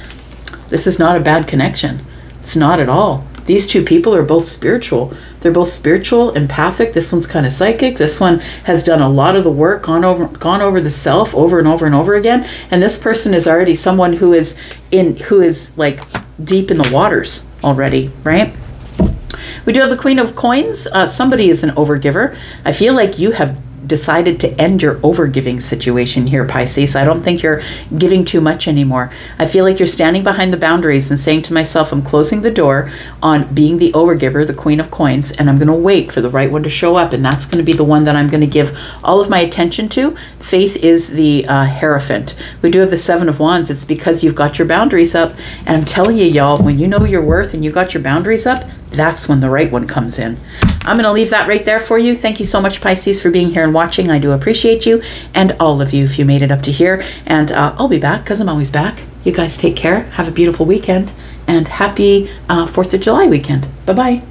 connection. It's not at all. These two people are both spiritual. They're both spiritual, empathic. This one's kind of psychic. This one has done a lot of the work, gone over the self over and over and over again. And this person is already someone who is like deep in the waters already, right? We do have the Queen of Coins. Somebody is an overgiver. I feel like you have decided to end your overgiving situation here, Pisces. I don't think you're giving too much anymore. I feel like you're standing behind the boundaries and saying to myself, I'm closing the door on being the overgiver, the Queen of Coins, and I'm going to wait for the right one to show up, and that's going to be the one that I'm going to give all of my attention to. Faith is the Hierophant. We do have the Seven of Wands. It's because you've got your boundaries up, and I'm telling you, y'all, when you know your worth and you got your boundaries up, that's when the right one comes in. I'm going to leave that right there for you. Thank you so much, Pisces, for being here and watching. I do appreciate you, and all of you if you made it up to here. And I'll be back, because I'm always back. You guys take care. Have a beautiful weekend, and happy 4th of July weekend. Bye-bye.